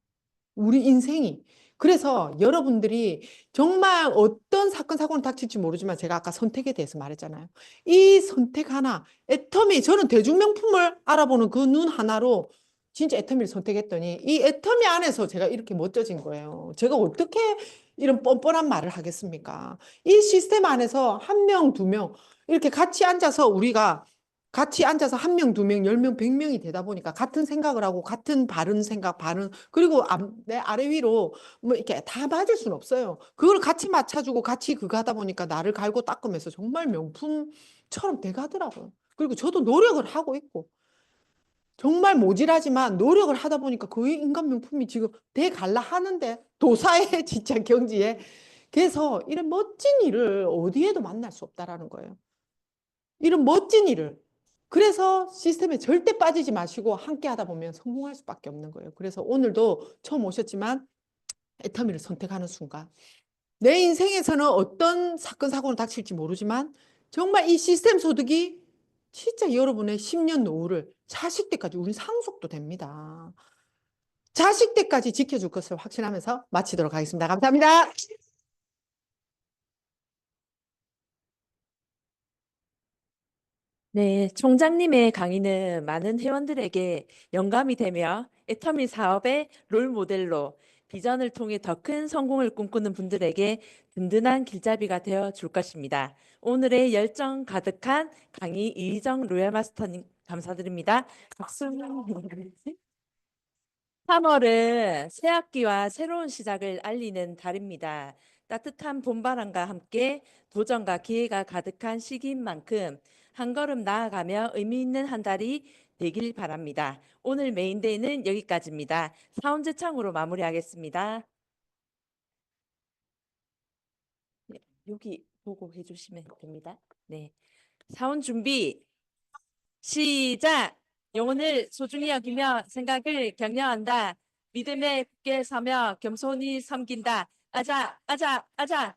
Speaker 4: 우리 인생이. 그래서 여러분들이 정말 어떤 사건 사고는 닥칠지 모르지만 제가 아까 선택에 대해서 말했잖아요. 이 선택 하나, 애터미, 저는 대중명품을 알아보는 그 눈 하나로 진짜 애터미를 선택했더니 이 애터미 안에서 제가 이렇게 멋져진 거예요. 제가 어떻게 이런 뻔뻔한 말을 하겠습니까? 이 시스템 안에서 1명, 2명 이렇게 같이 앉아서 우리가 같이 앉아서 1명, 2명, 10명, 100명이 되다 보니까 같은 생각을 하고 같은 바른 생각, 그리고 내 아래 위로 뭐 이렇게 다 맞을 수는 없어요. 그걸 같이 맞춰주고 같이 그거 하다 보니까 나를 갈고 닦으면서 정말 명품처럼 돼가더라고요. 그리고 저도 노력을 하고 있고 정말 모질하지만 노력을 하다 보니까 거의 인간 명품이 지금 돼갈라 하는데 도사의 진짜 경지에. 그래서 이런 멋진 일을 어디에도 만날 수 없다라는 거예요. 이런 멋진 일을. 그래서 시스템에 절대 빠지지 마시고 함께 하다 보면 성공할 수밖에 없는 거예요. 그래서 오늘도 처음 오셨지만 애터미를 선택하는 순간 내 인생에서는 어떤 사건 사고는 닥칠지 모르지만 정말 이 시스템 소득이 진짜 여러분의 10년 노후를 자식 때까지 우리 상속도 됩니다. 자식 때까지 지켜줄 것을 확신하면서 마치도록 하겠습니다. 감사합니다.
Speaker 2: 네, 총장님의 강의는 많은 회원들에게 영감이 되며 애터미 사업의 롤 모델로 비전을 통해 더 큰 성공을 꿈꾸는 분들에게 든든한 길잡이가 되어 줄 것입니다. 오늘의 열정 가득한 강의 이희정 로얄 마스터님 감사드립니다. 박수. 3월은 새 학기와 새로운 시작을 알리는 달입니다. 따뜻한 봄바람과 함께 도전과 기회가 가득한 시기인 만큼 한 걸음 나아가며 의미 있는 한 달이 되길 바랍니다. 오늘 메인데이는 여기까지입니다. 사원제창으로 마무리하겠습니다. 네, 여기 보고 해주시면 됩니다. 네, 사원 준비 시작. 영혼을 소중히 여기며 생각을 격려한다. 믿음에 굳게 서며 겸손히 섬긴다. 아자, 아자, 아자.